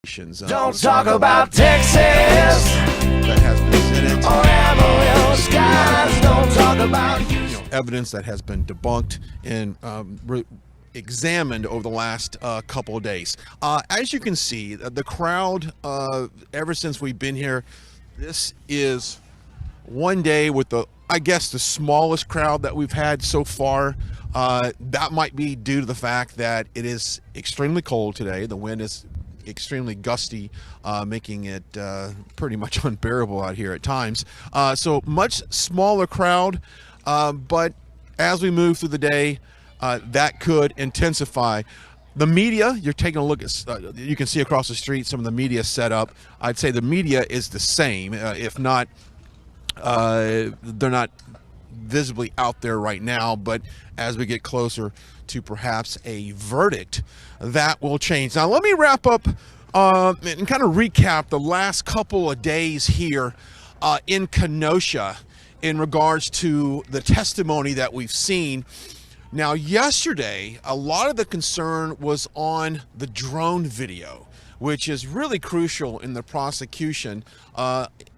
Don't talk about Texas that has been presented, or Amarillo skies. Don't talk about evidence that has been debunked and examined over the last couple of days. As you can see, the crowd, ever since we've been here, this is one day with the smallest crowd that we've had so far. That might be due to the fact that it is extremely cold today. The wind is extremely gusty, making it pretty much unbearable out here at times. So much smaller crowd, but as we move through the day, that could intensify. The media, you're taking a look at, you can see across the street some of the media set up. I'd say the media is the same, if not, they're not visibly out there right now, but as we get closer to perhaps a verdict, that will change. Now let me wrap up and kind of recap the last couple of days here in Kenosha in regards to the testimony that we've seen. Now yesterday, a lot of the concern was on the drone video, which is really crucial in the prosecution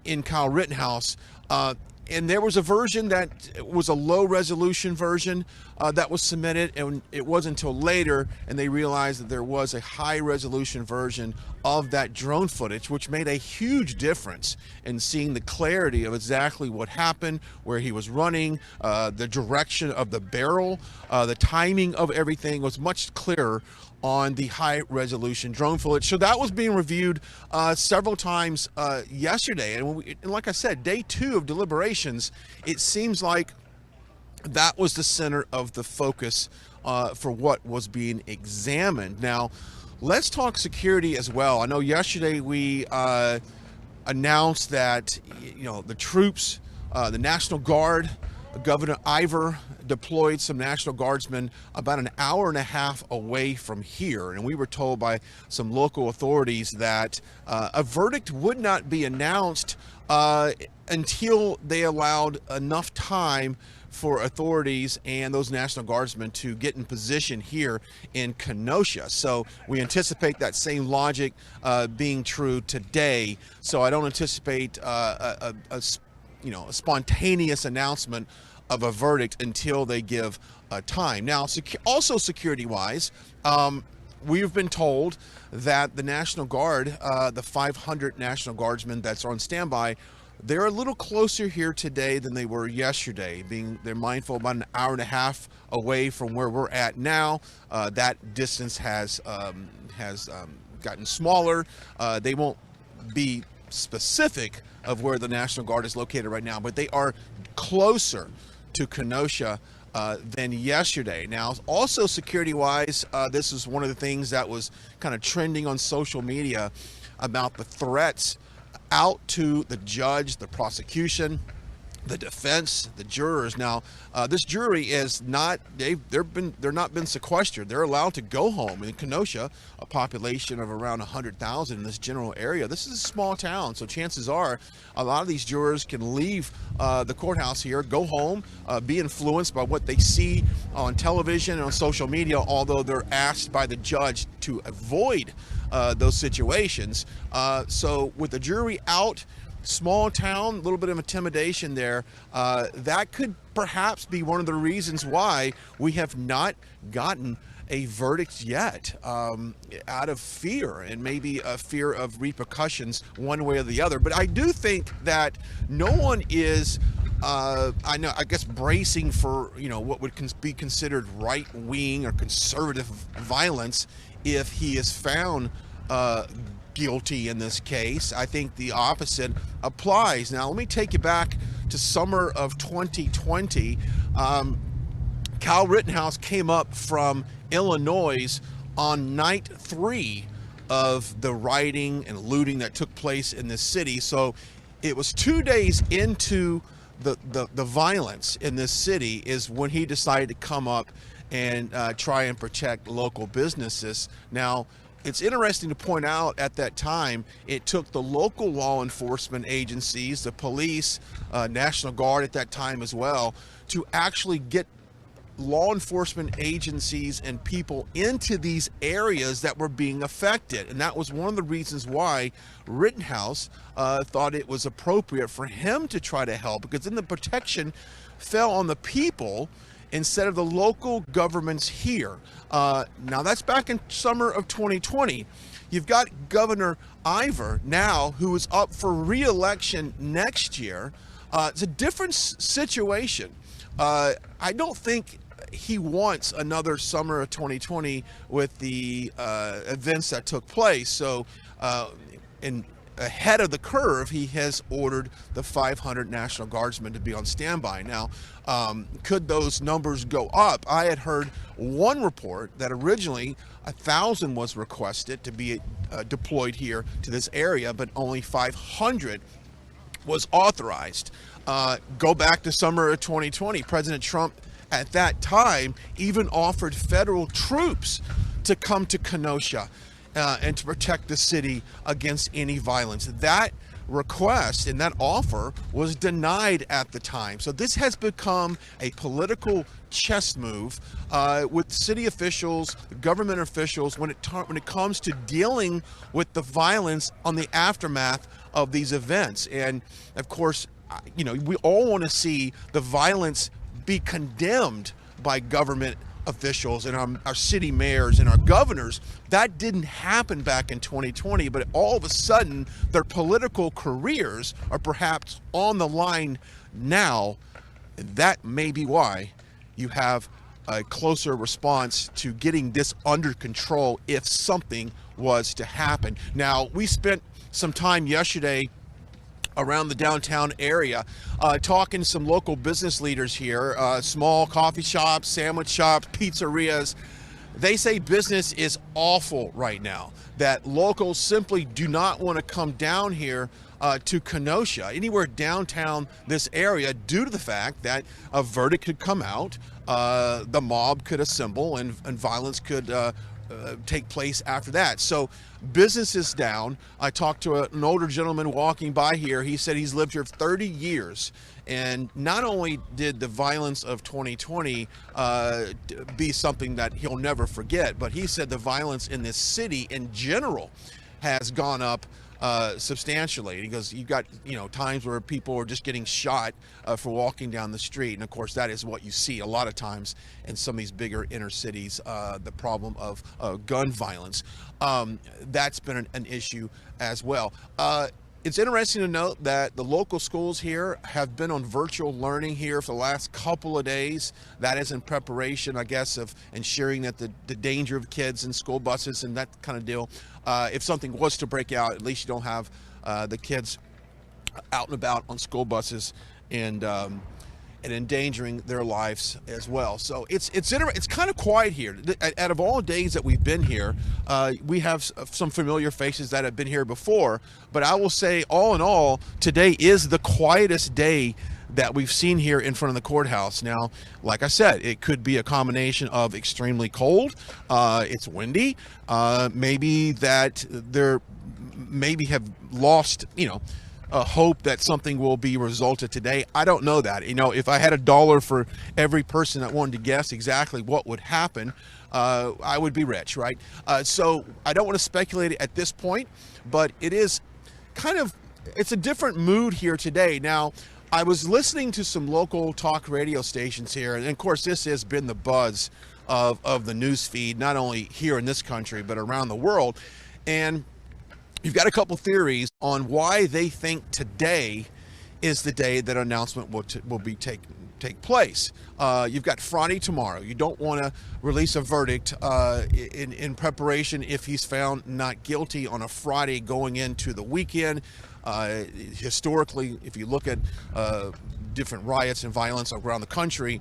in Kyle Rittenhouse. And there was a version that was a low resolution version that was submitted, and it wasn't until later and they realized that there was a high resolution version of that drone footage, which made a huge difference in seeing the clarity of exactly what happened, where he was running, the direction of the barrel, the timing of everything was much clearer on the high resolution drone footage. So that was being reviewed several times yesterday. And like I said, day 2 of deliberations, it seems like that was the center of the focus for what was being examined. Now, let's talk security as well. I know yesterday we announced that, the troops, the National Guard, Governor Ivor deployed some National Guardsmen about an hour and a half away from here. And we were told by some local authorities that a verdict would not be announced until they allowed enough time for authorities and those National Guardsmen to get in position here in Kenosha. So we anticipate that same logic being true today. So I don't anticipate a spontaneous announcement of a verdict until they give time. Now, also security-wise, we've been told that the National Guard, the 500 National Guardsmen that's on standby, they're a little closer here today than they were yesterday. They're mindful about an hour and a half away from where we're at now. That distance has gotten smaller. They won't be specific of where the National Guard is located right now, but they are closer to Kenosha than yesterday. Now, also security-wise, this is one of the things that was kind of trending on social media about the threats out to the judge, the prosecution, the defense, the jurors. Now, this jury is not, they're not been sequestered. They're allowed to go home. In Kenosha, a population of around 100,000 in this general area, this is a small town, so chances are a lot of these jurors can leave the courthouse here, go home, be influenced by what they see on television and on social media, although they're asked by the judge to avoid those situations. So with the jury out, small town, a little bit of intimidation there, that could perhaps be one of the reasons why we have not gotten a verdict yet, out of fear, and maybe a fear of repercussions one way or the other. But I do think that no one is bracing for what would be considered right-wing or conservative violence if he is found guilty in this case. I think the opposite applies. Now, let me take you back to summer of 2020. Kyle Rittenhouse came up from Illinois on night 3 of the rioting and looting that took place in this city. So it was 2 days into the violence in this city is when he decided to come up and try and protect local businesses. Now, it's interesting to point out at that time, it took the local law enforcement agencies, the police, National Guard at that time as well, to actually get law enforcement agencies and people into these areas that were being affected. And that was one of the reasons why Rittenhouse thought it was appropriate for him to try to help, because then the protection fell on the people instead of the local governments here. Now that's back in summer of 2020. You've got Governor Ivor now, who is up for re-election next year. It's a different situation. I don't think he wants another summer of 2020 with the events that took place. So, ahead of the curve, he has ordered the 500 National Guardsmen to be on standby. Now, could those numbers go up? I had heard one report that originally 1,000 was requested to be deployed here to this area, but only 500 was authorized. Go back to summer of 2020. President Trump at that time even offered federal troops to come to Kenosha and to protect the city against any violence. That request and that offer was denied at the time. So this has become a political chess move with city officials, government officials, when it comes to dealing with the violence on the aftermath of these events. And of course, we all want to see the violence be condemned by government officials and our city mayors and our governors. That didn't happen back in 2020, but all of a sudden their political careers are perhaps on the line now. And that may be why you have a closer response to getting this under control if something was to happen. Now, we spent some time yesterday around the downtown area talking to some local business leaders here, small coffee shops, sandwich shops, pizzerias. They say business is awful right now, that locals simply do not want to come down here to Kenosha, anywhere downtown this area, due to the fact that a verdict could come out, the mob could assemble, and violence could take place after that. So business is down. I talked to an older gentleman walking by here. He said he's lived here 30 years. And not only did the violence of 2020 be something that he'll never forget, but he said the violence in this city in general has gone up substantially. He goes, you've got times where people are just getting shot for walking down the street, and of course that is what you see a lot of times in some of these bigger inner cities, the problem of gun violence. That's been an issue as well. It's interesting to note that the local schools here have been on virtual learning here for the last couple of days. That is in preparation, I guess, of ensuring that the danger of kids in school buses and that kind of deal. If something was to break out, at least you don't have the kids out and about on school buses and endangering their lives as well. So it's kind of quiet here. Out of all days that we've been here, we have some familiar faces that have been here before, but I will say, all in all, today is the quietest day that we've seen here in front of the courthouse. Now, like I said, it could be a combination of extremely cold, it's windy, maybe that they're have lost, hope that something will be resulted today. I don't know that. If I had $1 for every person that wanted to guess exactly what would happen, I would be rich, right? So I don't want to speculate at this point, but it is it's a different mood here today. Now, I was listening to some local talk radio stations here, and of course this has been the buzz of the news feed, not only here in this country, but around the world. And you've got a couple theories on why they think today is the day that announcement will be take place. You've got Friday tomorrow. You don't want to release a verdict in preparation if he's found not guilty on a Friday going into the weekend. Historically, if you look at different riots and violence around the country,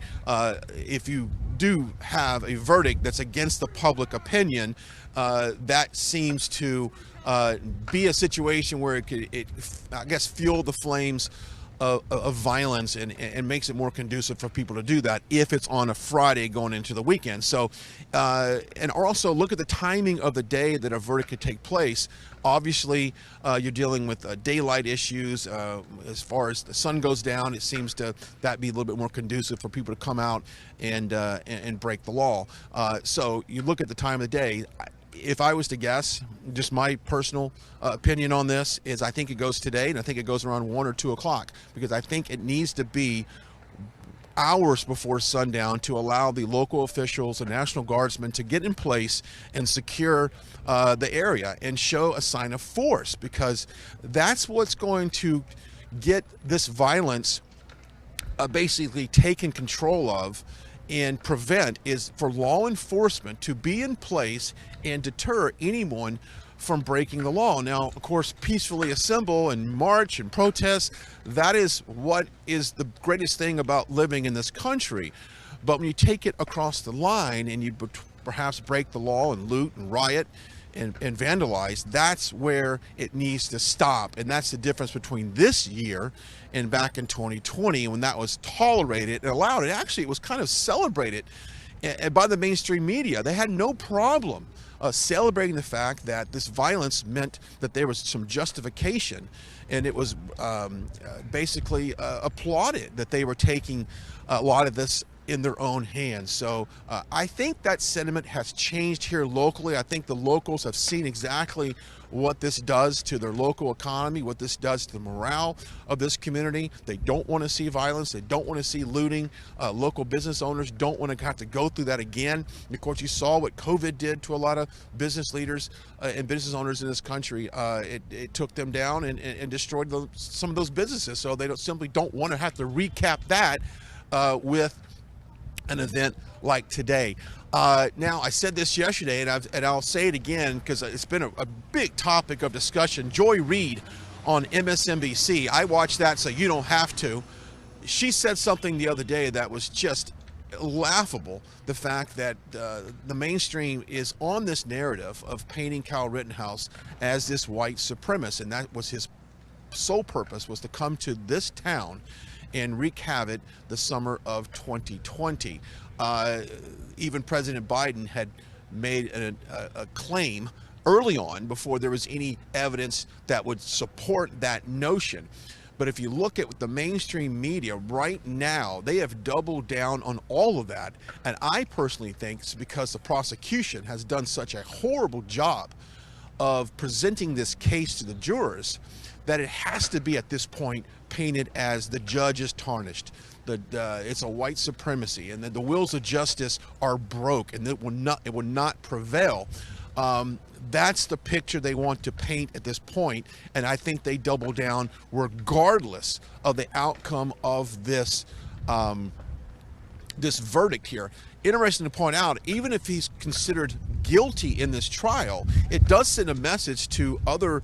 if you do have a verdict that's against the public opinion, that seems to be a situation where it I guess, fuel the flames of violence and makes it more conducive for people to do that if it's on a Friday going into the weekend. So, and also look at the timing of the day that a verdict could take place. Obviously, you're dealing with daylight issues. As far as the sun goes down, it seems to that be a little bit more conducive for people to come out and break the law. So you look at the time of the day. If I was to guess, just my personal opinion on this is I think it goes today, and I think it goes around 1 or 2 o'clock, because I think it needs to be hours before sundown to allow the local officials and National Guardsmen to get in place and secure the area and show a sign of force, because that's what's going to get this violence basically taken control of and prevent, is for law enforcement to be in place and deter anyone from breaking the law. Now, of course, peacefully assemble and march and protest, that is what is the greatest thing about living in this country. But when you take it across the line and you perhaps break the law and loot and riot and vandalize, that's where it needs to stop. And that's the difference between this year and back in 2020, when that was tolerated and allowed. It actually, it was kind of celebrated by the mainstream media. They had no problem celebrating the fact that this violence meant that there was some justification, and it was basically applauded that they were taking a lot of this in their own hands. So I think that sentiment has changed here locally. I think the locals have seen exactly what this does to their local economy, what this does to the morale of this community. They don't want to see violence. They don't want to see looting. Local business owners don't want to have to go through that again. And of course, you saw what COVID did to a lot of business leaders and business owners in this country. It took them down and destroyed some of those businesses. So they simply don't want to have to recap that with an event like today. Now, I said this yesterday, and I'll say it again because it's been a big topic of discussion. Joy Reid on MSNBC, I watched that so you don't have to. She said something the other day that was just laughable. The fact that the mainstream is on this narrative of painting Kyle Rittenhouse as this white supremacist, and that was his sole purpose, was to come to this town and wreak havoc the summer of 2020. Even President Biden had made a claim early on, before there was any evidence that would support that notion. But if you look at the mainstream media right now, they have doubled down on all of that. And I personally think it's because the prosecution has done such a horrible job of presenting this case to the jurors that it has to be at this point painted as the judge is tarnished, it's a white supremacy, and that the wheels of justice are broke, and it will not prevail. That's the picture they want to paint at this point, and I think they double down regardless of the outcome of this this verdict here. Interesting to point out, even if he's considered guilty in this trial, it does send a message to other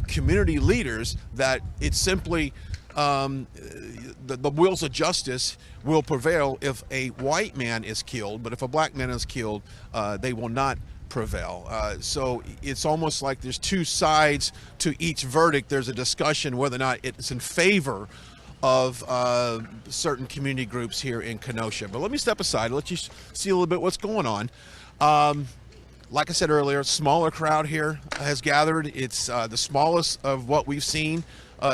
community leaders that it's simply the wheels of justice will prevail if a white man is killed, but if a black man is killed, they will not prevail. So it's almost like there's two sides to each verdict. There's a discussion whether or not it's in favor of certain community groups here in Kenosha. But let me step aside, let you see a little bit what's going on. Like I said earlier, smaller crowd here has gathered. It's the smallest of what we've seen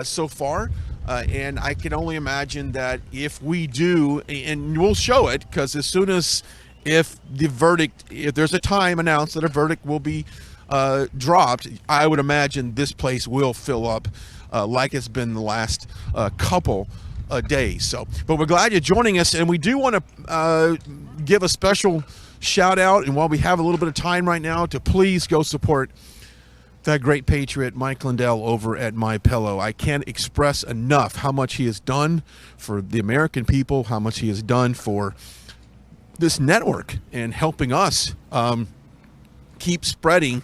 so far. And I can only imagine that if we do, and we'll show it, because as soon as if there's a time announced that a verdict will be dropped, I would imagine this place will fill up like it's been the last couple days. So, but we're glad you're joining us, and we do want to give a special shout out, and while we have a little bit of time right now, to please go support that great patriot Mike Lindell over at My Pillow. I can't express enough how much he has done for the American people, how much he has done for this network, and helping us keep spreading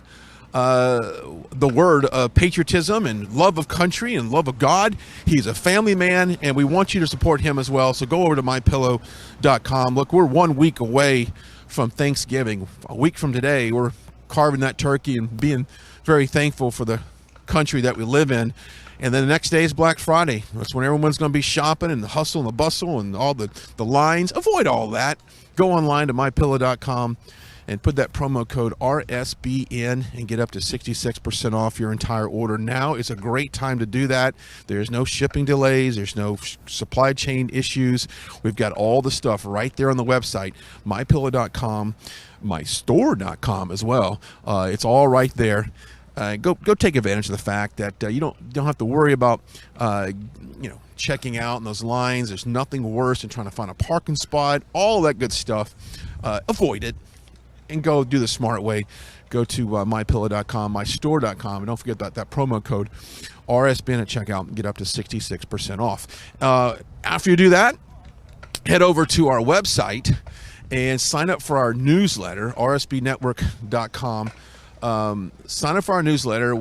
the word of patriotism and love of country and love of God. He's a family man, and we want you to support him as well. So go over to mypillow.com. Look, we're 1 week away from Thanksgiving. A week from today, we're carving that turkey and being very thankful for the country that we live in. And then the next day is Black Friday. That's when everyone's going to be shopping and the hustle and the bustle and all the lines. Avoid all that. Go online to mypillow.com and put that promo code RSBN and get up to 66% off your entire order. Now is a great time to do that. There's no shipping delays. There's no supply chain issues. We've got all the stuff right there on the website, mypillow.com, mystore.com as well. It's all right there. Go take advantage of the fact that you don't have to worry about checking out in those lines. There's nothing worse than trying to find a parking spot, all that good stuff. Avoid it and go do the smart way. Go to mypillow.com, mystore.com, and don't forget about that promo code RSBN at checkout and get up to 66% off. After you do that, head over to our website and sign up for our newsletter, rsbnetwork.com. Sign up for our newsletter.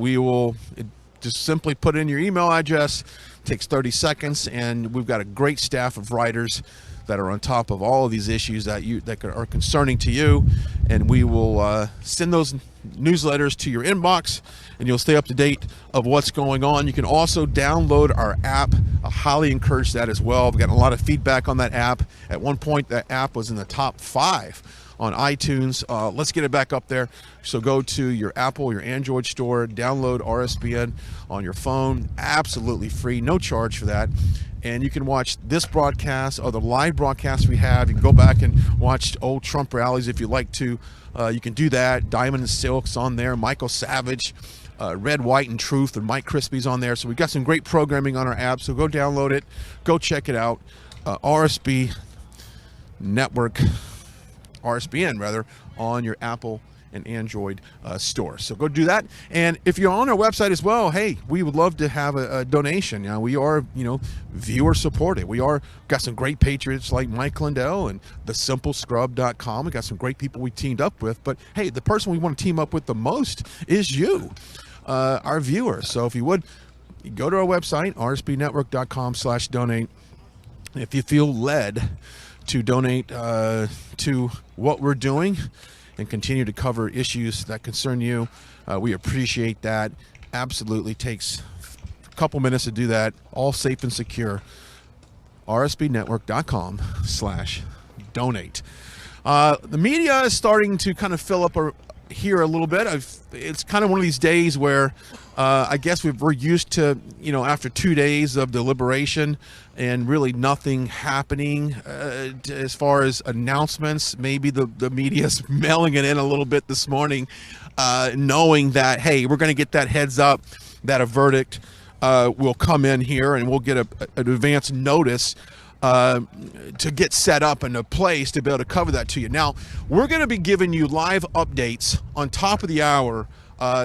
Just simply put in your email address. It takes 30 seconds, and we've got a great staff of writers that are on top of all of these issues that are concerning to you, and we will send those newsletters to your inbox, and you'll stay up to date of what's going on. You can also download our app. I highly encourage that as well. We've gotten a lot of feedback on that app. At one point, that app was in the top 5 on iTunes. Let's get it back up there. So go to your Apple, your Android store, download RSBN on your phone. Absolutely free, no charge for that. And you can watch this broadcast or the live broadcasts we have. You can go back and watch old Trump rallies if you like to. You can do that. Diamond and Silk's on there. Michael Savage, Red, White, and Truth, and Mike Crispy's on there. So we've got some great programming on our app. So go download it. Go check it out. RSB Network, RSBN rather, on your Apple and Android store. So go do that. And if you're on our website as well, hey, we would love to have a donation. We are, viewer supported. We got some great patriots like Mike Lindell and thesimplescrub.com. We got some great people we teamed up with. But hey, the person we want to team up with the most is you, our viewers. So if you would, go to our website, rsbnetwork.com/donate. If you feel led to donate to what we're doing and continue to cover issues that concern you, we appreciate that. Absolutely takes a couple minutes to do that, all safe and secure. rsbnetwork.com/donate. The media is starting to kind of fill up here a little bit. It's kind of one of these days where I guess we're used to, after 2 days of deliberation and really nothing happening as far as announcements. Maybe the media's mailing it in a little bit this morning, knowing that, hey, we're going to get that heads up that a verdict will come in here, and we'll get an advance notice to get set up in a place to be able to cover that to you. Now, we're going to be giving you live updates on top of the hour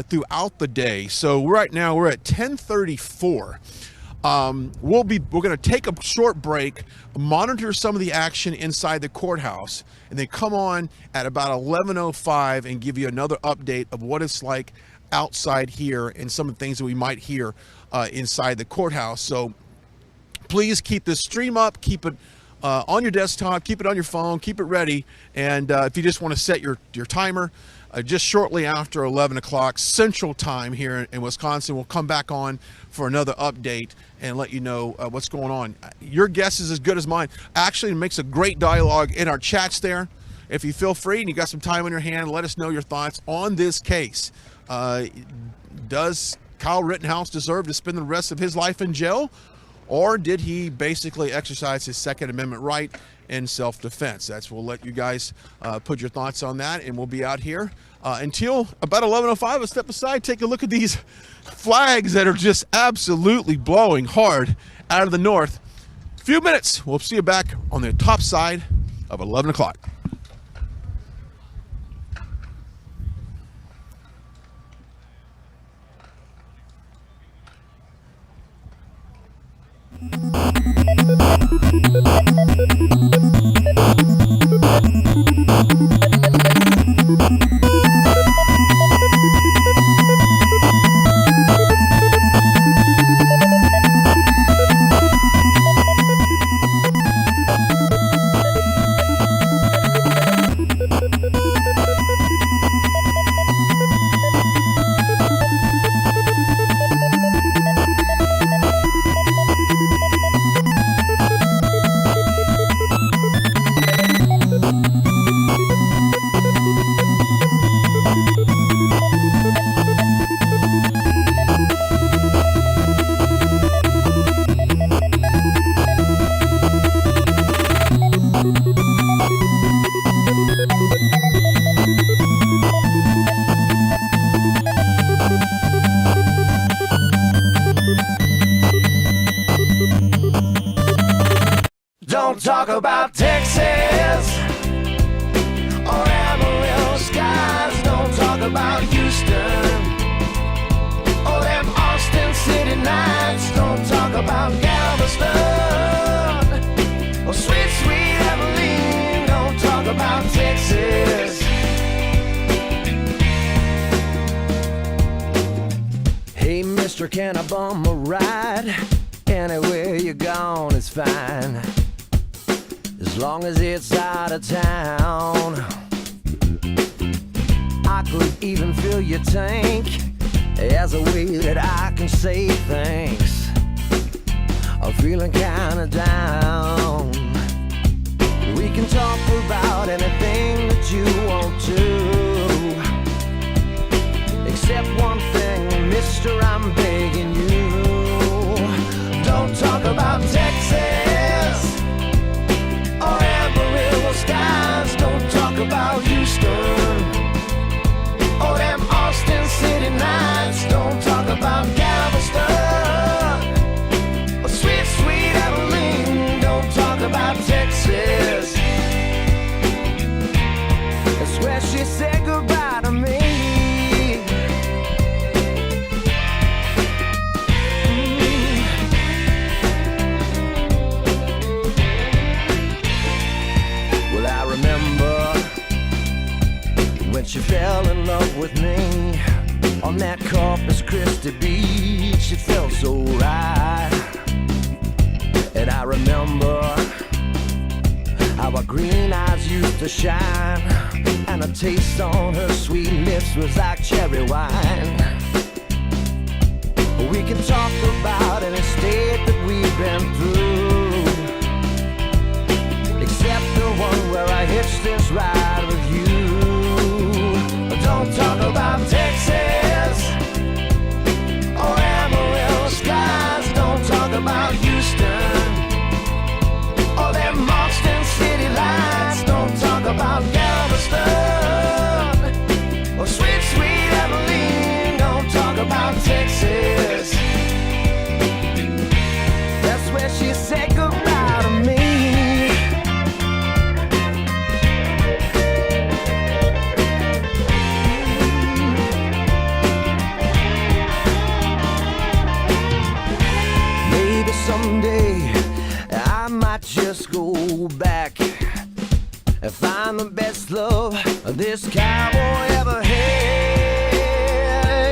throughout the day. So right now we're at 10:34. We're going to take a short break, monitor some of the action inside the courthouse, and then come on at about 11:05 and give you another update of what it's like outside here and some of the things that we might hear inside the courthouse. So please keep this stream up, keep it on your desktop, keep it on your phone, keep it ready. And if you just want to set your timer, just shortly after 11 o'clock Central Time here in Wisconsin, we'll come back on for another update and let you know what's going on. Your guess is as good as mine. Actually, it makes a great dialogue in our chats there. If you feel free and you got some time on your hand, let us know your thoughts on this case. Does Kyle Rittenhouse deserve to spend the rest of his life in jail? Or did he basically exercise his Second Amendment right in self-defense? We'll let you guys put your thoughts on that, and we'll be out here until about 11:05. Let's step aside, take a look at these flags that are just absolutely blowing hard out of the north. A few minutes, we'll see you back on the top side of 11 o'clock. Don't talk about Texas or Amarillo skies. Don't talk about Houston or them Austin City nights. Don't talk about Galveston or sweet, sweet Abilene. Don't talk about Texas. Hey, mister, can I bum a ride? Anywhere you're gone is fine, as long as it's out of town. I could even fill your tank as a way that I can say thanks. I'm feeling kinda down. We can talk about anything that you want to, except one thing, mister, I'm begging you. Don't talk about Texas or Amarillo skies. Don't talk about Houston or them Austin City nights. Don't talk about Galveston or sweet, sweet Abilene. Don't talk about Texas. That's where she said goodbye to me. When she fell in love with me on that Corpus Christi beach, it felt so right. And I remember how her green eyes used to shine, and the taste on her sweet lips was like cherry wine. We can talk about any state that we've been through, except the one where I hitched this ride with you. Don't talk about Texas or Amarillo skies. Don't talk about Houston or them Austin City lights. Don't talk about Galveston or sweet, sweet Abilene. Don't talk about Texas. That's where she said goodbye to me. Someday I might just go back and find the best love this cowboy ever had.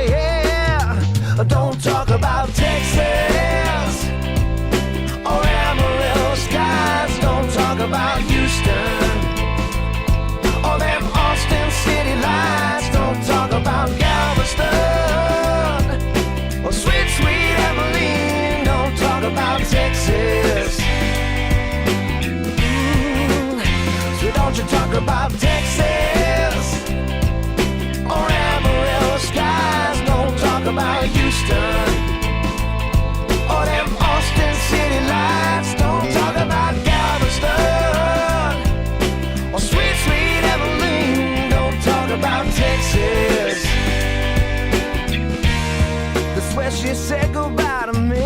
Yeah. Don't talk about Texas or Amarillo skies. Don't talk about Houston or them Austin City lights. Don't talk about Galveston or sweet, sweet Abilene. Don't talk about Texas. So don't you talk about Texas or Amarillo skies. Don't talk about Houston or them Austin City lights. Don't talk about Galveston or sweet, sweet Abilene. Don't talk about Texas. That's where she said goodbye to me.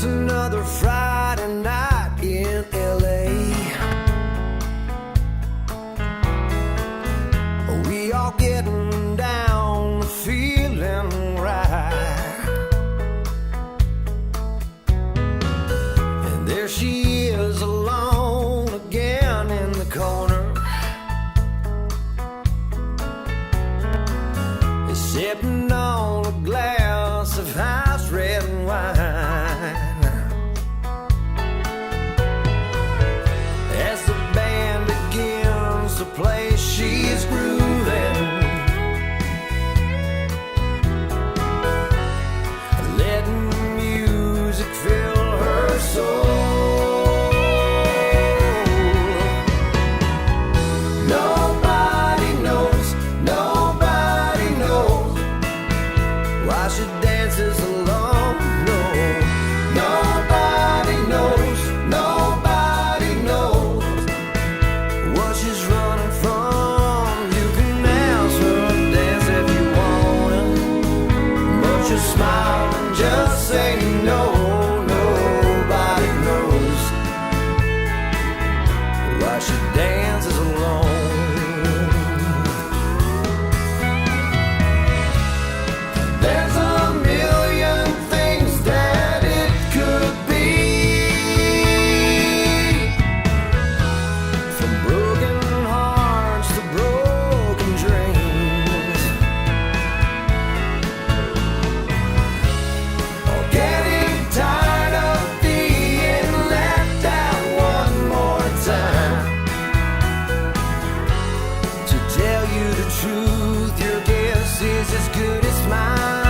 It's another Friday night in LA. We all getting down, feeling right. And there she is alone again in the corner, sipping on a glass of house red wine. As the band begins to play, she's grooving, letting music fill her soul. Nobody knows why she dances alone. No, nobody knows what she's running from. You can ask her to dance if you wanna, but you smile and just say no. Nobody knows why she dances alone. There's a million things that it could be, from broken hearts to broken dreams, or getting tired of being left out one more time. To tell you the truth, your guess is as good as mine.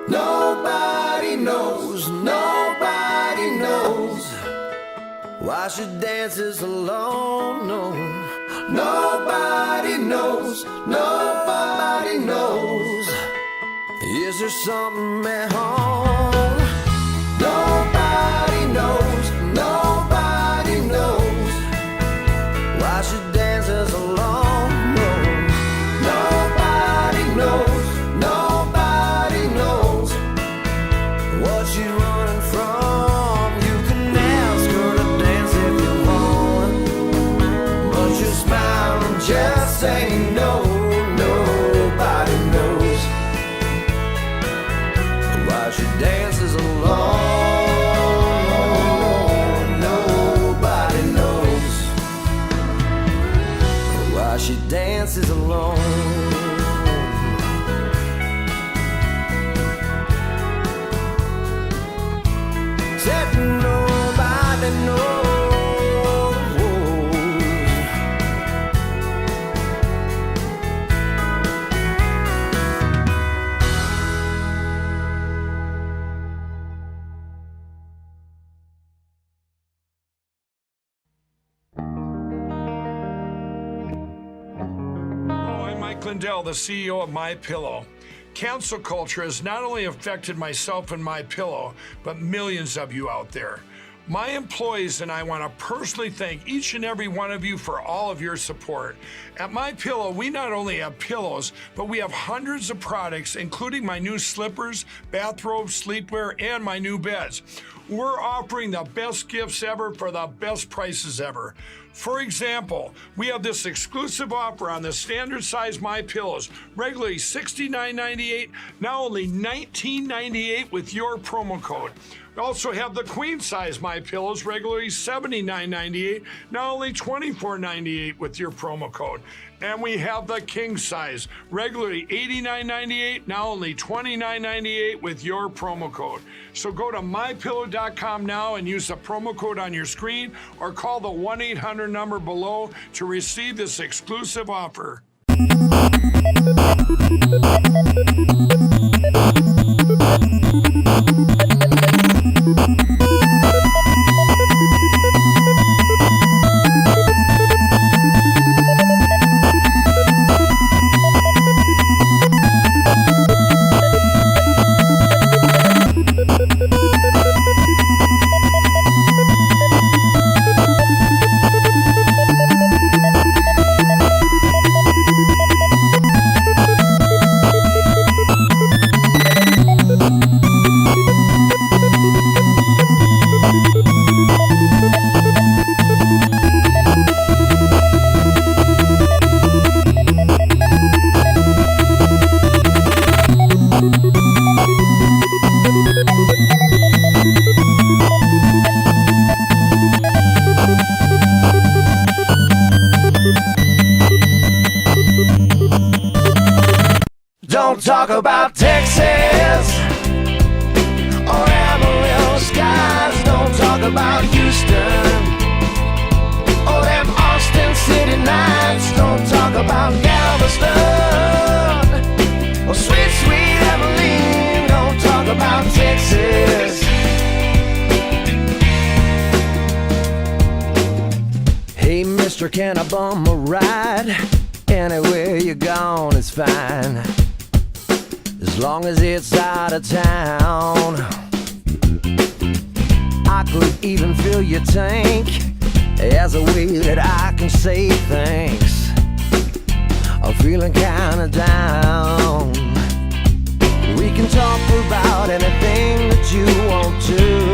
Nobody knows why she dances alone. No, nobody knows. Is there something at home? Nobody knows why she dances alone. No, nobody knows what she's running from. You can ask her to dance if you want, but you smile and just say no. Nobody knows why she dances alone. Nobody knows why she dances alone. Said nobody knows. I'm Mike Lindell, the CEO of MyPillow. Cancel culture has not only affected myself and MyPillow, but millions of you out there. My employees and I want to personally thank each and every one of you for all of your support. At MyPillow, we not only have pillows, but we have hundreds of products, including my new slippers, bathrobes, sleepwear, and my new beds. We're offering the best gifts ever for the best prices ever. For example, we have this exclusive offer on the standard size MyPillows, regularly $69.98, now only $19.98 with your promo code. We also have the queen size MyPillows, regularly $79.98, now only $24.98 with your promo code. And we have the king size, regularly $89.98, now only $29.98 with your promo code. So go to mypillow.com now and use the promo code on your screen, or call the 1-800 number below to receive this exclusive offer. talk about Texas or Amarillo skies. Don't talk about Houston or them Austin City nights. Don't talk about Galveston or sweet, sweet Abilene. Don't talk about Texas. Hey, mister, can I bum a ride? Anywhere you're gone is fine, as long as it's out of town. I could even fill your tank as a way that I can say thanks. I'm feeling kinda down. We can talk about anything that you want to,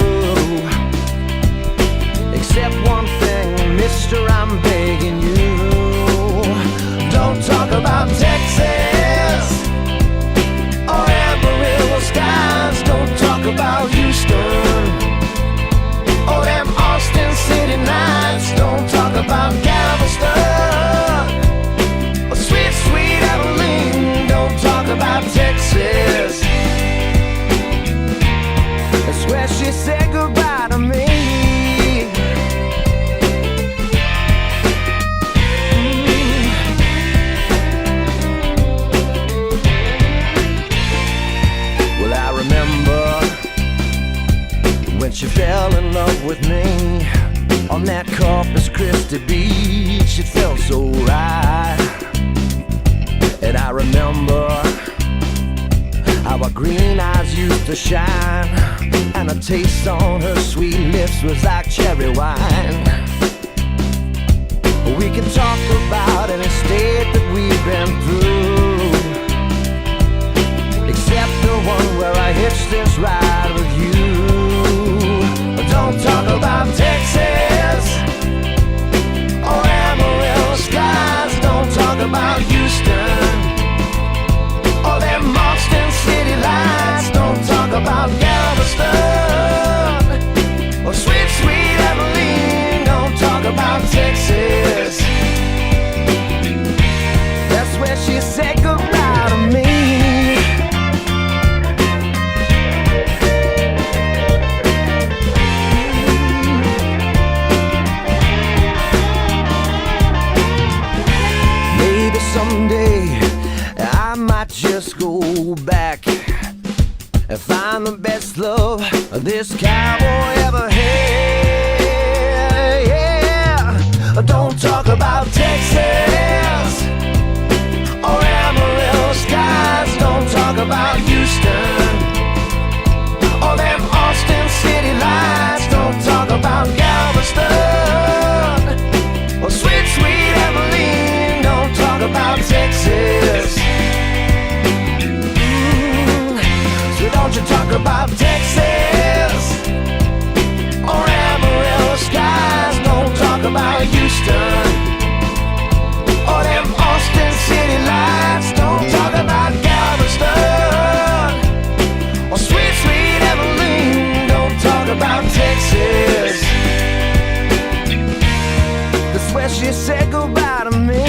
except one thing, mister, I'm begging you. Don't talk about Texas or Amarillo skies. Don't talk about Houston or them Austin City nights. Don't talk about Galveston or sweet, sweet Abilene. Don't talk about Texas. That's where she said goodbye to me. When she fell in love with me on that Corpus Christi beach, it felt so right. And I remember how her green eyes used to shine, and the taste on her sweet lips was like cherry wine. We can talk about any state that we've been through, except the one where I hitched this ride with you. Don't talk about Texas or Amarillo skies. Don't talk about Houston or them Austin City lights. Don't talk about Galveston or sweet, sweet Abilene. Don't talk about Texas. That's where she said goodbye to me. Someday I might just go back and find the best love this cowboy ever had. Yeah. Don't talk about Texas or Amarillo skies. Don't talk about Houston or them Austin City lights. Don't talk about Galveston or sweet, sweet Abilene. Don't talk about Texas. So don't you talk about Texas or Amarillo skies. Don't talk about Houston or them Austin City lights. Don't talk about Galveston or sweet, sweet Abilene. Don't talk about Texas. That's where she said goodbye to me.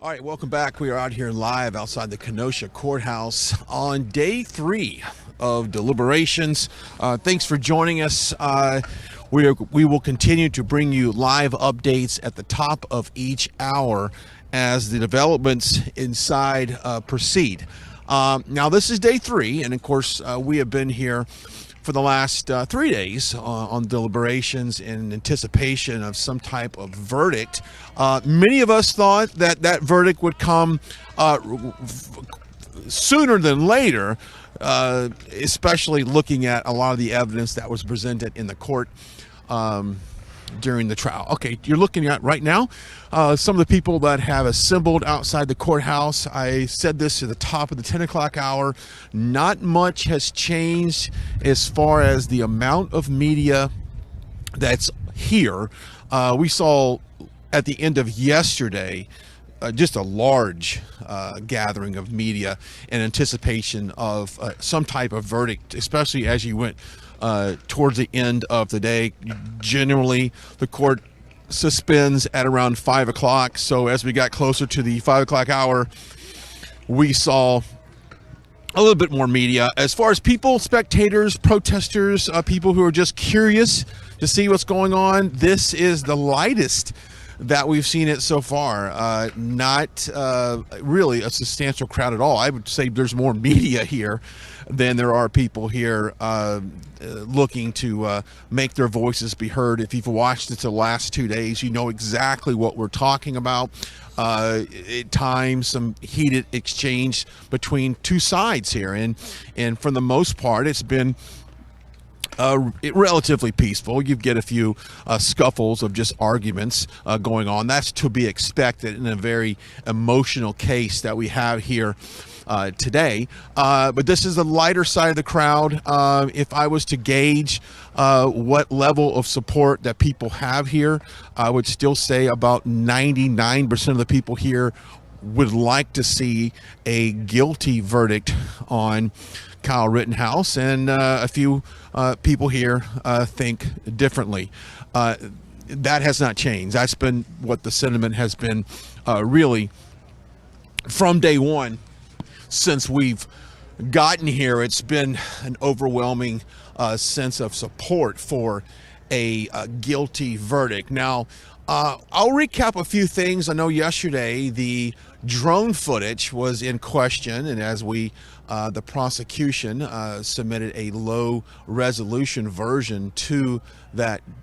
All right, welcome back. We are out here live outside the Kenosha courthouse on day 3 of deliberations. Thanks for joining us. We will continue to bring you live updates at the top of each hour as the developments inside proceed. Now, this is day 3, and of course, we have been here for the last 3 days on deliberations in anticipation of some type of verdict. Many of us thought that that verdict would come sooner than later, especially looking at a lot of the evidence that was presented in the court during the trial. Okay, you're looking at right now some of the people that have assembled outside the courthouse. I said this at the top of the 10 o'clock hour. Not much has changed as far as the amount of media that's here. We saw at the end of yesterday just a large gathering of media in anticipation of some type of verdict, especially as you went towards the end of the day. Generally, the court suspends at around 5 o'clock. So as we got closer to the 5 o'clock hour, we saw a little bit more media. As far as people, spectators, protesters, people who are just curious to see what's going on, this is the lightest that we've seen it so far. Not really a substantial crowd at all. I would say there's more media here than there are people here looking to make their voices be heard. If you've watched it the last 2 days, you know exactly what we're talking about. At times, some heated exchange between two sides here, and for the most part, it's been relatively peaceful. You get a few scuffles of just arguments going on. That's to be expected in a very emotional case that we have here today. But this is the lighter side of the crowd. If I was to gauge what level of support that people have here, I would still say about 99% of the people here would like to see a guilty verdict on Kyle Rittenhouse, and a few people here think differently. That has not changed. That's been what the sentiment has been really from day one since we've gotten here. It's been an overwhelming sense of support for a guilty verdict. Now, I'll recap a few things. I know yesterday the drone footage was in question, and as the prosecution submitted a low resolution version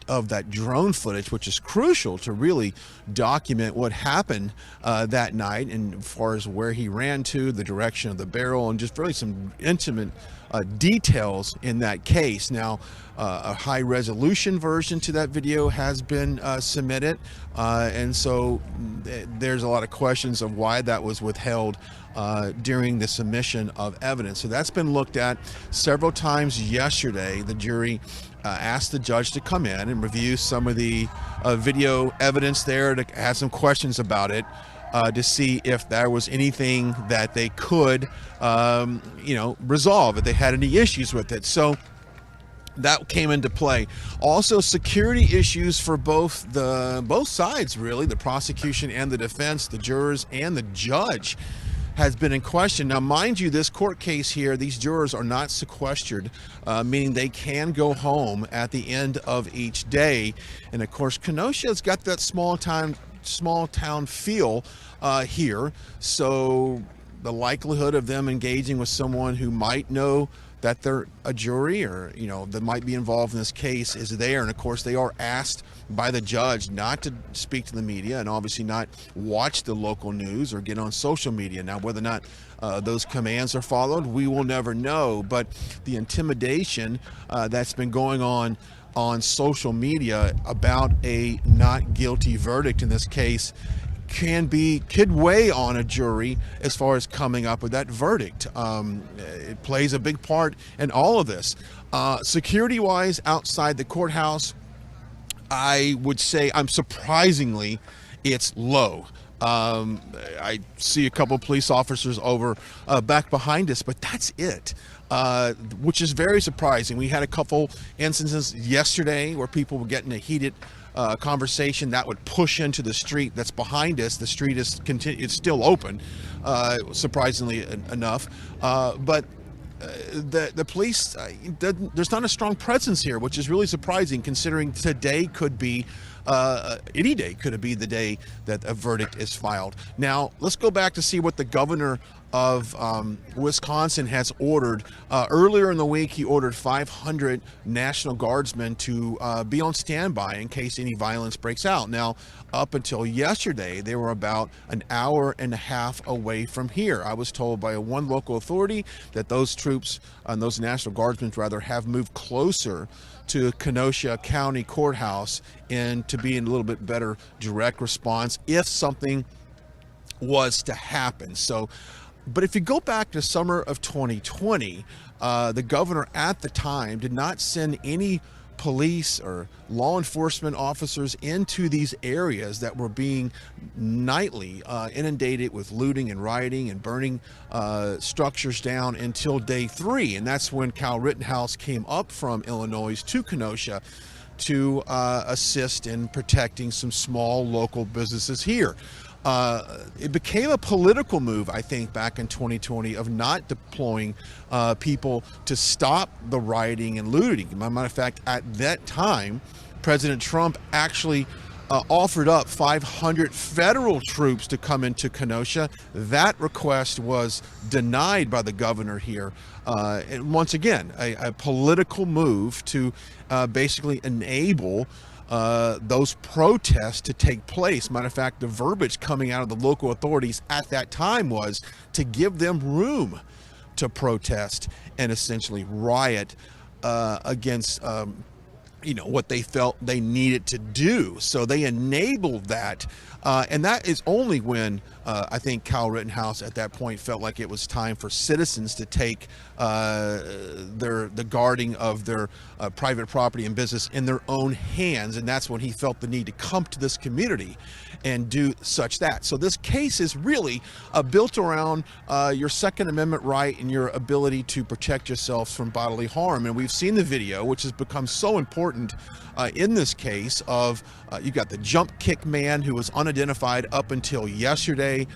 of that drone footage, which is crucial to really document what happened that night, and as far as where he ran to, the direction of the barrel, and just really some intimate details in that case. Now, a high resolution version to that video has been submitted, and so there's a lot of questions of why that was withheld during the submission of evidence. So that's been looked at several times yesterday. The jury asked the judge to come in and review some of the video evidence there, to ask some questions about it, to see if there was anything that they could resolve, if they had any issues with it. So that came into play. Also, security issues for both sides, really, the prosecution and the defense, the jurors and the judge, has been in question. Now, mind you, this court case here, these jurors are not sequestered, meaning they can go home at the end of each day. And of course, Kenosha's got that small town feel here, so the likelihood of them engaging with someone who might know that they're a jury, or that might be involved in this case, is there. And of course, they are asked by the judge not to speak to the media, and obviously not watch the local news or get on social media. Now, whether or not those commands are followed, we will never know. But the intimidation that's been going on social media about a not guilty verdict in this case could weigh on a jury as far as coming up with that verdict. It plays a big part in all of this. Security wise, outside the courthouse, I would say surprisingly it's low. I see a couple of police officers over back behind us, but that's it, which is very surprising. We had a couple instances yesterday where people were getting a heated conversation that would push into the street that's behind us. The street is it's still open, surprisingly enough, but the police, there's not a strong presence here, which is really surprising, considering today could be any day could be the day that a verdict is filed. Now, let's go back to see what the governor of Wisconsin has ordered, earlier in the week, he ordered 500 National Guardsmen to be on standby in case any violence breaks out. Now, up until yesterday, they were about an hour and a half away from here. I was told by one local authority that those troops, those National Guardsmen rather, have moved closer to Kenosha County Courthouse and to be in a little bit better direct response if something was to happen. So, but if you go back to summer of 2020, the governor at the time did not send any police or law enforcement officers into these areas that were being nightly inundated with looting and rioting and burning structures down until day 3. And that's when Kyle Rittenhouse came up from Illinois to Kenosha to assist in protecting some small local businesses here. It became a political move, I think, back in 2020 of not deploying people to stop the rioting and looting. As a matter of fact, at that time, President Trump actually offered up 500 federal troops to come into Kenosha. That request was denied by the governor here. And once again, a political move to basically enable those protests to take place. Matter of fact, the verbiage coming out of the local authorities at that time was to give them room to protest and essentially riot against what they felt they needed to do. So they enabled that, and that is only when I think Kyle Rittenhouse at that point felt like it was time for citizens to take the guarding of their private property and business in their own hands, and that's when he felt the need to come to this community and do such that. So this case is really built around your Second Amendment right and your ability to protect yourself from bodily harm. And we've seen the video, which has become so important in this case of you got the jump kick man who was unidentified up until yesterday,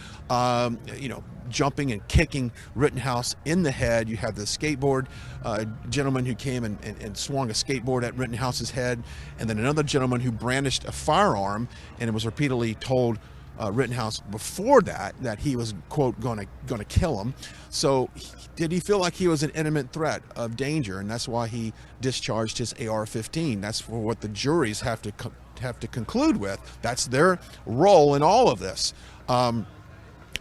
jumping and kicking Rittenhouse in the head. You have the skateboard gentleman who came and swung a skateboard at Rittenhouse's head, and then another gentleman who brandished a firearm, and it was repeatedly told Rittenhouse before that he was, quote, gonna kill him. So did he feel like he was an imminent threat of danger, and that's why he discharged his AR-15? That's for what the juries have to conclude with. That's their role in all of this.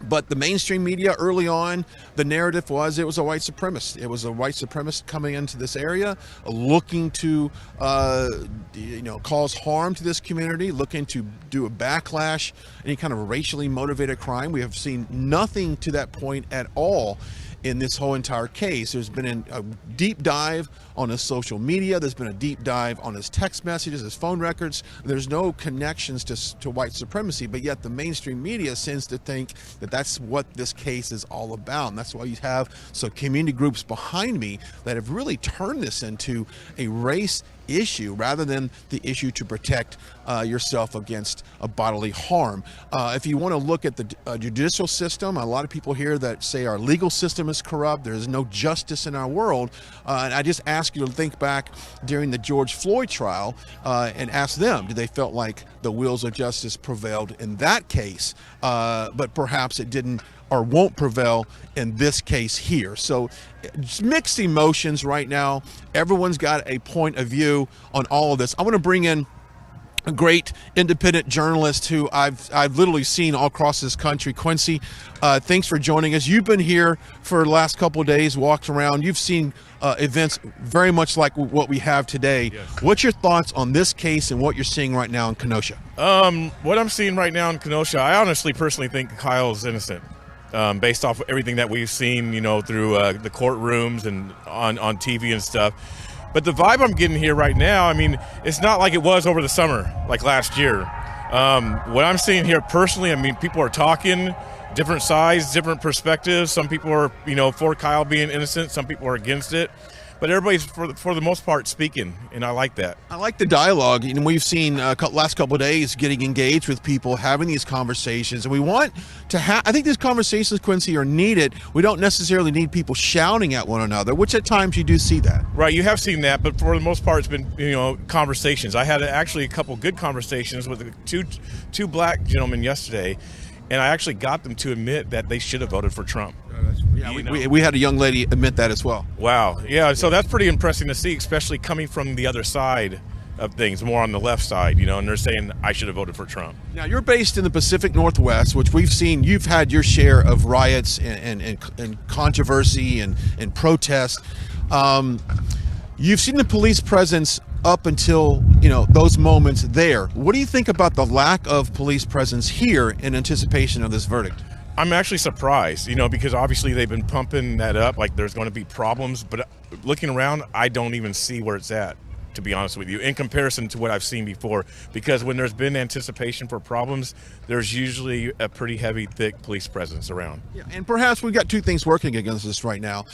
But the mainstream media early on, the narrative was it was a white supremacist. It was a white supremacist coming into this area, looking to, cause harm to this community, looking to do a backlash, any kind of racially motivated crime. We have seen nothing to that point at all in this whole entire case. There's been a deep dive on his social media. There's been a deep dive on his text messages, his phone records. There's no connections to white supremacy, but yet the mainstream media seems to think that that's what this case is all about. And that's why you have some community groups behind me that have really turned this into a race issue rather than the issue to protect yourself against a bodily harm. If you want to look at the judicial system, a lot of people here that say our legal system is corrupt, there's no justice in our world, and I just ask you to think back during the George Floyd trial and ask them, did they felt like the wheels of justice prevailed in that case, but perhaps it didn't or won't prevail in this case here. So mixed emotions right now. Everyone's got a point of view on all of this. I want to bring in a great independent journalist who I've literally seen all across this country. Quincy, thanks for joining us. You've been here for the last couple of days, walked around. You've seen events very much like what we have today. Yes. What's your thoughts on this case and what you're seeing right now in Kenosha? What I'm seeing right now in Kenosha, I honestly personally think Kyle's innocent. Based off everything that we've seen, through the courtrooms and on TV and stuff. But the vibe I'm getting here right now, it's not like it was over the summer, like last year. What I'm seeing here personally, people are talking, different sides, different perspectives. Some people are, for Kyle being innocent. Some people are against it. But everybody's, for the most part, speaking, and I like that. I like the dialogue, and we've seen last couple of days getting engaged with people, having these conversations, and we want to have. I think these conversations, Quincy, are needed. We don't necessarily need people shouting at one another, which at times you do see that. Right, you have seen that, but for the most part, it's been conversations. I had actually a couple good conversations with two black gentlemen yesterday, and I actually got them to admit that they should have voted for Trump. Yeah, we had a young lady admit that as well. Wow. Yeah. So that's pretty impressive to see, especially coming from the other side of things, more on the left side, and they're saying I should have voted for Trump. Now, you're based in the Pacific Northwest, which we've seen. You've had your share of riots and controversy and protest. You've seen the police presence up until those moments there. What do you think about the lack of police presence here in anticipation of this verdict? I'm actually surprised, because obviously they've been pumping that up like there's going to be problems, but looking around, I don't even see where it's at, to be honest with you, in comparison to what I've seen before. Because when there's been anticipation for problems, there's usually a pretty heavy, thick police presence around. Yeah, and perhaps we've got two things working against us right now.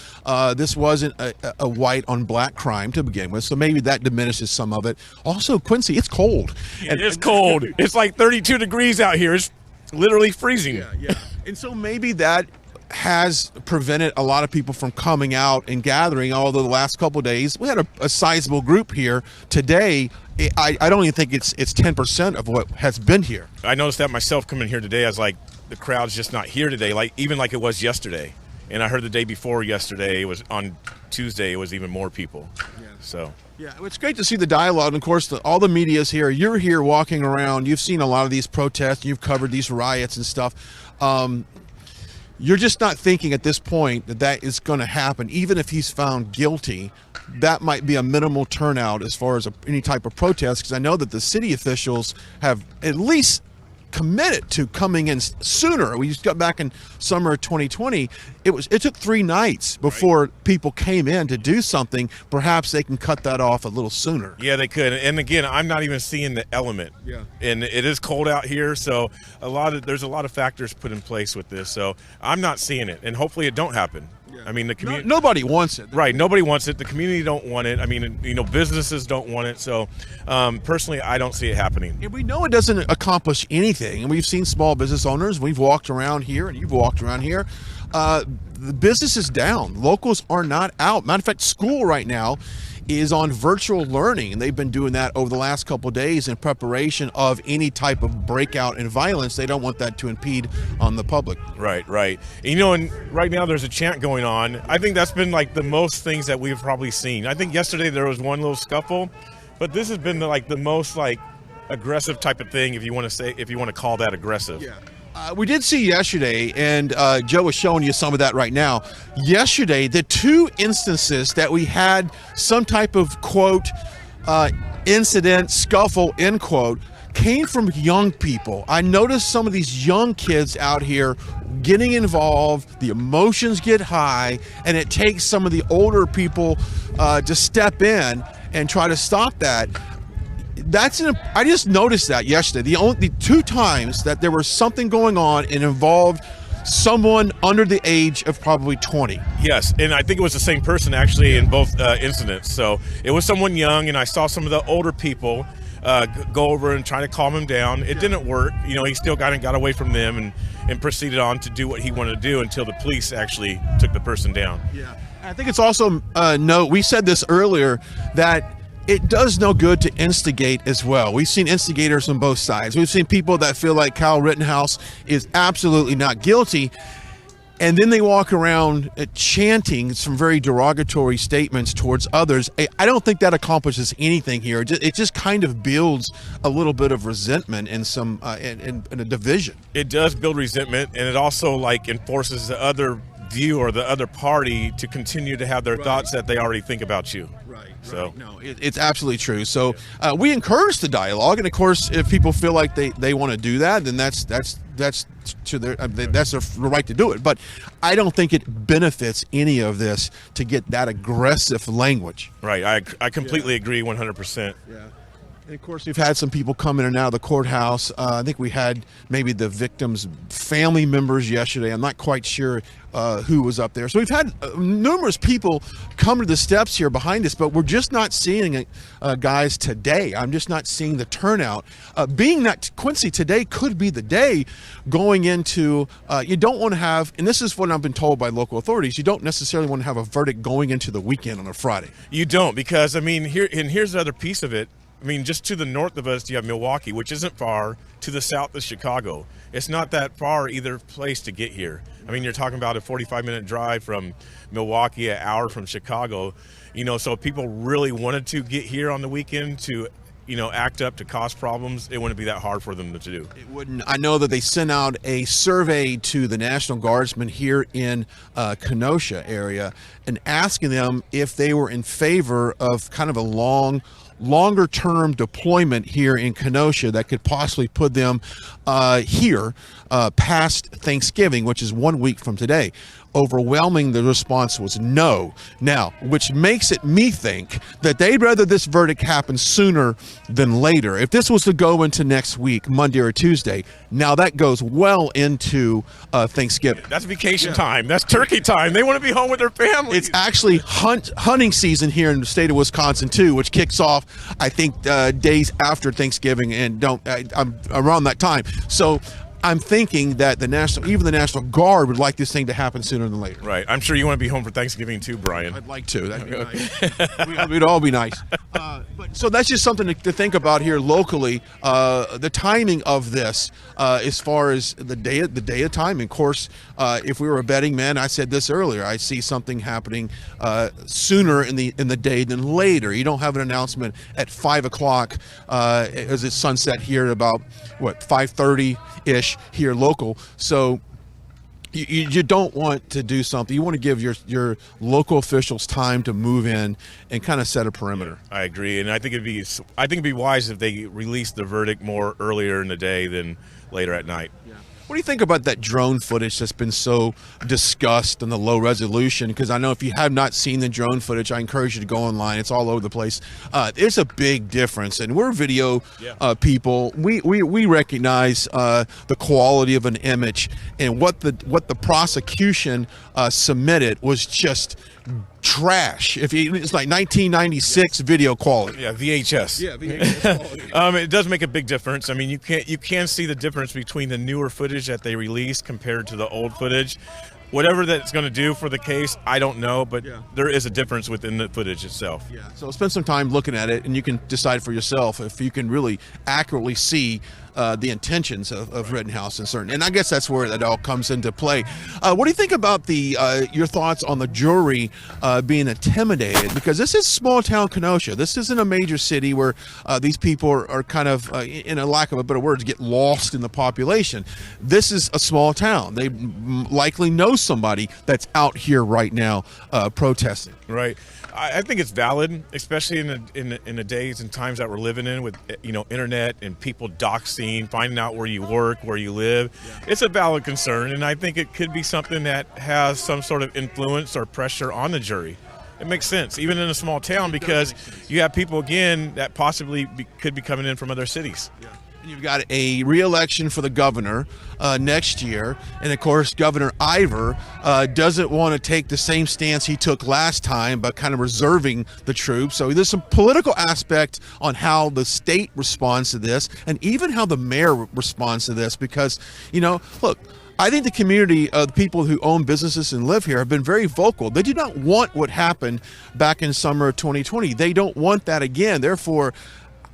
This wasn't a white on black crime to begin with, so maybe that diminishes some of it. Also, Quincy, it's cold. It's cold. It's like 32 degrees out here. It's literally freezing. Yeah. And so maybe that has prevented a lot of people from coming out and gathering, although the last couple of days we had a sizable group here. Today, I don't even think it's 10% of what has been here. I noticed that myself coming here today. I was like, the crowd's just not here today, even like it was yesterday. And I heard the day before yesterday, it was on Tuesday, it was even more people. Yeah. So. Yeah, it's great to see the dialogue. And of course, all the media is here. You're here walking around. You've seen a lot of these protests. You've covered these riots and stuff. You're just not thinking at this point that is going to happen. Even if he's found guilty, that might be a minimal turnout as far as any type of protest, because I know that the city officials have at least committed to coming in sooner. We just got back in summer of 2020. It took 3 nights before people came in to do something. Perhaps they can cut that off a little sooner. Yeah, they could. And again, I'm not even seeing the element. Yeah. And it is cold out here, so there's a lot of factors put in place with this. So I'm not seeing it, and hopefully it don't happen. Yeah. I mean, the community. Nobody wants it. Right. Nobody wants it. The community don't want it. I mean, businesses don't want it. So, personally, I don't see it happening. And we know it doesn't accomplish anything. And we've seen small business owners. We've walked around here, and you've walked around here. The business is down. Locals are not out. Matter of fact, school right now is on virtual learning, and they've been doing that over the last couple of days in preparation of any type of breakout in violence. They don't want that to impede on the public. Right. And right now there's a chant going on. I think that's been like the most things that we've probably seen. I think yesterday there was one little scuffle, but this has been the most aggressive type of thing, if you want to call that aggressive. Yeah. We did see yesterday, and Joe is showing you some of that right now. Yesterday, the 2 instances that we had some type of, quote, incident, scuffle, end quote, came from young people. I noticed some of these young kids out here getting involved. The emotions get high, and it takes some of the older people to step in and try to stop that. I just noticed that yesterday. The 2 times that there was something going on and involved someone under the age of probably 20. Yes, and I think it was the same person actually in both incidents. So it was someone young, and I saw some of the older people go over and try to calm him down. It didn't work. He still got away from them and proceeded on to do what he wanted to do until the police actually took the person down. Yeah, I think it's also we said this earlier, that it does no good to instigate as well. We've seen instigators on both sides. We've seen people that feel like Kyle Rittenhouse is absolutely not guilty, and then they walk around chanting some very derogatory statements towards others. I don't think that accomplishes anything here. It just kind of builds a little bit of resentment and some in a division. It does build resentment, and it also enforces the other view or the other party to continue to have their thoughts that they already think about you. So no, it's absolutely true. So we encourage the dialogue, and of course, if people feel like they want to do that, then that's to their that's their right to do it. But I don't think it benefits any of this to get that aggressive language. Right. I completely agree 100%. Yeah. And of course, we've had some people come in and out of the courthouse. I think we had maybe the victims' family members yesterday. I'm not quite sure who was up there. So we've had numerous people come to the steps here behind us, but we're just not seeing guys today. I'm just not seeing the turnout. Being that Quincy, today could be the day going into, you don't want to have, and this is what I've been told by local authorities, you don't necessarily want to have a verdict going into the weekend on a Friday. You don't, because, here's the other piece of it. I mean, just to the north of us, you have Milwaukee, which isn't far. To the south is Chicago. It's not that far either place to get here. I mean, you're talking about a 45-minute drive from Milwaukee, an hour from Chicago. You know, so if people really wanted to get here on the weekend to, you know, act up to cause problems, it wouldn't be that hard for them to do. It wouldn't. I know that they sent out a survey to the National Guardsmen here in Kenosha area and asking them if they were in favor of kind of a longer term deployment here in Kenosha that could possibly put them here past Thanksgiving, which is 1 week from today. Overwhelming, the response was no. Now, which makes it me think that they'd rather this verdict happen sooner than later. If this was to go into next week, Monday or Tuesday, now that goes well into Thanksgiving. That's vacation time. That's turkey time. They want to be home with their families. It's actually hunting season here in the state of Wisconsin too, which kicks off, I think, days after Thanksgiving and around that time. So I'm thinking that even the National Guard would like this thing to happen sooner than later. Right. I'm sure you want to be home for Thanksgiving too, Brian. I'd like to. That'd be nice. We'd all be nice. So that's just something to think about here locally. The timing of this, as far as the day of timing. Of course, if we were a betting man, I said this earlier. I see something happening sooner in the day than later. You don't have an announcement at 5 o'clock as it's sunset here at about 5:30-ish here local. So you don't want to do something. You want to give your local officials time to move in and kind of set a perimeter. I agree, and I think it'd be wise if they released the verdict more earlier in the day than later at night. Yeah. What do you think about that drone footage that's been so discussed and the low resolution? Because I know if you have not seen the drone footage, I encourage you to go online. It's all over the place. There's a big difference, and we're video people. We recognize the quality of an image, and what the prosecution submitted was just trash. It's like 1996 video quality. Yeah, VHS. Yeah, VHS quality. It does make a big difference. I mean, you can see the difference between the newer footage that they released compared to the old footage. Whatever that's going to do for the case, I don't know, but there is a difference within the footage itself. Yeah. So spend some time looking at it, and you can decide for yourself if you can really accurately see the intentions of Rittenhouse and I guess that's where that all comes into play. What do you think about your thoughts on the jury being intimidated? Because this is small town Kenosha. This isn't a major city where these people are kind of, in a lack of a better word, get lost in the population. This is a small town. They likely know somebody that's out here right now protesting. Right. I think it's valid, especially in the days and times that we're living in with, internet and people doxing, finding out where you work, where you live. Yeah. It's a valid concern, and I think it could be something that has some sort of influence or pressure on the jury. It makes sense, even in a small town, because you have people, again, that possibly could be coming in from other cities. Yeah. You've got a re-election for the governor next year, and of course Governor Ivor doesn't want to take the same stance he took last time, but kind of reserving the troops. So there's some political aspect on how the state responds to this, and even how the mayor responds to this, because look, I think the community of the people who own businesses and live here have been very vocal. They do not want what happened back in summer of 2020. They don't want that again. Therefore,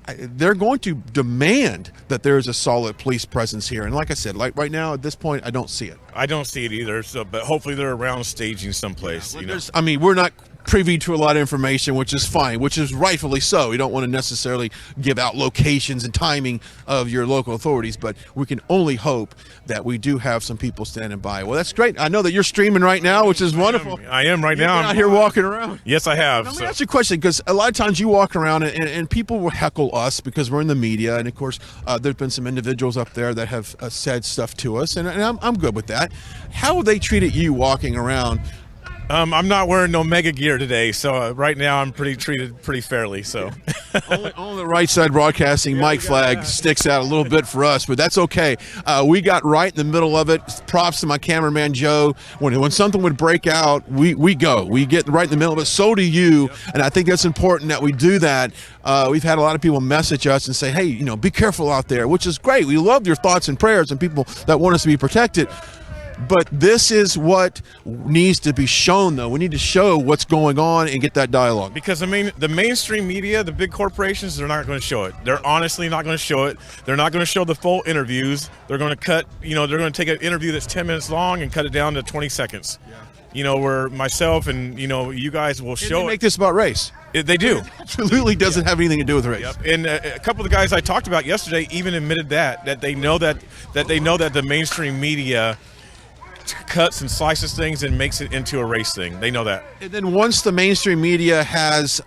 they're going to demand that there is a solid police presence here. And like I said, like right now at this point, I don't see it. I don't see it either. So, but hopefully they're around staging someplace. We're not privy to a lot of information, which is fine, which is rightfully so. We don't want to necessarily give out locations and timing of your local authorities, but we can only hope that we do have some people standing by. Well, that's great. I know that you're streaming right now, which is wonderful. I am right now. I'm out here walking around. Yes, I have. Now, let me ask you a question, because a lot of times you walk around and people will heckle us because we're in the media, and of course there's been some individuals up there that have said stuff to us, and I'm good with that. How have they treated you walking around? I'm not wearing no mega gear today, so right now I'm treated pretty fairly. So only the right side broadcasting mic flag sticks out a little bit for us, but that's okay. We got right in the middle of it. Props to my cameraman Joe. When something would break out, we get right in the middle of it. So do you, and I think that's important that we do that. We've had a lot of people message us and say, hey, be careful out there, which is great. We love your thoughts and prayers and people that want us to be protected. But this is what needs to be shown, though. We need to show what's going on and get that dialogue. Because the mainstream media, the big corporations, they're not going to show it. They're honestly not going to show it. They're not going to show the full interviews. They're going to cut, they're going to take an interview that's 10 minutes long and cut it down to 20 seconds. Yeah. Where myself and, you guys will show They make this about race. They do. It absolutely doesn't have anything to do with race. Yep. And a couple of the guys I talked about yesterday even admitted that they know that the mainstream media cuts and slices things and makes it into a race thing. They know that. And then once the mainstream media has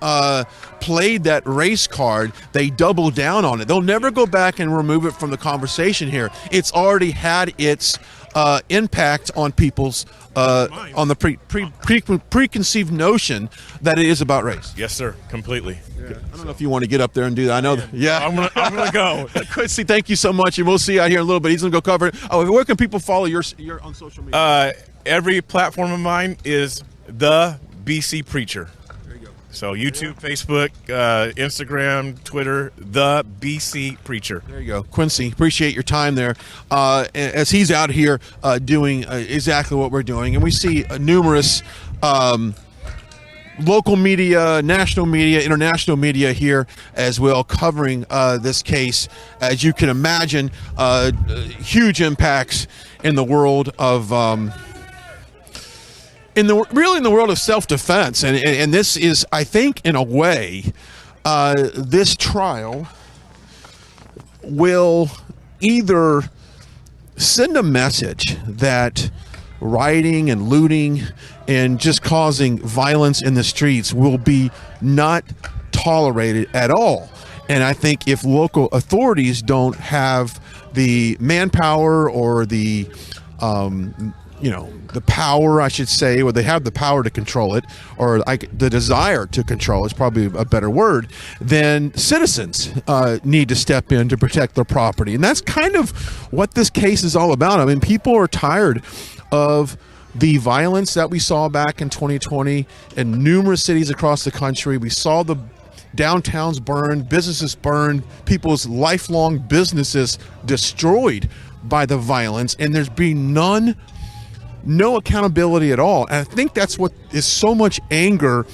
played that race card, they double down on it. They'll never go back and remove it from the conversation here. It's already had its impact on people's on the preconceived notion that it is about race. Yes, sir. Completely. Yeah. I don't know if you want to get up there and do that. I know. Yeah. I'm gonna go. Quincy, thank you so much, and we'll see you out here in a little bit. He's gonna go cover it. Oh, where can people follow your on social media? Every platform of mine is the BC Preacher. There you go. So YouTube, Facebook, Instagram, Twitter, the BC Preacher. There you go. Quincy, appreciate your time there. As he's out here doing exactly what we're doing, and we see numerous local media, national media, international media here as well covering this case. As you can imagine, huge impacts in the world of in the world of self-defense, and this is, I think, in a way, this trial will either send a message that rioting and looting and just causing violence in the streets will be not tolerated at all. And I think if local authorities don't have the manpower or the the power, I should say, or they have the power to control it, or the desire to control is probably a better word, then citizens need to step in to protect their property. And that's kind of what this case is all about. I mean, people are tired of the violence that we saw back in 2020 in numerous cities across the country. We saw the downtowns burned, businesses burned, people's lifelong businesses destroyed by the violence, and there's been no accountability at all. And I think that's what is so much anger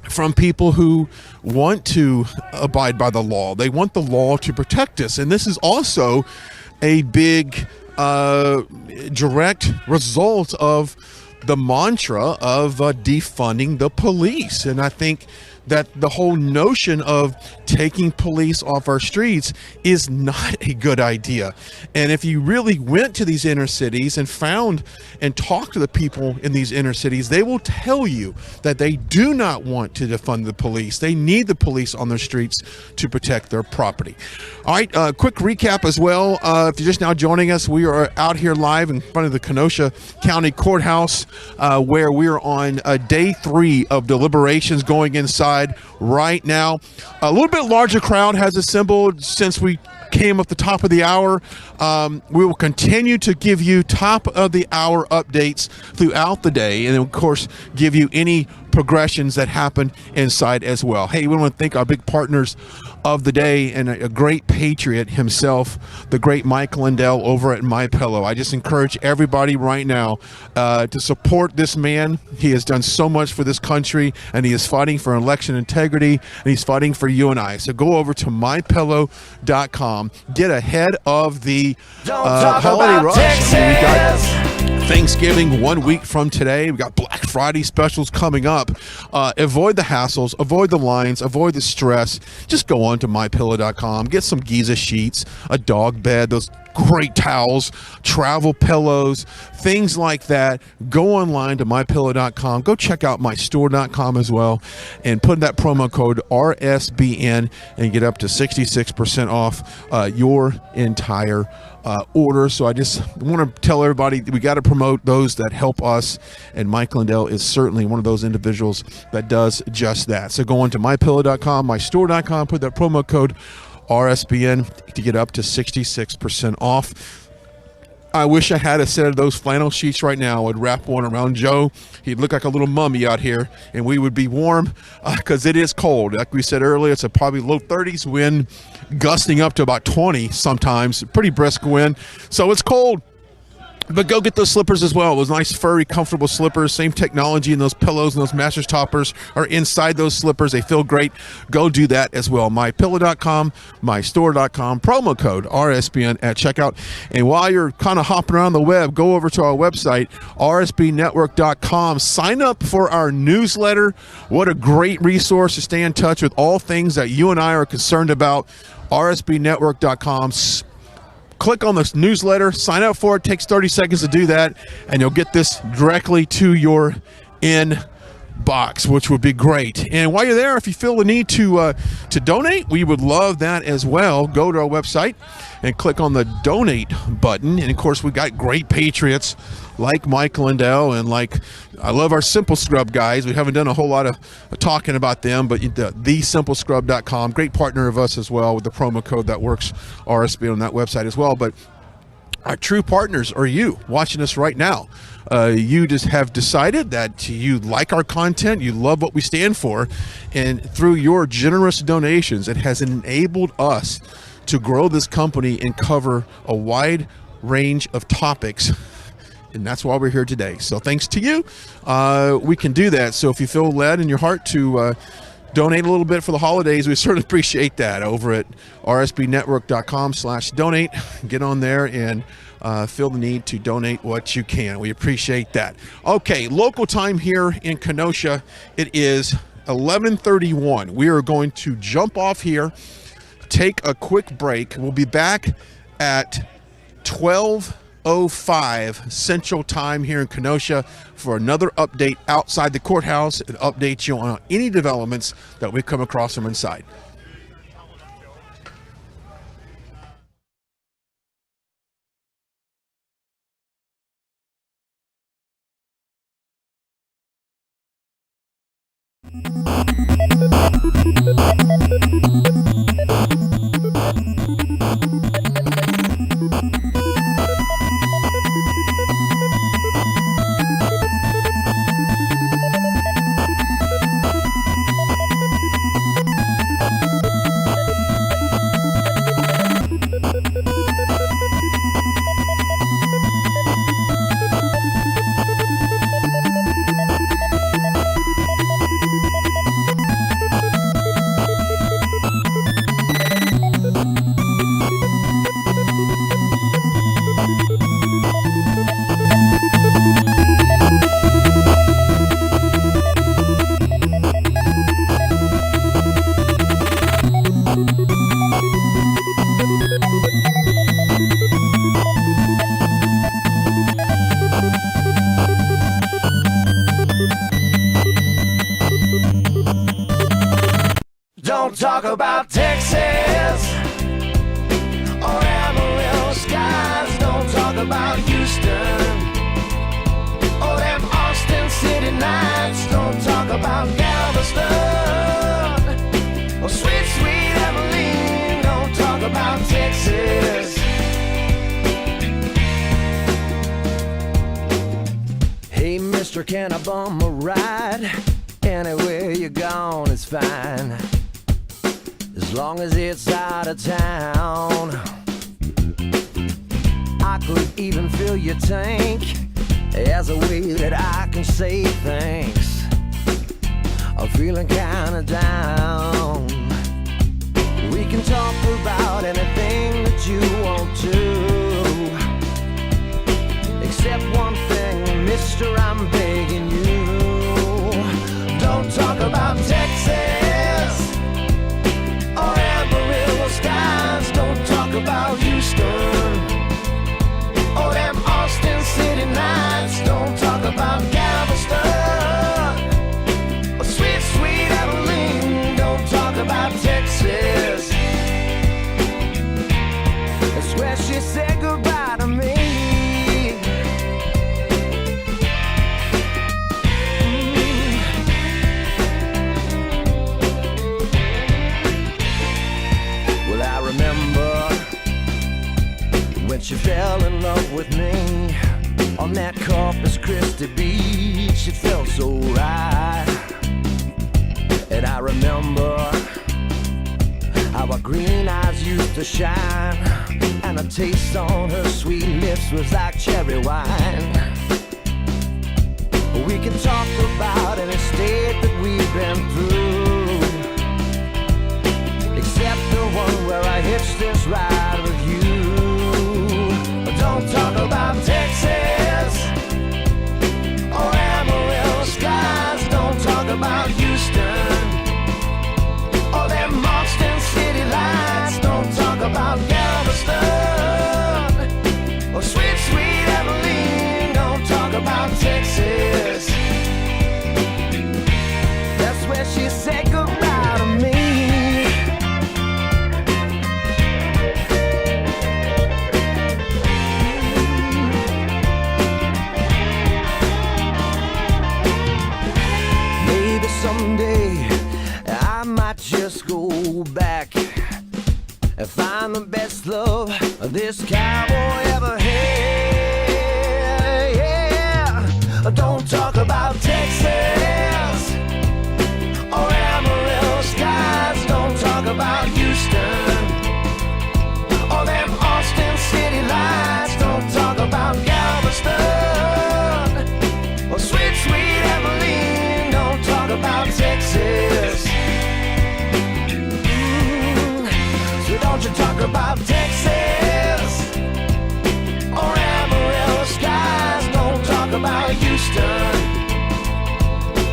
from people who want to abide by the law. They want the law to protect us. And this is also a big direct result of the mantra of defunding the police. And I think that the whole notion of taking police off our streets is not a good idea. And if you really went to these inner cities and found and talked to the people in these inner cities, they will tell you that they do not want to defund the police. They need the police on their streets to protect their property. All right, quick recap as well. If you're just now joining us, we are out here live in front of the Kenosha County Courthouse, where we're on day 3 of deliberations going inside right now. A little bit larger crowd has assembled since we came up the top of the hour. We will continue to give you top of the hour updates throughout the day, and then, of course, give you any progressions that happen inside as well. Hey, we want to thank our big partners of the day and a great patriot himself, the great Mike Lindell over at MyPillow. I just encourage everybody right now to support this man. He has done so much for this country, and he is fighting for election integrity, and he's fighting for you and I. So go over to mypillow.com. Get ahead of the holiday rush. I mean, we got Thanksgiving 1 week from today. We got Black Friday specials coming up. Avoid the hassles, avoid the lines, avoid the stress. Just go on to mypillow.com. Get some Giza sheets, a dog bed, those great towels, travel pillows, things like that. Go online to mypillow.com. Go check out mystore.com as well, and put that promo code RSBN and get up to 66% off your entire order. So I just want to tell everybody we got to promote those that help us, and Mike Lindell is certainly one of those individuals that does just that. So go on to mypillow.com, mystore.com, put that promo code RSBN to get up to 66% off. I wish I had a set of those flannel sheets right now. I would wrap one around Joe. He'd look like a little mummy out here, and we would be warm because it is cold. Like we said earlier, it's a probably low 30s, wind gusting up to about 20 sometimes. Pretty brisk wind. So it's cold. But go get those slippers as well. Those nice, furry, comfortable slippers. Same technology, and those pillows and those mattress toppers are inside those slippers. They feel great. Go do that as well. MyPillow.com, MyStore.com, promo code RSBN at checkout. And while you're kind of hopping around the web, go over to our website, RSBNetwork.com. Sign up for our newsletter. What a great resource to stay in touch with all things that you and I are concerned about. RSBNetwork.com. Click on this newsletter, sign up for it. It takes 30 seconds to do that, and you'll get this directly to your inbox, which would be great. And while you're there, if you feel the need to donate, we would love that as well. Go to our website and click on the donate button. And of course, we got great patriots like Mike Lindell, and like, I love our Simple Scrub guys. We haven't done a whole lot of talking about them, but thesimplescrub.com, great partner of us as well, with the promo code that works, RSB, on that website as well. But our true partners are you watching us right now. You just have decided that you like our content, you love what we stand for, and through your generous donations, it has enabled us to grow this company and cover a wide range of topics. And that's why we're here today. So thanks to you, we can do that. So if you feel led in your heart to donate a little bit for the holidays, we certainly appreciate that. Over at rsbnetwork.com/donate. Get on there and feel the need to donate what you can. We appreciate that. Okay, local time here in Kenosha, it is 11:31. We are going to jump off here, take a quick break. We'll be back at 12:05 Central Time here in Kenosha for another update outside the courthouse and update you on any developments that we come across from inside. Don't talk about Texas or Amarillo skies. Don't talk about Houston or them Austin City nights. Don't talk about Galveston or sweet, sweet Abilene. Don't talk about Texas. Hey, mister, can I bum a ride? Anywhere you're gone is fine, as long as it's out of town. I could even fill your tank as a way that I can say thanks. I'm feeling kinda down. We can talk about anything that you want to, except one thing, mister, I'm begging you. Don't talk about Texas or Amarillo skies. Don't talk about Houston or them Austin City nights. Don't talk about Galveston or sweet, sweet Abilene. Don't talk about Texas. That's where she said goodbye to me. When she fell in love with me on that Corpus Christi beach, it felt so right. And I remember how her green eyes used to shine, and a taste on her sweet lips was like cherry wine. We can talk about any state that we've been through, except the one where I hitched this ride with you. Don't talk about Texas or Amarillo skies. Don't talk about Houston or them Austin city lights. Don't talk about Galveston or sweet, sweet Abilene. Don't talk about Texas. That's where she said goodbye to me. Maybe someday I might just go back and find the best love this cowboy ever had. Yeah. Don't talk about Texas or Amarillo skies. Don't talk about Houston or them Austin city lights. Don't talk about Galveston or sweet, sweet Abilene. Don't talk about Texas. So don't you talk about Texas or Amarillo skies. Don't talk about Houston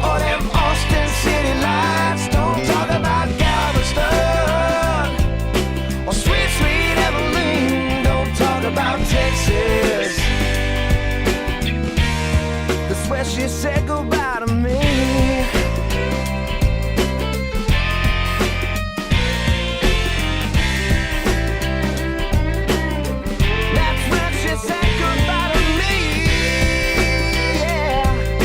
or them Austin city lights. Don't talk about Galveston or sweet, sweet Abilene. Don't talk about Texas. That's where she said goodbye to me. That's where she said goodbye to me. Yeah.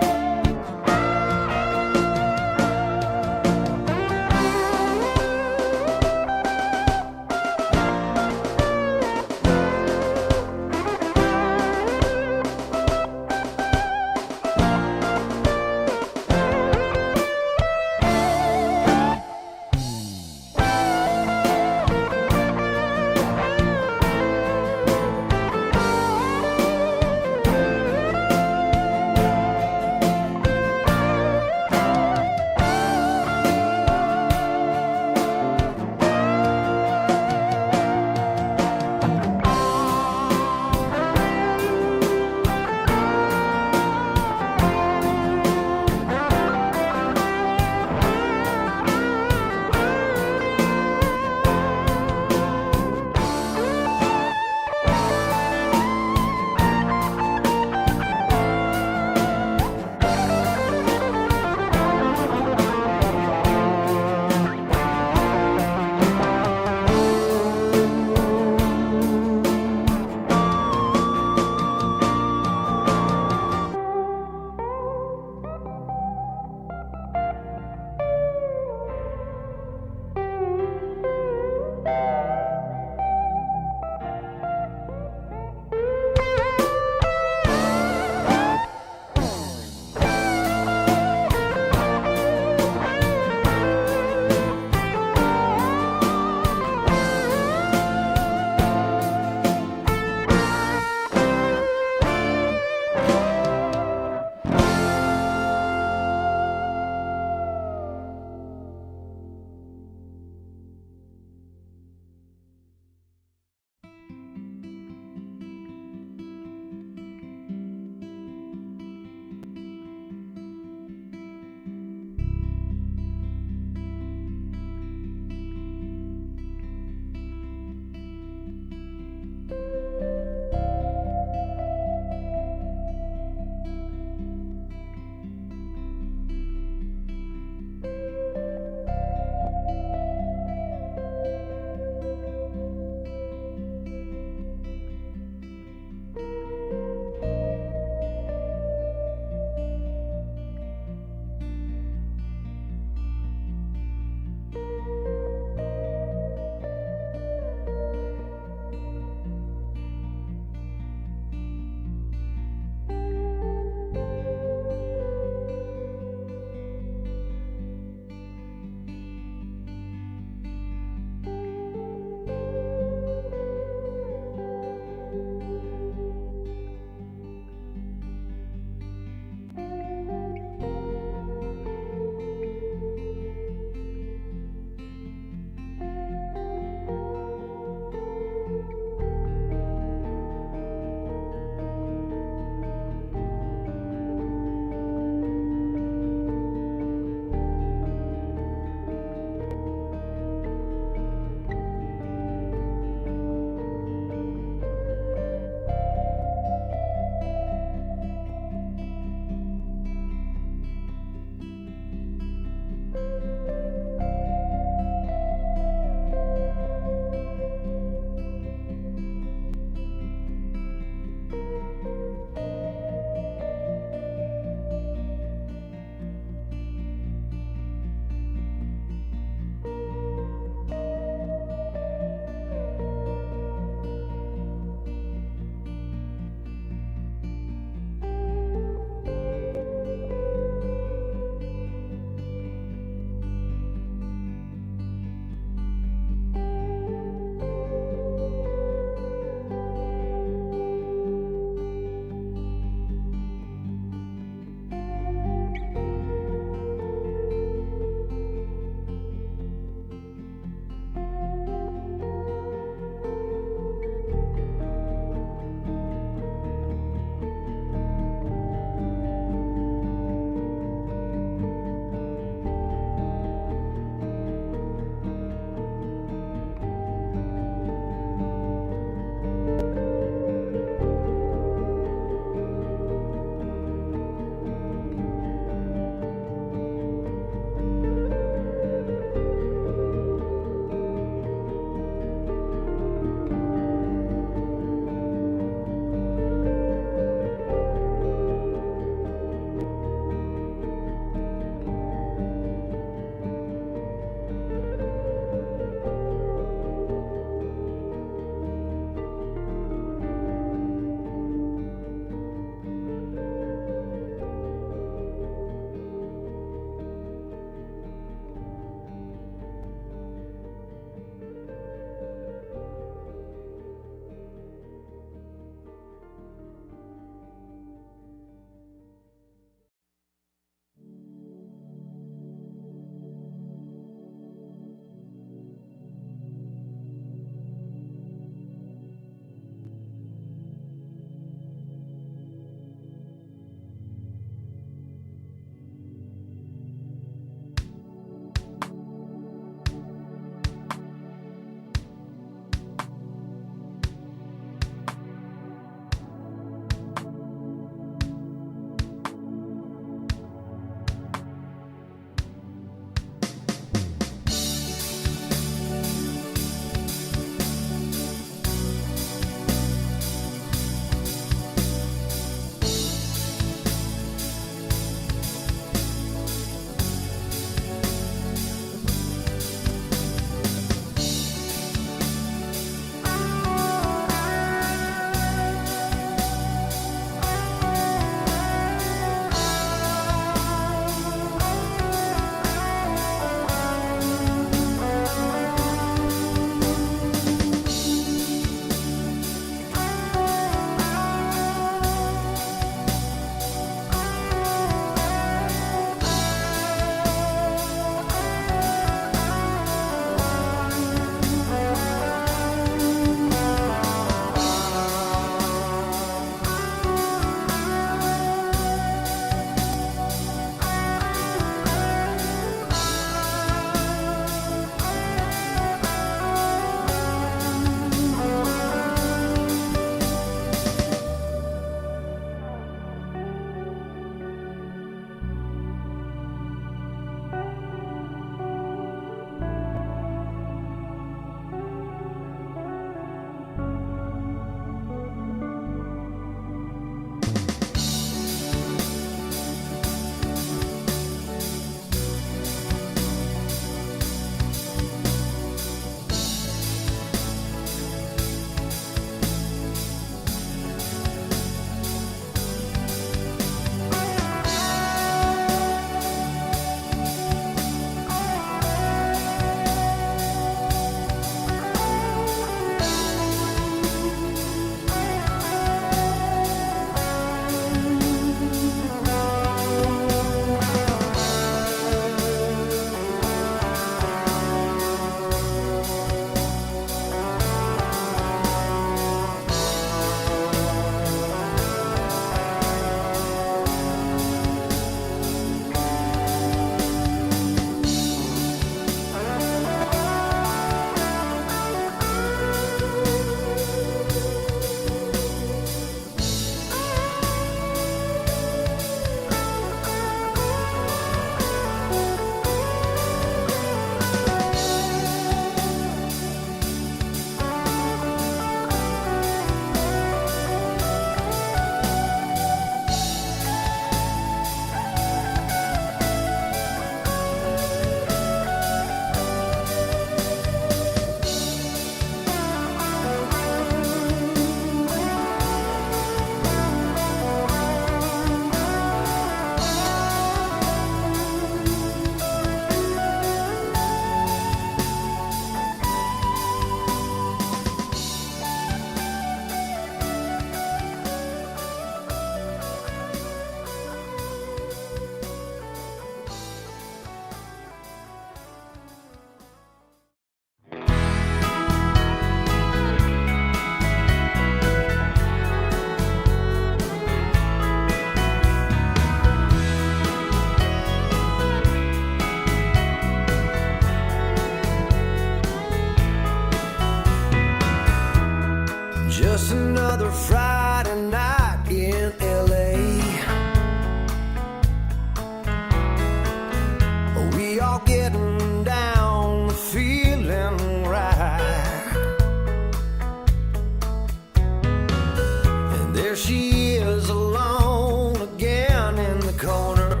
there she is alone again in the corner,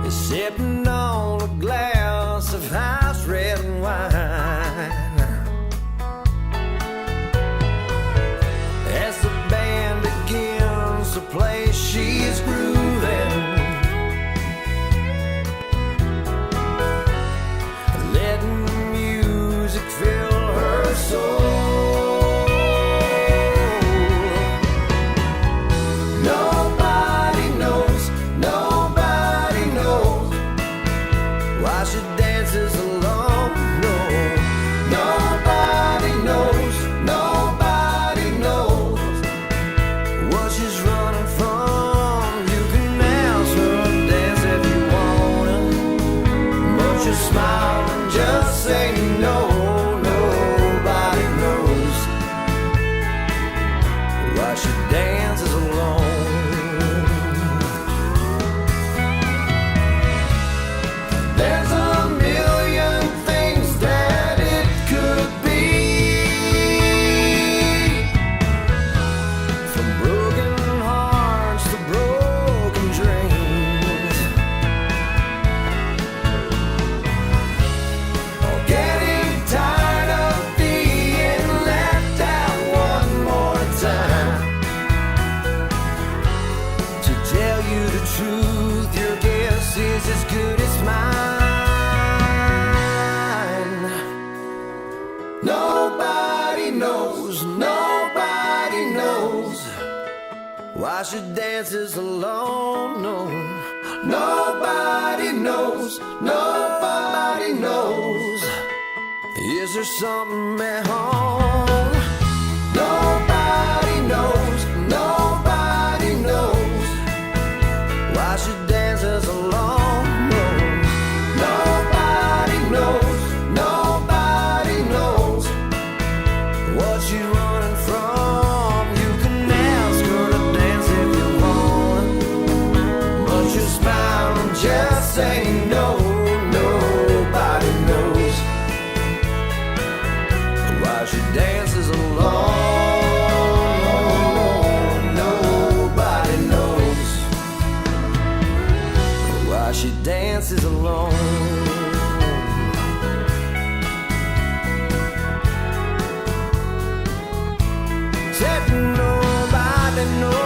sipping on a glass of house red wine. As the band begins to play, she's grooving, letting music fill her soul. Nobody knows, nobody knows why she dances alone. No, nobody knows, nobody knows what she's running from. You can ask her to dance if you wanna, but you smile and just say no. Nobody knows why she dances alone. There's a million things that it could be, from broken hearts to broken dreams, or getting tired of being left out one more time. To tell you the truth, your guess is as good as mine. Nobody knows, nobody knows why she dances alone. No, nobody knows, nobody knows. Is there something at home? Nobody knows, nobody knows why she dances alone. No, nobody knows, nobody knows what she's running from. You can ask her to dance if you want, but you smile and just say no. Nobody knows why she dances alone. Nobody knows why she dances alone. Said nobody knows.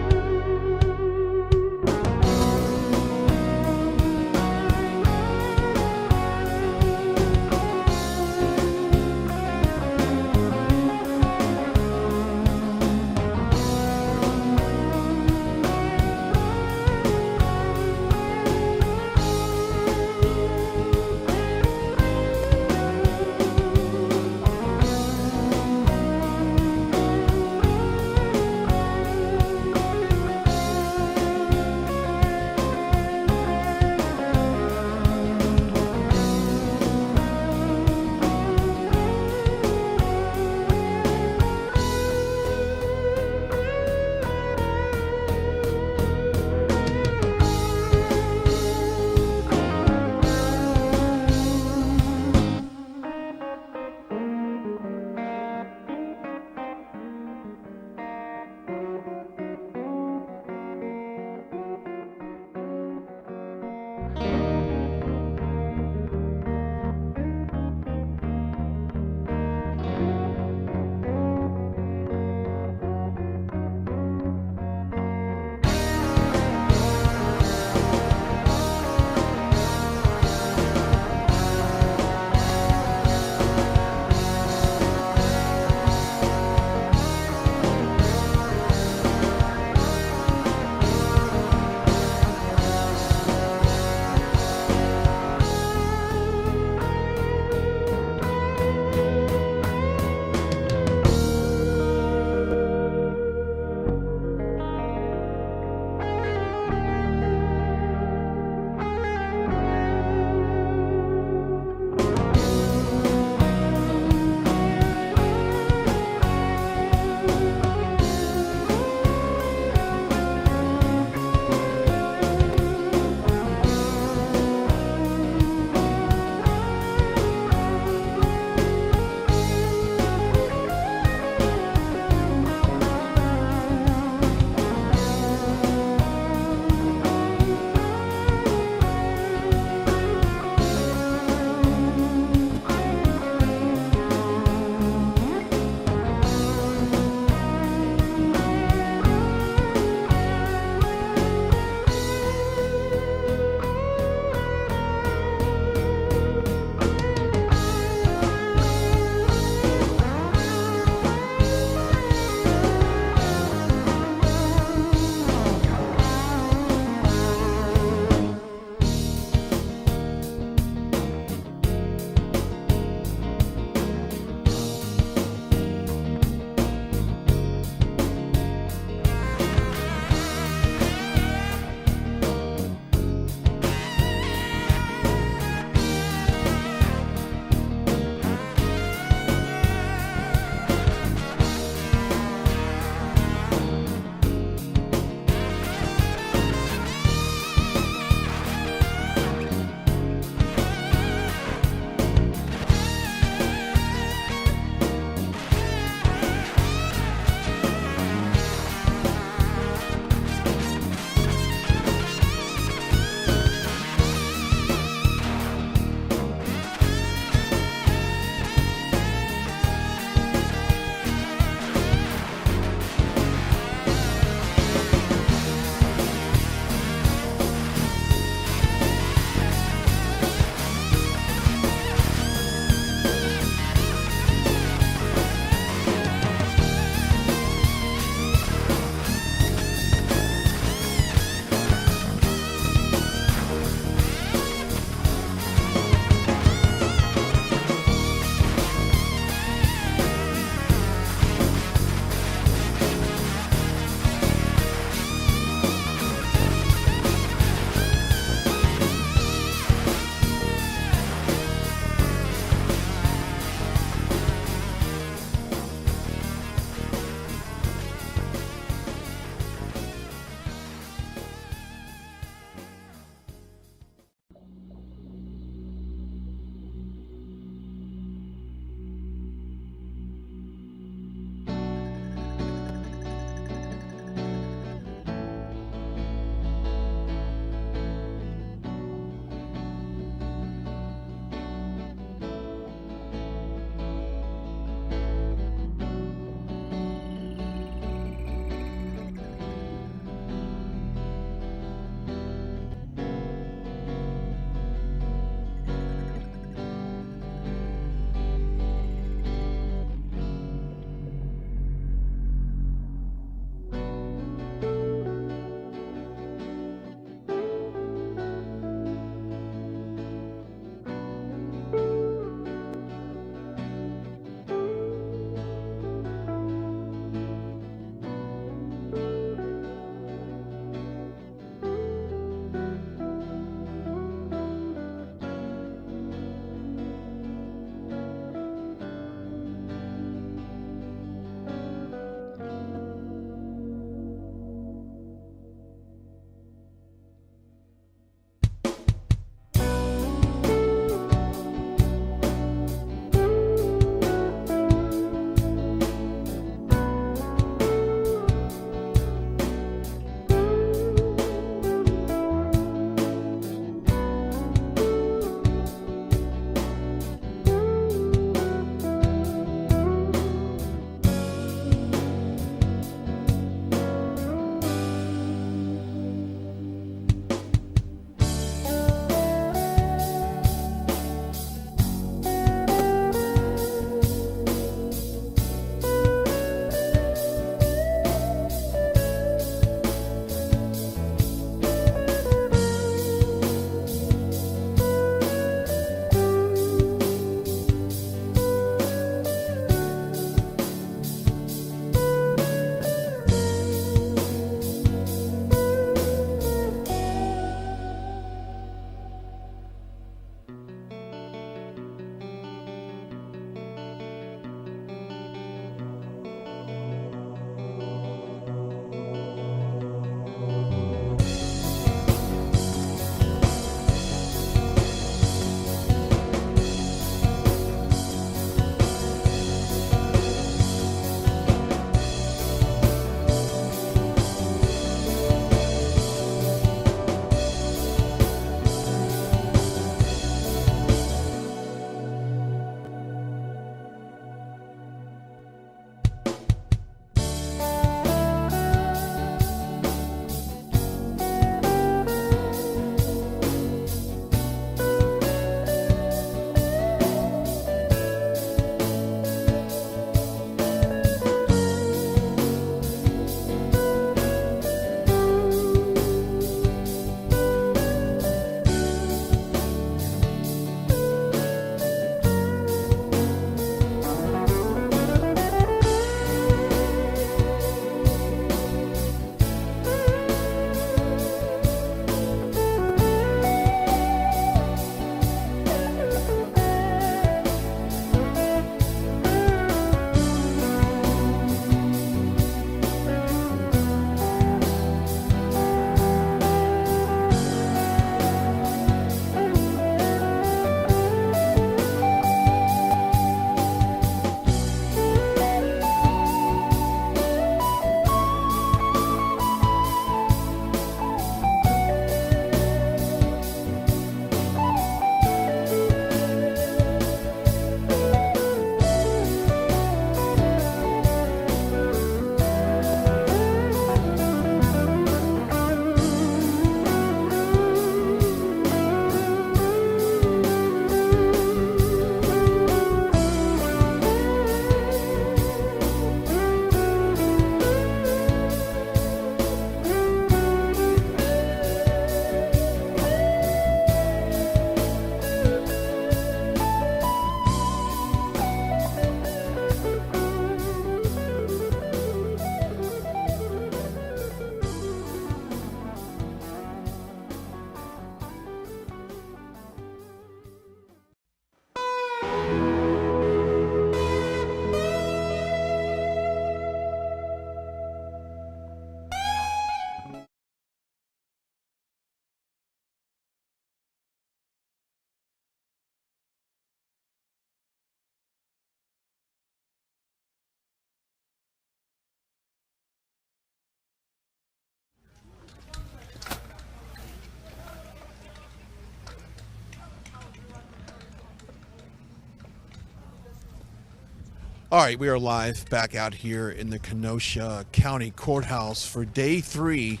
All right, we are live back out here in the Kenosha County Courthouse for day 3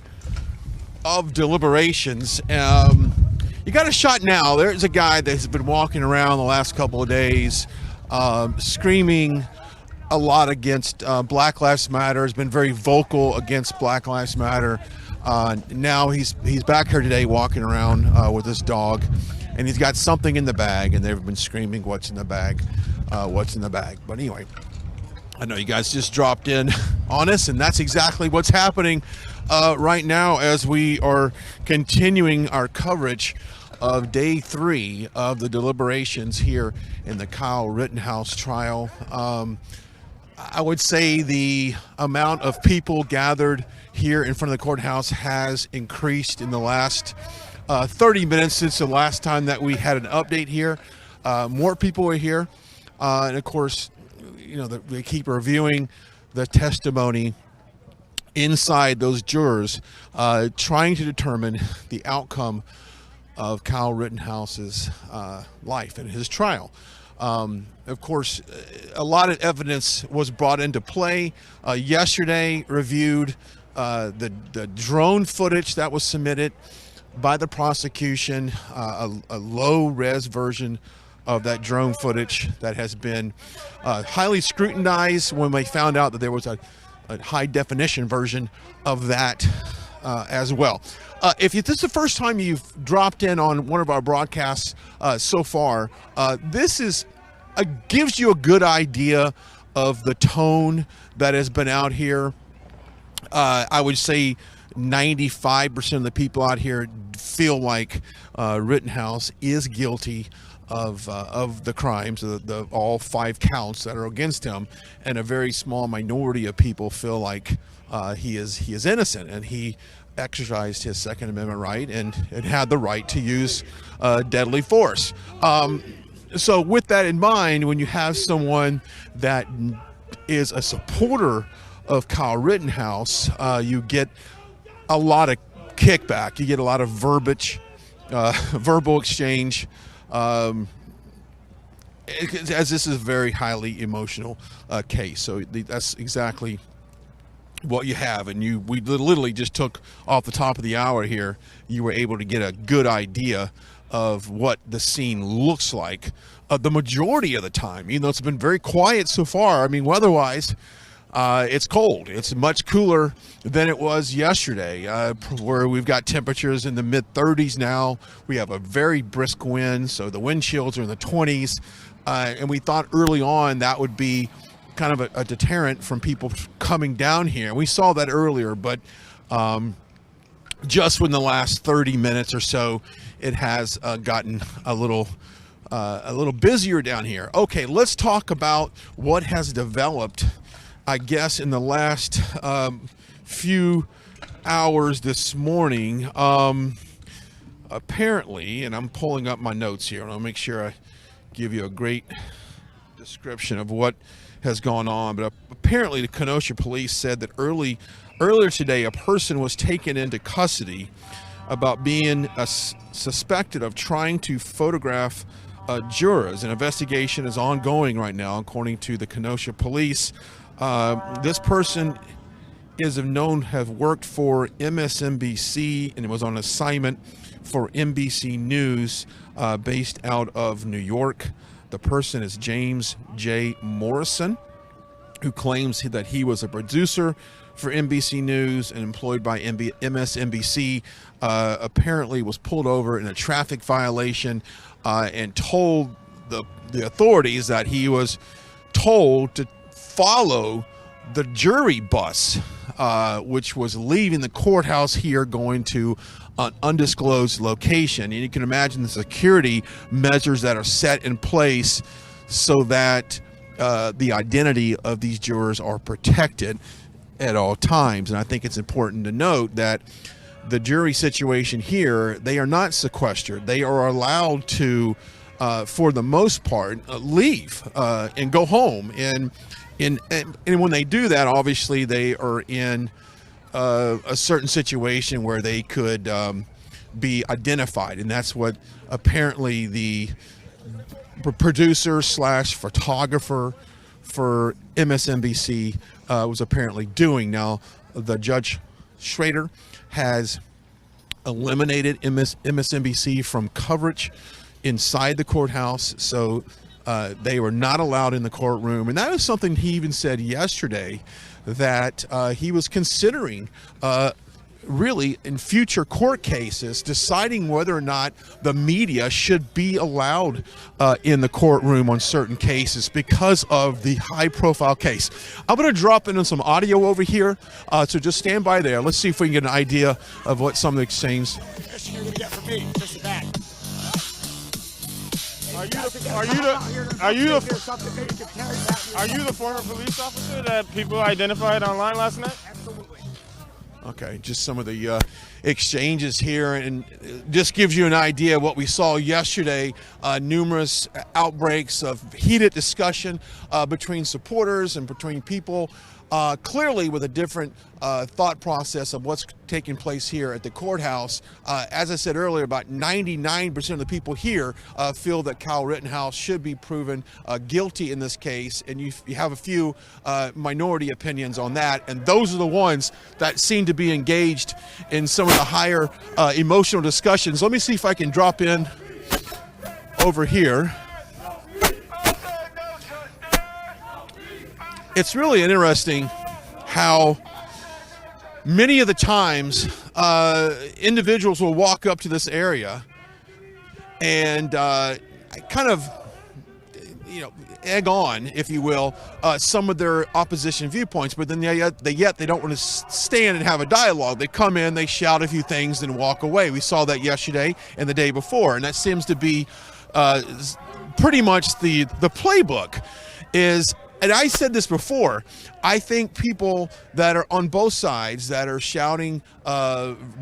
of deliberations. You got a shot now. There's a guy that's been walking around the last couple of days screaming a lot against Black Lives Matter, has been very vocal against Black Lives Matter. Now he's back here today walking around with his dog, and he's got something in the bag, and they've been screaming, "What's in the bag? What's in the bag?" But anyway, I know you guys just dropped in on us, and that's exactly what's happening right now as we are continuing our coverage of day 3 of the deliberations here in the Kyle Rittenhouse trial. I would say the amount of people gathered here in front of the courthouse has increased in the last 30 minutes since the last time that we had an update here. More people are here, and of course, you know, they keep reviewing the testimony inside those jurors, trying to determine the outcome of Kyle Rittenhouse's life and his trial. Of course, a lot of evidence was brought into play. Yesterday, reviewed the drone footage that was submitted by the prosecution, a low-res version of that drone footage that has been highly scrutinized when they found out that there was a high-definition version of that as well. If this is the first time you've dropped in on one of our broadcasts so far, this is gives you a good idea of the tone that has been out here. I would say 95% of the people out here feel like Rittenhouse is guilty of the crimes, the all 5 counts that are against him, and a very small minority of people feel like he is innocent, and he exercised his Second Amendment right and had the right to use deadly force. So with that in mind, when you have someone that is a supporter of Kyle Rittenhouse, you get a lot of kickback. You get a lot of verbal exchange, as this is a very highly emotional case. So that's exactly what you have, and we literally just took off the top of the hour here. You were able to get a good idea of what the scene looks like the majority of the time, even though it's been very quiet so far. I mean, weather-wise, it's cold. It's much cooler than it was yesterday, where we've got temperatures in the mid-30s now. We have a very brisk wind, so the wind chills are in the 20s, and we thought early on that would be kind of a deterrent from people coming down here. We saw that earlier, but just within the last 30 minutes or so, it has gotten a little busier down here. Okay, let's talk about what has developed, I guess, in the last few hours this morning. Apparently, and I'm pulling up my notes here, and I'll make sure I give you a great description of what has gone on, but apparently the Kenosha police said that earlier today a person was taken into custody about being suspected of trying to photograph jurors. An investigation is ongoing right now, according to the Kenosha police. This person is known to have worked for MSNBC and was on assignment for NBC News based out of New York. The person is James J. Morrison, who claims that he was a producer for NBC News and employed by MSNBC. Apparently was pulled over in a traffic violation and told the authorities that he was told to follow the jury bus, which was leaving the courthouse here going to an undisclosed location. And you can imagine the security measures that are set in place so that the identity of these jurors are protected at all times. And I think it's important to note that the jury situation here, they are not sequestered. They are allowed to, for the most part, leave and go home. And when they do that, obviously they are in a certain situation where they could be identified. And that's what apparently the producer slash photographer for MSNBC was apparently doing. Now, the Judge Schrader has eliminated MSNBC from coverage inside the courthouse, so they were not allowed in the courtroom. And that is something he even said yesterday, that he was considering really in future court cases deciding whether or not the media should be allowed in the courtroom on certain cases because of the high profile case. I'm going to drop in some audio over here, so just stand by there. Let's see if we can get an idea of what some of the exchange. Are you the former police officer that people identified online last night? Absolutely. Okay, just some of the exchanges here, and just gives you an idea of what we saw yesterday. Numerous outbreaks of heated discussion between supporters and between people, clearly with a different thought process of what's taking place here at the courthouse. As I said earlier, about 99% of the people here feel that Kyle Rittenhouse should be proven guilty in this case, and you have a few minority opinions on that, and those are the ones that seem to be engaged in some of the higher emotional discussions. Let me see if I can drop in over here. It's really interesting how many of the times individuals will walk up to this area and kind of, egg on, if you will, some of their opposition viewpoints, but then yet they don't want to stand and have a dialogue. They come in, they shout a few things, and walk away. We saw that yesterday and the day before, and that seems to be pretty much the playbook. And I said this before, I think people that are on both sides that are shouting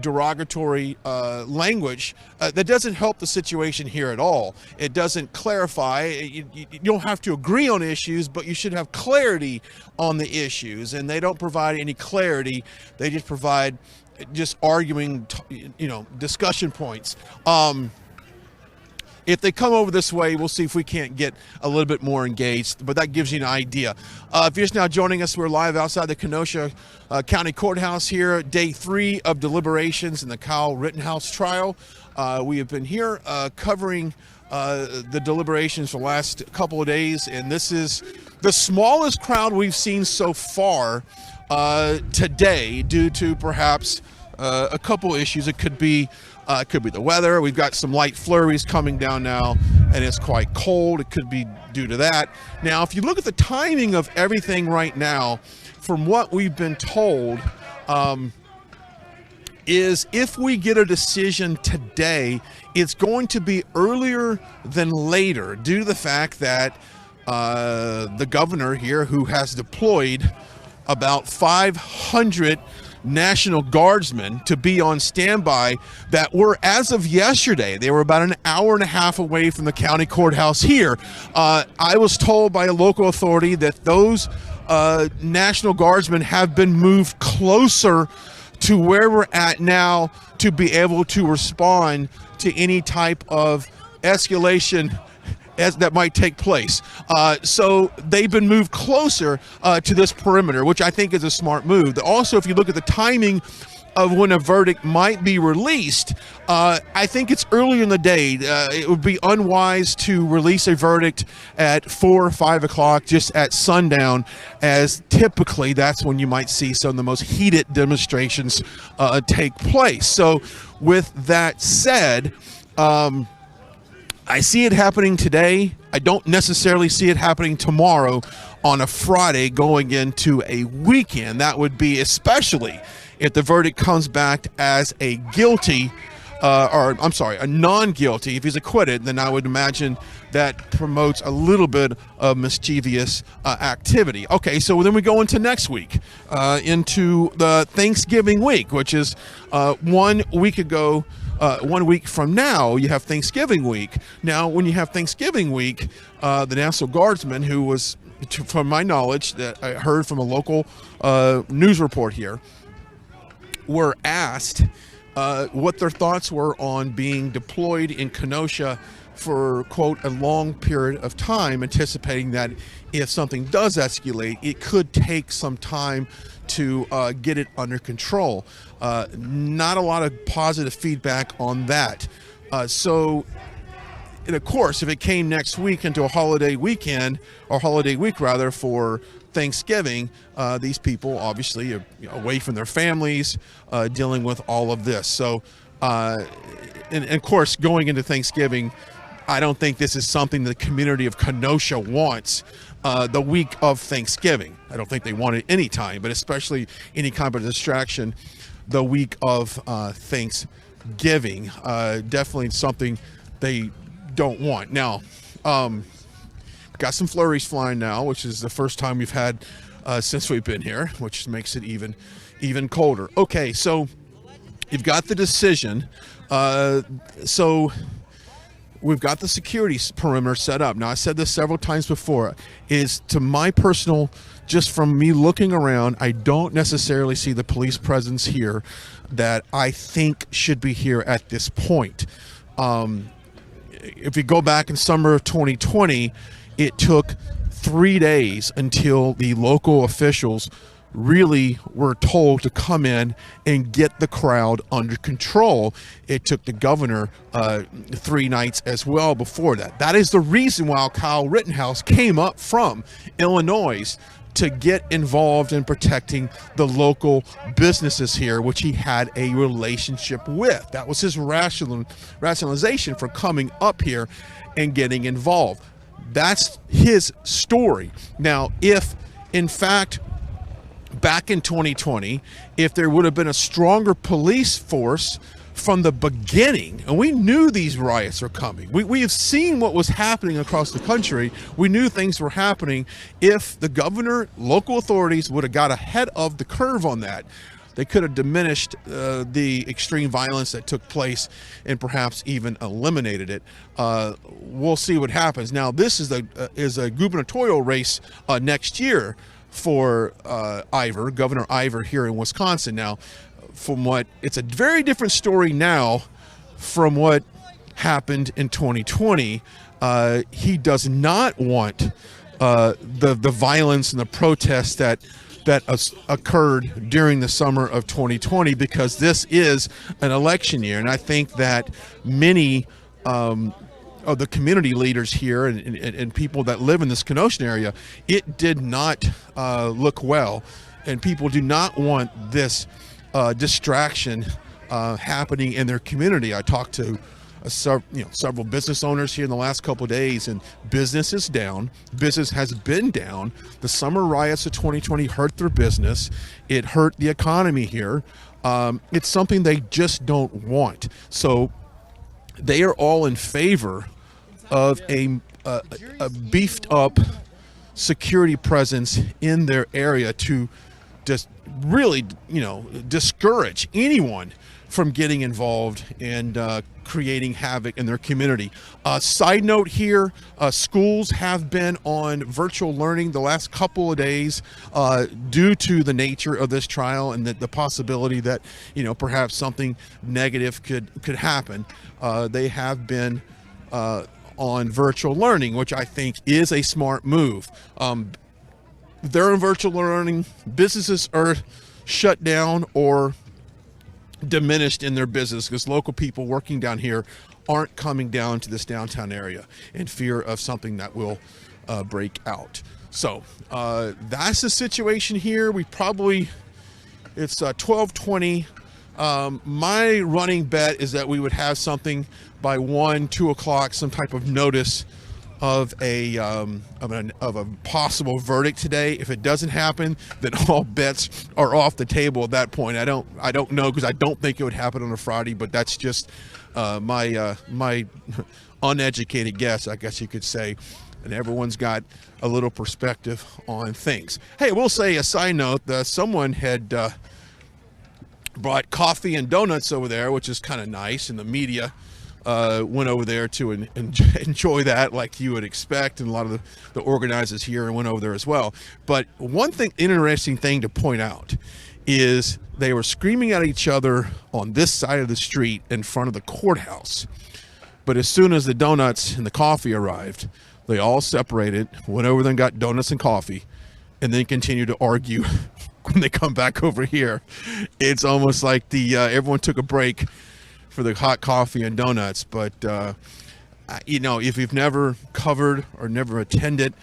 derogatory language, that doesn't help the situation here at all. It doesn't clarify. You don't have to agree on issues, but you should have clarity on the issues. And they don't provide any clarity. They just provide just arguing, discussion points. If they come over this way, we'll see if we can't get a little bit more engaged, but that gives you an idea. If you're just now joining us, we're live outside the Kenosha County Courthouse here, day 3 of deliberations in the Kyle Rittenhouse trial. We have been here covering the deliberations for the last couple of days, and this is the smallest crowd we've seen so far today, due to perhaps a couple issues. It could be the weather. We've got some light flurries coming down now, and it's quite cold. It could be due to that. Now, if you look at the timing of everything right now, from what we've been told, is if we get a decision today, it's going to be earlier than later, due to the fact that the governor here, who has deployed about 500 National Guardsmen to be on standby, that were, as of yesterday, they were about an hour and a half away from the county courthouse here. I was told by a local authority that those National Guardsmen have been moved closer to where we're at now to be able to respond to any type of escalation that might take place. So they've been moved closer to this perimeter, which I think is a smart move. Also, if you look at the timing of when a verdict might be released, I think it's early in the day. It would be unwise to release a verdict at 4 or 5 o'clock, just at sundown, as typically that's when you might see some of the most heated demonstrations take place. So with that said, I see it happening today. I don't necessarily see it happening tomorrow on a Friday going into a weekend. That would be especially if the verdict comes back as a guilty or I'm sorry, a non-guilty. If he's acquitted, then I would imagine that promotes a little bit of mischievous activity. Okay, so then we go into next week, into the Thanksgiving week, which is 1 week ago. 1 week from now, you have Thanksgiving week. Now, when you have Thanksgiving week, the National Guardsman, who was, from my knowledge, that I heard from a local news report here, were asked what their thoughts were on being deployed in Kenosha for, quote, a long period of time, anticipating that if something does escalate, it could take some time to get it under control. Not a lot of positive feedback on that. And of course, if it came next week into a holiday weekend, or holiday week rather, for Thanksgiving, these people obviously are away from their families, dealing with all of this. So, and of course, going into Thanksgiving, I don't think this is something the community of Kenosha wants the week of Thanksgiving. I don't think they want it any time, but especially any kind of distraction the week of Thanksgiving. Definitely something they don't want. Now, got some flurries flying now, which is the first time we've had since we've been here, which makes it even colder. Okay, so you've got the decision. So we've got the security perimeter set up. Now, I said this several times before, is to my personal, just from me looking around, I don't necessarily see the police presence here that I think should be here at this point. If you go back in summer of 2020, it took 3 days until the local officials really were told to come in and get the crowd under control. It took the governor 3 nights as well before that. That is the reason why Kyle Rittenhouse came up from Illinois to get involved in protecting the local businesses here, which he had a relationship with. That was his rationalization for coming up here and getting involved. That's his story. Now, if in fact back in 2020, if there would have been a stronger police force from the beginning, and we knew these riots were coming. We have seen what was happening across the country. We knew things were happening. If the governor, local authorities would have got ahead of the curve on that, they could have diminished the extreme violence that took place and perhaps even eliminated it. We'll see what happens. Now, this is a gubernatorial race next year for Governor Ivor here in Wisconsin. Now, it's a very different story now from what happened in 2020. He does not want the violence and the protests that occurred during the summer of 2020, because this is an election year. And I think that many of the community leaders here and people that live in this Kenosha area, it did not look well. And people do not want this distraction happening in their community. I talked to several business owners here in the last couple of days, and business is down. Business has been down. The summer riots of 2020 hurt their business. It hurt the economy here. It's something they just don't want. So they are all in favor of a beefed up security presence in their area to just really, discourage anyone from getting involved and creating havoc in their community. Side note here, schools have been on virtual learning the last couple of days due to the nature of this trial and the possibility that, perhaps something negative could happen. They have been on virtual learning, which I think is a smart move. They're in virtual learning. Businesses are shut down or diminished in their business because local people working down here aren't coming down to this downtown area in fear of something that will break out. So that's the situation here. It's 12:20. My running bet is that we would have something by 1-2 o'clock, some type of notice of a possible verdict today. If it doesn't happen, then all bets are off the table at that point. I don't know, because I don't think it would happen on a Friday, but that's just my uneducated guess, I guess you could say. And everyone's got a little perspective on things. Hey, I will say a side note that someone had brought coffee and donuts over there, which is kind of nice, and the media went over there to enjoy that, like you would expect, and a lot of the organizers here went over there as well. But one interesting thing to point out is they were screaming at each other on this side of the street in front of the courthouse. But as soon as the donuts and the coffee arrived, they all separated, went over there and got donuts and coffee, and then continued to argue when they come back over here. It's almost like everyone took a break for the hot coffee and donuts. But you know, if you've never covered or never attended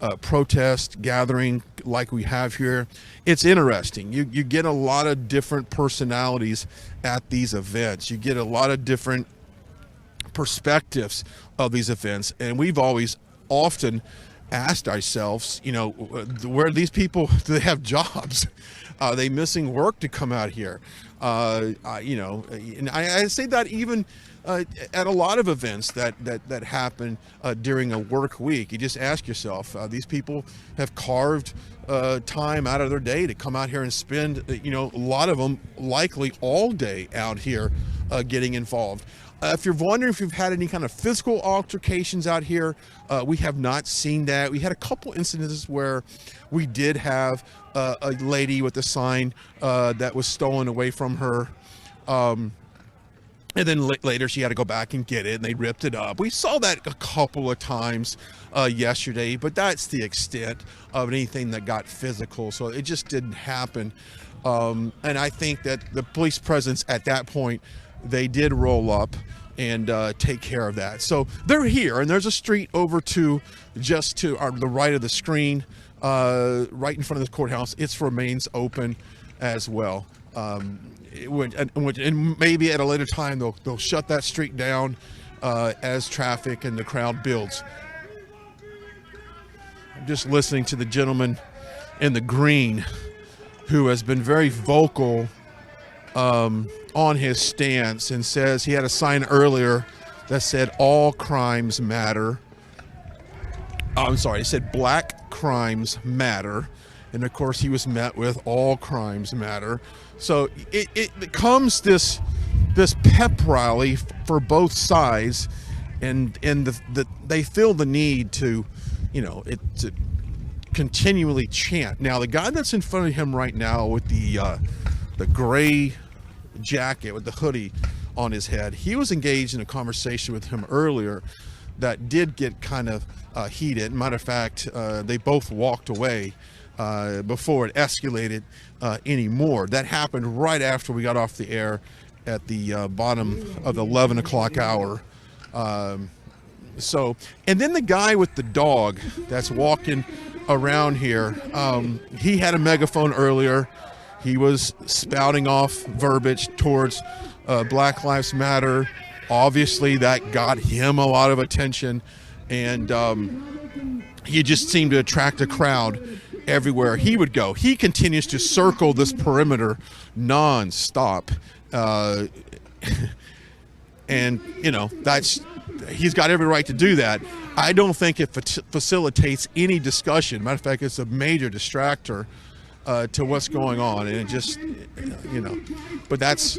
a protest gathering like we have here, it's interesting. You get a lot of different personalities at these events. You get a lot of different perspectives of these events, and we've always often asked ourselves, you know, where these people, do they have jobs? Are they missing work to come out here? You know, and I say that even at a lot of events that happen during a work week. You just ask yourself, these people have carved time out of their day to come out here and spend, you know, a lot of them likely all day out here getting involved. If you're wondering if you've had any kind of physical altercations out here, we have not seen that. We had a couple incidents where we did have a lady with a sign that was stolen away from her. And then later she had to go back and get it, and they ripped it up. We saw that a couple of times yesterday, but that's the extent of anything that got physical. So it just didn't happen. And I think that the police presence at that point, they did roll up and take care of that. So they're here, and there's a street over to just to the right of the screen, right in front of the courthouse. It remains open as well. And maybe at a later time they'll shut that street down as traffic and the crowd builds. I'm just listening to the gentleman in the green who has been very vocal on his stance, and says he had a sign earlier that said all crimes matter. I'm sorry, it said black crimes matter. And of course he was met with all crimes matter. So it becomes this pep rally for both sides, and they feel the need to, you know, to continually chant. Now the guy that's in front of him right now with the gray jacket with the hoodie on his head, he was engaged in a conversation with him earlier that did get kind of heated. Matter of fact, they both walked away before it escalated anymore. That happened right after we got off the air at the bottom of the 11 o'clock hour. So, and then the guy with the dog that's walking around here, he had a megaphone earlier. He was spouting off verbiage towards Black Lives Matter. Obviously, that got him a lot of attention, and he just seemed to attract a crowd everywhere he would go. He continues to circle this perimeter non-stop. And, you know, he's got every right to do that. I don't think it facilitates any discussion. Matter of fact, it's a major distractor to what's going on, and it just, you know, but that's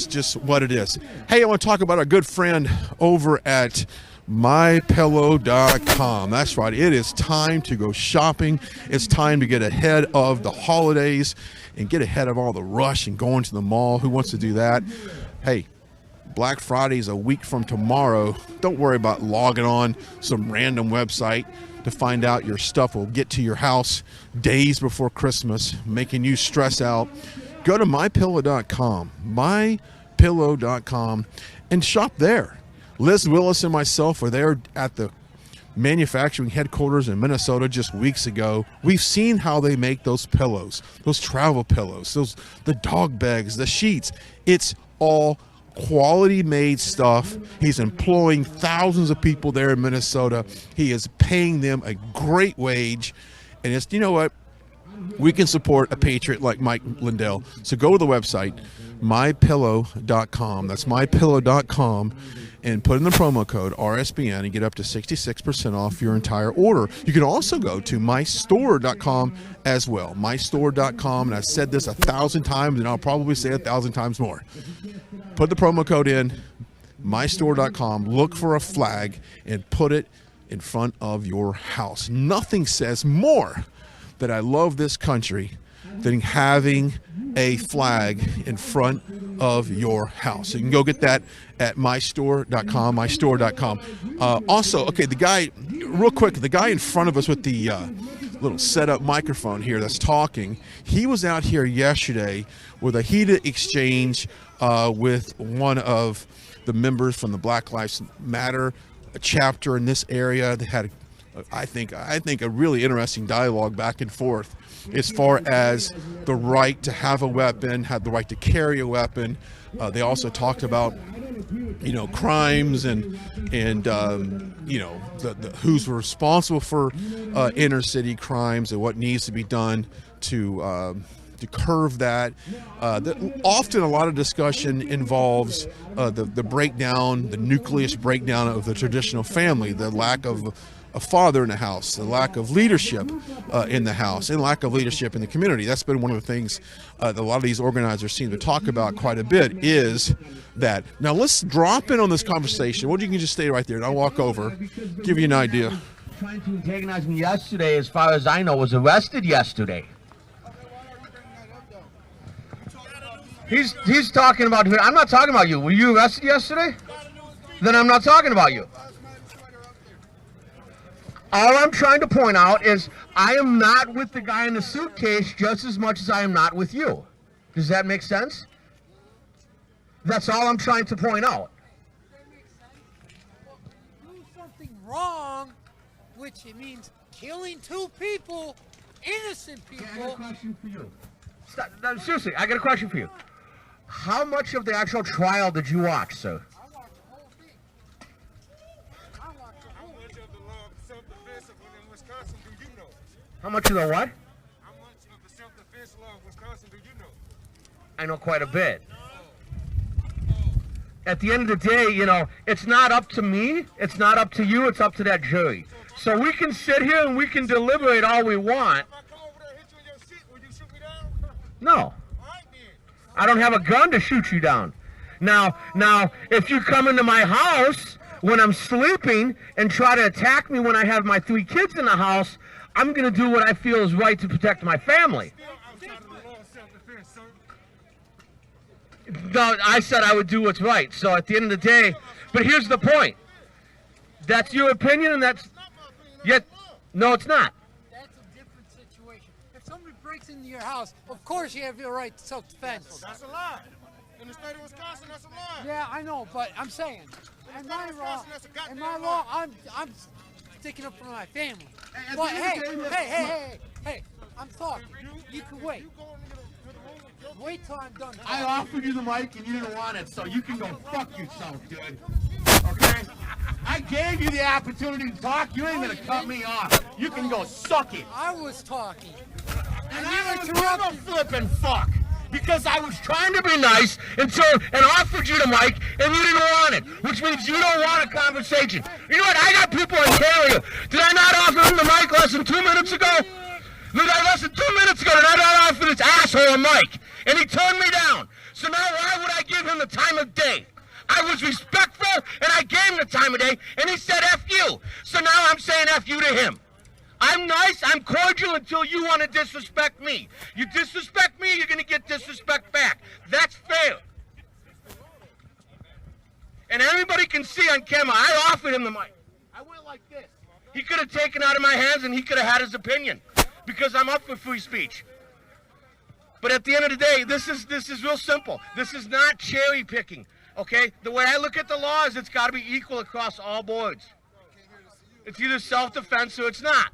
just what it is. Hey, I want to talk about our good friend over at mypillow.com. That's right, it is time to go shopping. It's time to get ahead of the holidays and get ahead of all the rush and going to the mall. Who wants to do that? Hey, Black Friday is a week from tomorrow. Don't worry about logging on some random website to find out your stuff will get to your house days before Christmas, making you stress out. Go to mypillow.com, mypillow.com, and shop there. Liz Willis and myself were there at the manufacturing headquarters in Minnesota just weeks ago. We've seen how they make those pillows, those travel pillows, the dog bags, the sheets. It's all quality made stuff. He's employing thousands of people there in Minnesota. He is paying them a great wage. And it's, you know what? We can support a patriot like Mike Lindell. So go to the website, mypillow.com. That's mypillow.com. And put in the promo code RSBN and get up to 66% off your entire order. You can also go to mystore.com as well. Mystore.com, and I've said this 1,000 times, and I'll probably say 1,000 times more. Put the promo code in, mystore.com, look for a flag, and put it in front of your house. Nothing says more that I love this country than having a flag in front of your house. So you can go get that at mystore.com, mystore.com. Also, okay, the guy, real quick, the guy in front of us with the little setup microphone here that's talking, he was out here yesterday with a heated exchange with one of the members from the Black Lives Matter chapter in this area. They had, I think a really interesting dialogue back and forth as far as the right to have a weapon, have the right to carry a weapon. They also talked about, you know, crimes and you know, the who's responsible for inner city crimes and what needs to be done to curb that. Often a lot of discussion involves the breakdown, the nucleus breakdown of the traditional family, the lack of a father in the house, the lack of leadership in the house, and lack of leadership in the community. That's been one of the things that a lot of these organizers seem to talk about quite a bit, is that. Now let's drop in on this conversation. Well, you can just stay right there and I'll walk over, give you an idea. Trying to antagonize me yesterday, as far as I know, was arrested yesterday. He's talking about, I'm not talking about you. Were you arrested yesterday? Then I'm not talking about you. All I'm trying to point out is I am not with the guy in the suitcase just as much as I am not with you. Does that make sense? That's all I'm trying to point out. Do something wrong, which it means killing two people, innocent people. I got a question for you. Stop, no, seriously, I got a question for you. How much of the actual trial did you watch, sir? How much of the what? How much of the self-defense law of Wisconsin do you know? I know quite a bit. At the end of the day, you know, it's not up to me, it's not up to you, it's up to that jury. So we can sit here and we can deliberate all we want. If I come over there and hit you in your shit, will you shoot me down? No. All right then. I don't have a gun to shoot you down. Now, if you come into my house when I'm sleeping and try to attack me when I have my 3 kids in the house, I'm going to do what I feel is right to protect my family. Still outside of the law of self-defense, sir. No, I said I would do what's right. So at the end of the day, but here's the point. That's your opinion, and that's yet. No, it's not. That's a different situation. If somebody breaks into your house, of course you have your right to self-defense. That's a lie. In the state of Wisconsin, that's a lie. Yeah, I know, but I'm saying, In in the my state of law, Wisconsin, that's a goddamn in my lie. law, I'm sticking up for my family. At But the hey, end of the day, hey, I'm talking. You can wait. You go into the room with your Wait till I'm done I talking. offered you the mic and you didn't want it, so you can go fuck yourself, dude. Okay? I gave you the opportunity to talk. You ain't gonna cut me off. You can go suck it. I was talking. And you I don't give a interrupted. flipping fuck. Because I was trying to be nice and offered you the mic and you didn't want it, which means you don't want a conversation. You know what? I got people in Ontario. Did I not offer him the mic less than 2 minutes ago? Less than 2 minutes ago, did I not offer this asshole a mic? And he turned me down. So now why would I give him the time of day? I was respectful and I gave him the time of day and he said F you. So now I'm saying F you to him. I'm nice, I'm cordial until you want to disrespect me. You disrespect me, you're going to get disrespect back. That's fair. And everybody can see on camera, I offered him the mic. I went like this. He could have taken it out of my hands and he could have had his opinion because I'm up for free speech. But at the end of the day, this is real simple. This is not cherry picking, okay? The way I look at the law is it's got to be equal across all boards. It's either self-defense or it's not.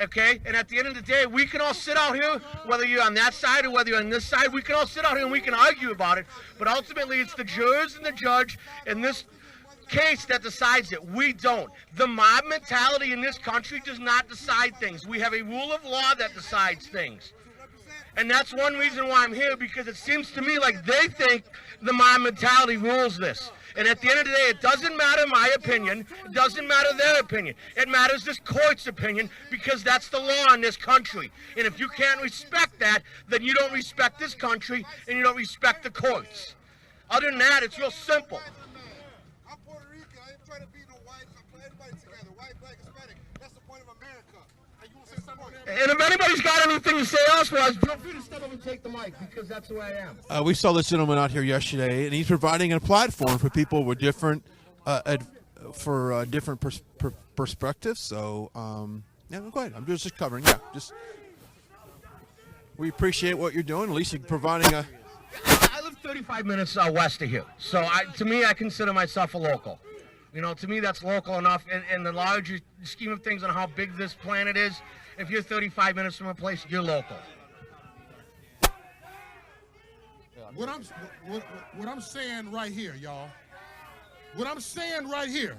Okay, and at the end of the day, we can all sit out here, whether you're on that side or whether you're on this side, we can all sit out here and we can argue about it, but ultimately it's the jurors and the judge in this case that decides it. We don't. The mob mentality in this country does not decide things. We have a rule of law that decides things. And that's one reason why I'm here, because it seems to me like they think the mob mentality rules this. And at the end of the day, it doesn't matter my opinion. It doesn't matter their opinion. It matters this court's opinion, because that's the law in this country. And if you can't respect that, then you don't respect this country and you don't respect the courts. Other than that, it's real simple. I'm Puerto Rican. I ain't trying to be no white. I'm putting everybody together. White, black, Hispanic. That's the point of America. And you want to say something? And if anybody's got anything to say elsewise, feel free to step up and take the mic, because that's who I am. We saw this gentleman out here yesterday, and he's providing a platform for people with different, different perspectives. So, yeah, go ahead. I'm just covering. Yeah, just we appreciate what you're doing. At least you're providing a. I live 35 minutes west of here, so to me, I consider myself a local. You know, to me, that's local enough. In the larger scheme of things on how big this planet is, if you're 35 minutes from a place, you're local. What I'm saying right here, y'all. What I'm saying right here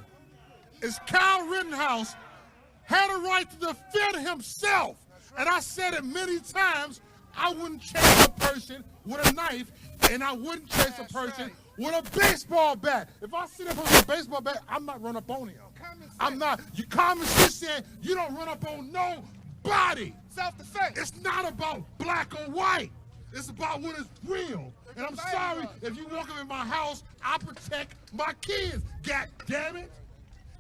is Kyle Rittenhouse had a right to defend himself. And I said it many times, I wouldn't chase a person with a knife, and I wouldn't chase a person with a baseball bat. If I see him with a baseball bat, I'm not run up on him. I'm not. You common sense saying you don't run up on nobody. Self-defense. It's not about black or white. It's about what is real. And I'm sorry if you walk up in my house, I protect my kids. God damn it.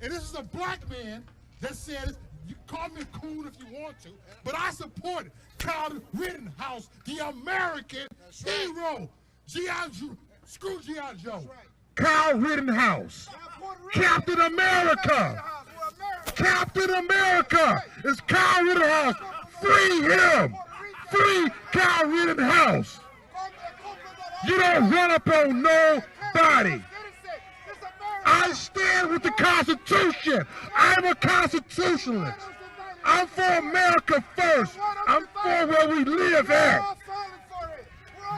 And this is a black man that says, you call me a coon if you want to, but I support Kyle Rittenhouse, the American hero. G.I. Joe. Screw G.I. Joe. Kyle Rittenhouse. Captain America. Captain America is Kyle Rittenhouse. Free him. Free Kyle Rittenhouse. You don't run up on nobody. I stand with the Constitution. I'm a constitutionalist. I'm for America first. I'm for where we live at.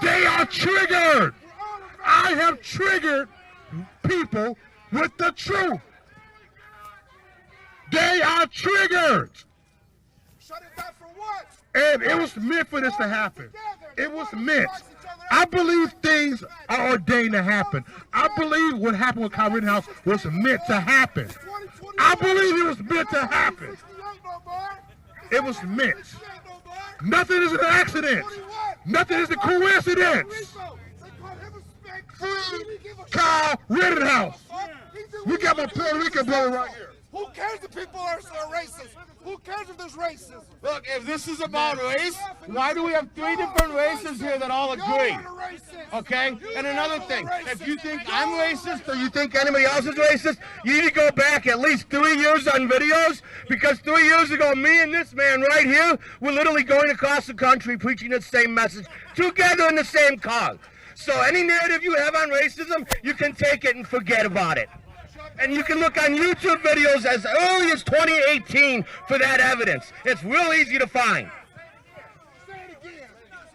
They are triggered. I have triggered people with the truth. They are triggered. Shut it down for what? And it was meant for this to happen. It was meant. I believe things are ordained to happen. I believe what happened with Kyle Rittenhouse was meant to happen. I believe it was meant to happen. It was meant. Nothing is an accident. Nothing is a coincidence. Free Kyle Rittenhouse. We got my Puerto Rican brother right here. Who cares if people are racist? Who cares if there's racism? Look, if this is about race, why do we have three different races here that all agree? Okay? And another thing, if you think I'm racist or you think anybody else is racist, you need to go back at least 3 years on videos, because 3 years ago, me and this man right here were literally going across the country preaching the same message together in the same car. So any narrative you have on racism, you can take it and forget about it. And you can look on YouTube videos as early as 2018 for that evidence. It's real easy to find. Say it again,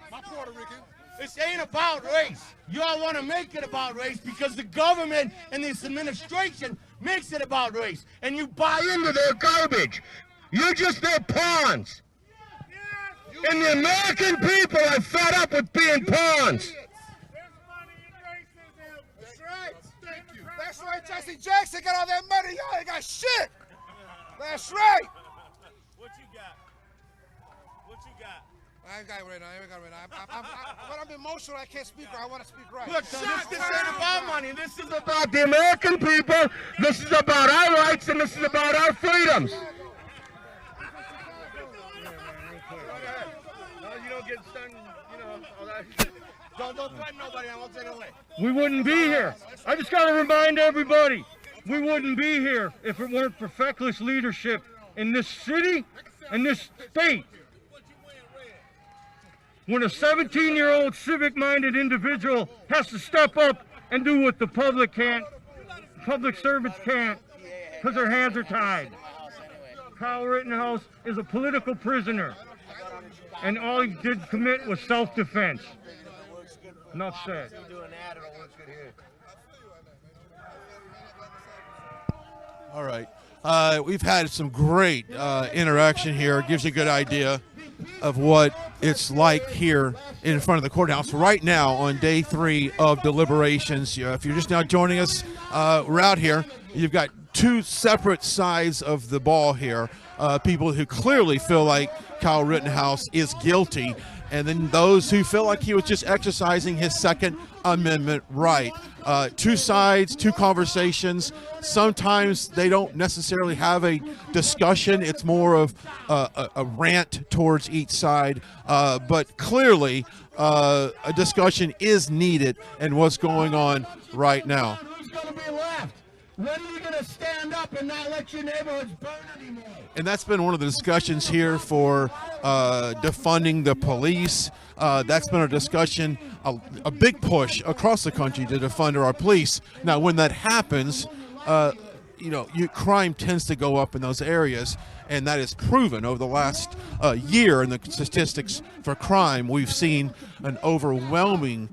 my Puerto Rican. This ain't about race. Y'all want to make it about race because the government and this administration makes it about race. And you buy into their garbage. You're just their pawns. And the American people are fed up with being pawns. That's right, Jesse Jackson got all that money. Y'all ain't got shit. That's right. What you got? What you got? I ain't got it right now. I ain't got it right now. When I'm emotional, I can't speak right. I want to speak right. Look, so this ain't about money. This is about the American people. This is about our rights, and this is about our freedoms. You don't get stung, all that. Don't threaten nobody. I won't take it away. We wouldn't be here. I just got to remind everybody, we wouldn't be here if it weren't for feckless leadership in this city and this state. When a 17-year-old civic-minded individual has to step up and do what the public can't, public servants can't, because their hands are tied. Kyle Rittenhouse is a political prisoner. And all he did commit was self-defense. Enough said. All right. We've had some great interaction here. It gives you a good idea of what it's like here in front of the courthouse right now on day 3 of deliberations. If you're just now joining us, we're out here. You've got two separate sides of the ball here. People who clearly feel like Kyle Rittenhouse is guilty, and then those who feel like he was just exercising his Second Amendment right. Two sides, two conversations. Sometimes they don't necessarily have a discussion. It's more of a rant towards each side. But clearly, a discussion is needed in what's going on right now. Who's going to be left? When are you going to stand up and not let your neighborhoods burn anymore? And that's been one of the discussions here for defunding the police. That's been a discussion, a big push across the country to defund our police. Now, when that happens, crime tends to go up in those areas, and that is proven over the last year in the statistics for crime. We've seen an overwhelming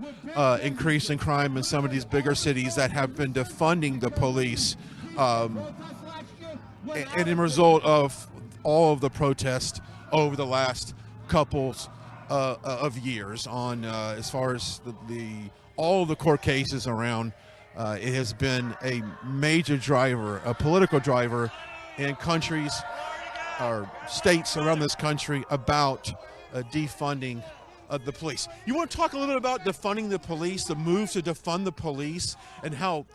increase in crime in some of these bigger cities that have been defunding the police. And in result of all of the protests over the last couples of years on as far as all of the court cases around, it has been a major driver, a political driver in countries or states around this country about defunding the police. You want to talk a little bit about defunding the police, the move to defund the police, and how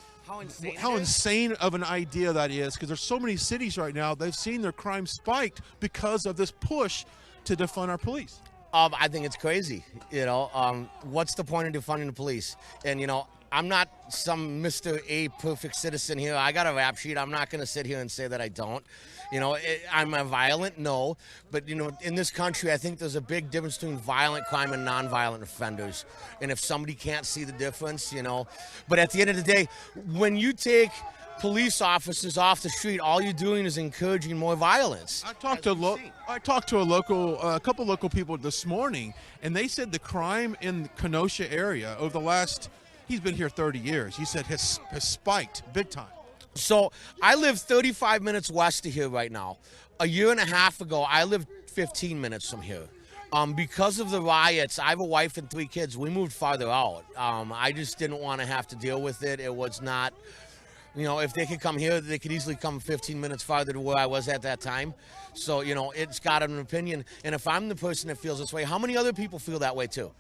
insane of an idea that is, because there's so many cities right now, they've seen their crime spiked because of this push to defund our police. I think it's crazy. What's the point of defunding the police? And, I'm not some Mr. A perfect citizen here. I got a rap sheet. I'm not going to sit here and say that I don't. I'm a violent, no. But, in this country, I think there's a big difference between violent crime and nonviolent offenders. And if somebody can't see the difference, But at the end of the day, when you take police officers off the street, all you're doing is encouraging more violence. I talked to a couple local people this morning, and they said the crime in the Kenosha area over the last, he's been here 30 years, he said has spiked big time. So I live 35 minutes west of here right now. A year and a half ago, I lived 15 minutes from here. Because of the riots, I have a wife and 3 kids. We moved farther out. I just didn't want to have to deal with it. It was not, if they could come here, they could easily come 15 minutes farther to where I was at that time. So, it's got an opinion. And if I'm the person that feels this way, how many other people feel that way too?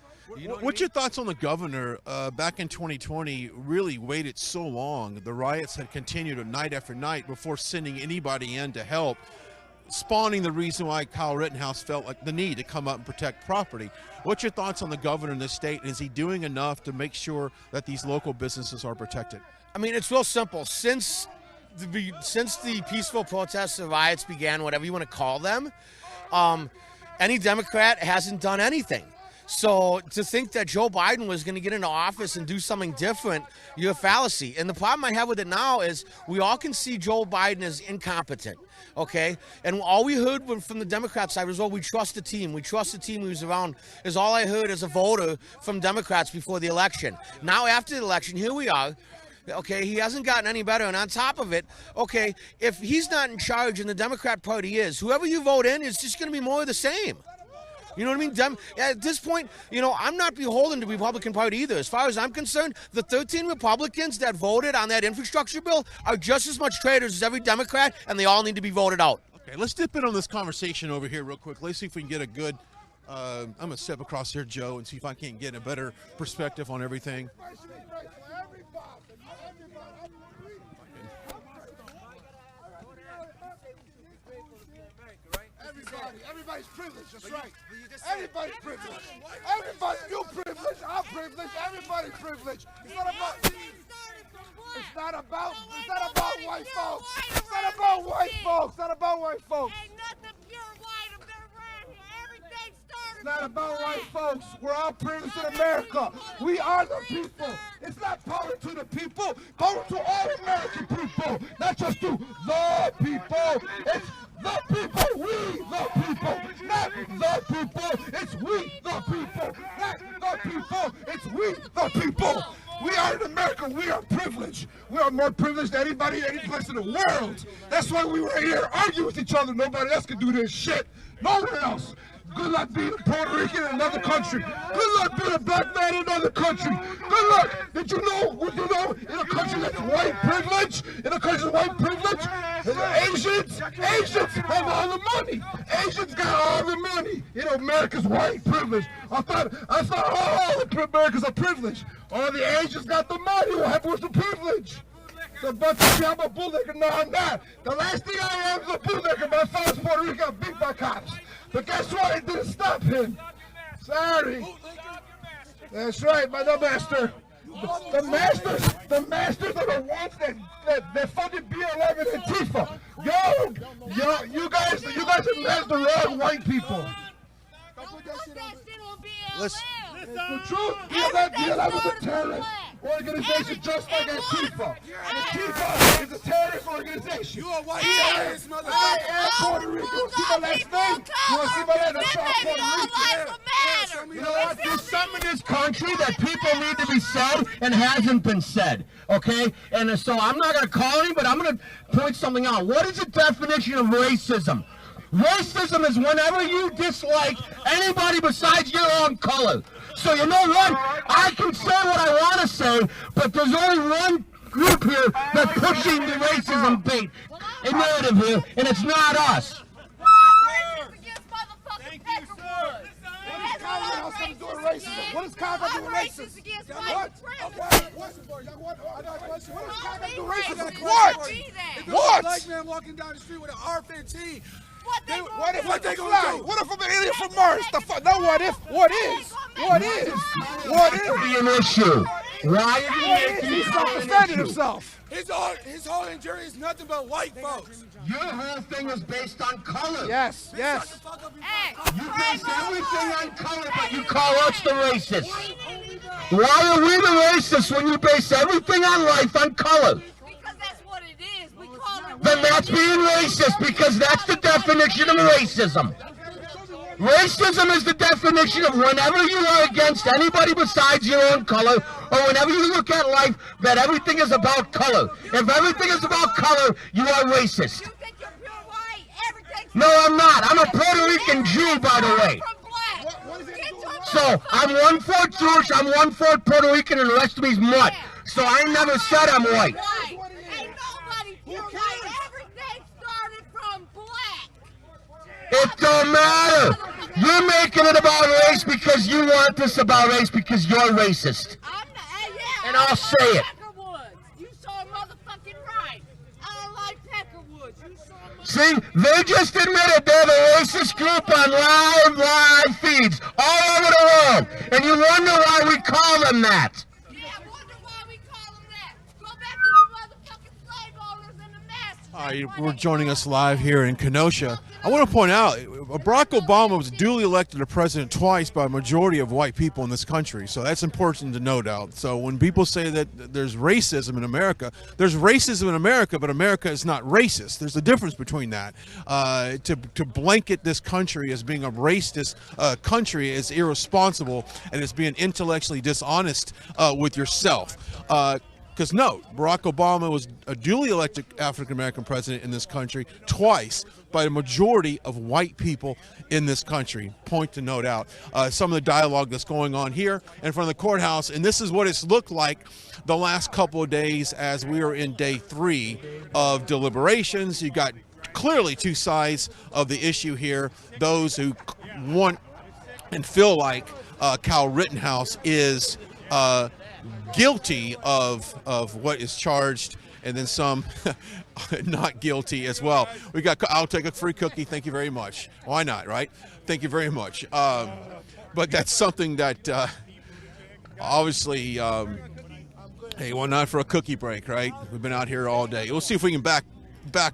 What's your thoughts on the governor back in 2020 really waited so long? The riots had continued night after night before sending anybody in to help, spawning the reason why Kyle Rittenhouse felt like the need to come up and protect property. What's your thoughts on the governor in the state? Is he doing enough to make sure that these local businesses are protected? I mean, it's real simple. Since the peaceful protests or riots began, whatever you want to call them, any Democrat hasn't done anything. So to think that Joe Biden was going to get into office and do something different, you're a fallacy. And the problem I have with it now is we all can see Joe Biden as incompetent, okay? And all we heard from the Democrat side was, we trust the team. We trust the team who's around, is all I heard as a voter from Democrats before the election. Now after the election, here we are. Okay, he hasn't gotten any better. And on top of it, okay, if he's not in charge and the Democrat Party is, whoever you vote in is just going to be more of the same. You know what I mean? At this point, I'm not beholden to the Republican Party either. As far as I'm concerned, the 13 Republicans that voted on that infrastructure bill are just as much traitors as every Democrat, and they all need to be voted out. Okay, let's dip in on this conversation over here real quick. Let's see if we can get a good, I'm going to step across here, Joe, and see if I can't get a better perspective on everything. Everybody's privileged, that's right. Everybody's privileged. Everybody's privileged. I'm privileged. Everybody's privileged. It's not about white folks. It's not about white folks. It's not about white folks. Ain't nothing pure white up there around here. Everything started. It's not about white folks. We're all privileged in America. We are the people. It's not power to the people. Power to all American people. Not just to the people. It's the people, we the people, not the people, it's we the people, not the people, it's we the people. We are in America, we are privileged. We are more privileged than anybody, any place in the world. That's why we were here arguing with each other. Nobody else can do this shit. Nowhere else. Good luck being a Puerto Rican in another country. Good luck being a black man in another country. Good luck. Did you know, in a country that's white privilege, in a country that's white privilege, Asians have all the money. Asians got all the money. America's white privilege. I thought all the Americans are privileged. All the Asians got the money. What happened with the privilege? The bunch of shit, I'm a bootlegger. No, I'm not. The last thing I am is a bootlegger. My father's Puerto Rican, got beat by cops. But guess what? It didn't stop him. Sorry. That's right, my master. The masters are the ones that funded B11 and Tifa. You guys have met the wrong white people. Listen. It's the truth. B11 was a terrorist organization just like Antifa. Antifa is a terrorist organization. You a white terrorist, motherfucker. I am Puerto Rican. You want to see my last name? You want to see my last name? I'm Puerto Rican. You know what? There's some in this country that people need to be said and hasn't been said. Okay? And so I'm not going to call him, but I'm going to point something out. What is the definition of racism? Racism is whenever you dislike anybody besides your own color. So you know what? I can say what I want to say, but there's only one group here that's pushing the racism bait and narrative here, and it's not us. What does Congress do with racism? What? What? Black man walking down the street with an AR-15. What they gonna do? What if I'm an alien from Mars? The fuck? No, what if? What is? What is? What is? Be an issue. Why are you making He's self-defending himself. His whole injury is nothing but white folks. Your whole thing is based on color. Yes. You base everything on color, but you call us the racists. Why are we the racists when you base everything on life on color? Because that's what it is. We call it. Then that's being racist, because that's the definition of racism. Racism is the definition of whenever you are against anybody besides your own color, or whenever you look at life that everything is about color. If everything is about color, you are racist. You think you're pure white? Everything's No, I'm not. I'm a Puerto Rican Jew, by the way. So I'm 1/4 Jewish, I'm 1/4 Puerto Rican, and the rest of me's mud. So I never said I'm white. Ain't nobody pure white. Everything started from black. It don't matter. You're making it about race because you want this about race because you're racist. And I'll say it. You so motherfucking right. I don't like Peckerwoods. You so See, they just admitted they're the racist group on live feeds all over the world. And you wonder why we call them that. Yeah, I wonder why we call them that. Go back to the motherfucking slave owners and the masters. All right, we're joining us live here in Kenosha. I want to point out, Barack Obama was duly elected a president twice by a majority of white people in this country. So that's important to note out. So when people say that there's racism in America, there's racism in America, but America is not racist. There's a difference between that. To blanket this country as being a racist country is irresponsible, and it's being intellectually dishonest with yourself. Because no, Barack Obama was a duly elected African-American president in this country twice by a majority of white people in this country. Point to note out some of the dialogue that's going on here in front of the courthouse. And this is what it's looked like the last couple of days as we are in day 3 of deliberations. You got clearly two sides of the issue here. Those who want and feel like Kyle Rittenhouse is guilty of what is charged, and then some not guilty as well. We got, I'll take a free cookie, thank you very much. Why not, right? Thank you very much. But that's something that obviously, hey, well, not for a cookie break, right? We've been out here all day. We'll see if we can back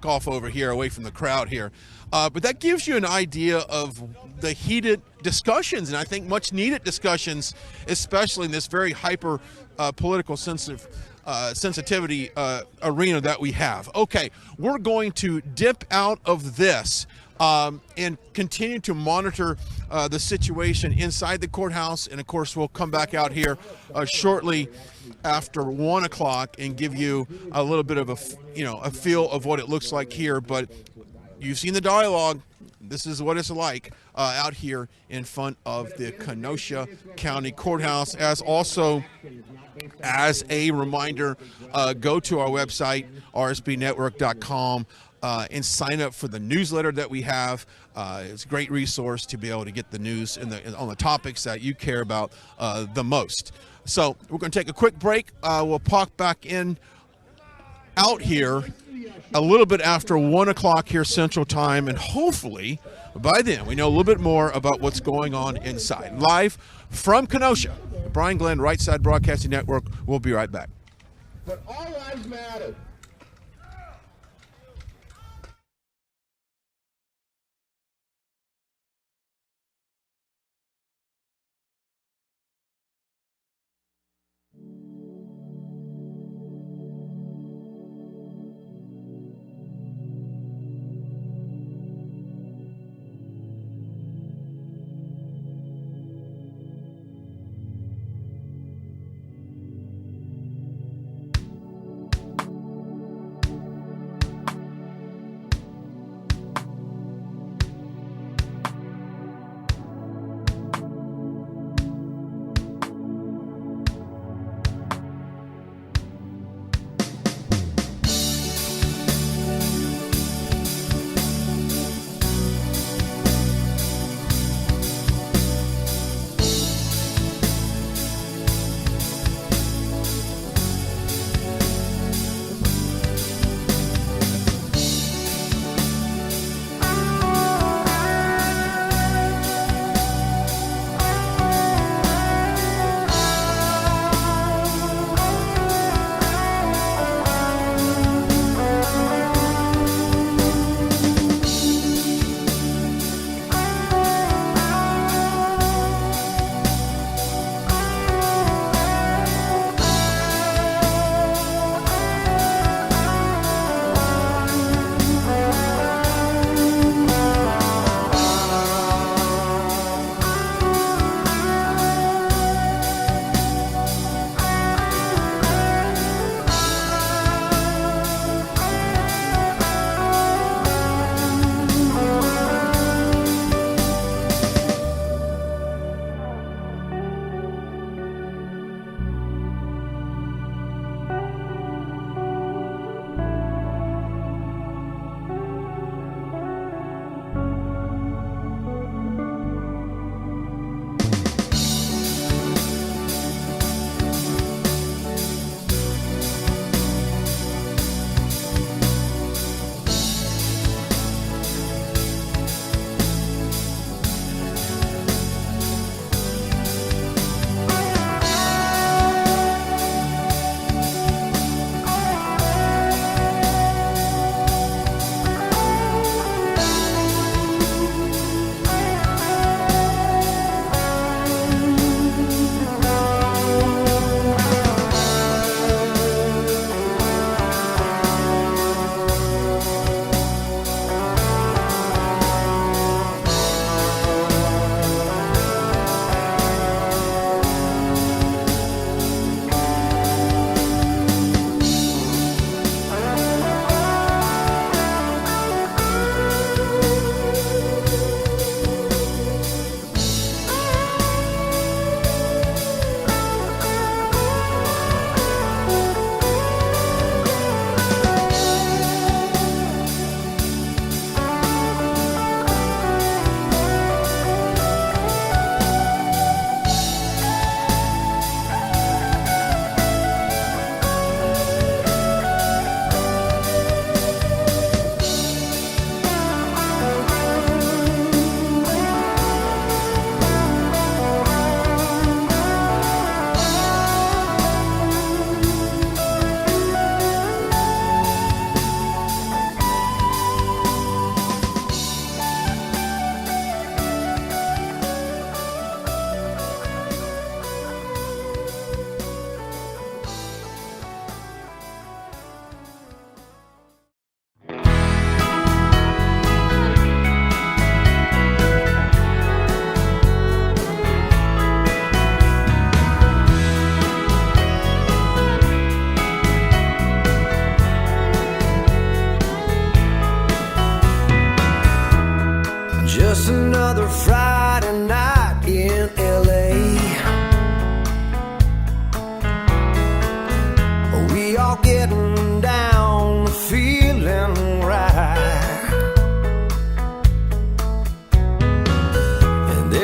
off over here, away from the crowd here. But that gives you an idea of the heated discussions, and I think much needed discussions, especially in this very hyper political sensitive sensitivity arena that we have. Okay, we're going to dip out of this and continue to monitor the situation inside the courthouse. And of course, we'll come back out here shortly after 1 o'clock and give you a little bit of a feel of what it looks like here. But you've seen the dialogue. This is what it's like out here in front of the Kenosha County Courthouse. As a reminder, go to our website, rsbnetwork.com, and sign up for the newsletter that we have. It's a great resource to be able to get the news on the topics that you care about the most. So we're going to take a quick break. We'll pop back in out here a little bit after 1 o'clock here Central Time, and hopefully by then we know a little bit more about what's going on inside. Live from Kenosha, the Brian Glenn Right Side Broadcasting Network. We'll be right back. But all lives matter.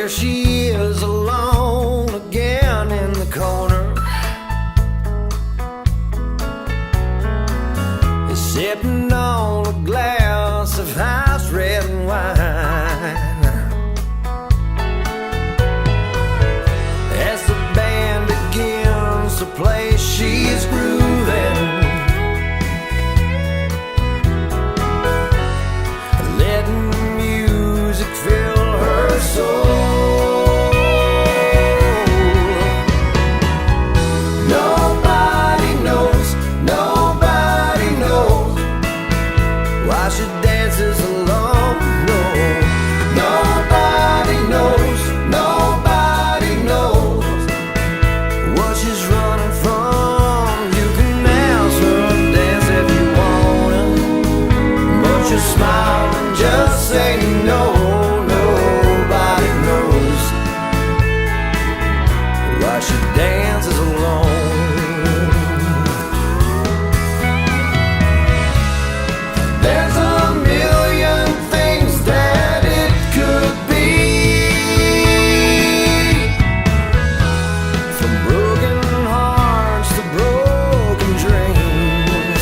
there she is alone again in the corner, sipping on a glass of house red wine. As the band begins to play, she's grooving, letting music fill her soul. Nobody knows, nobody knows why she dances alone. No, nobody knows, nobody knows what she's running from. You can ask her to dance if you wanna, but you smile and just say no. Nobody knows why she dances alone. There's a million things that it could be, from broken hearts to broken dreams,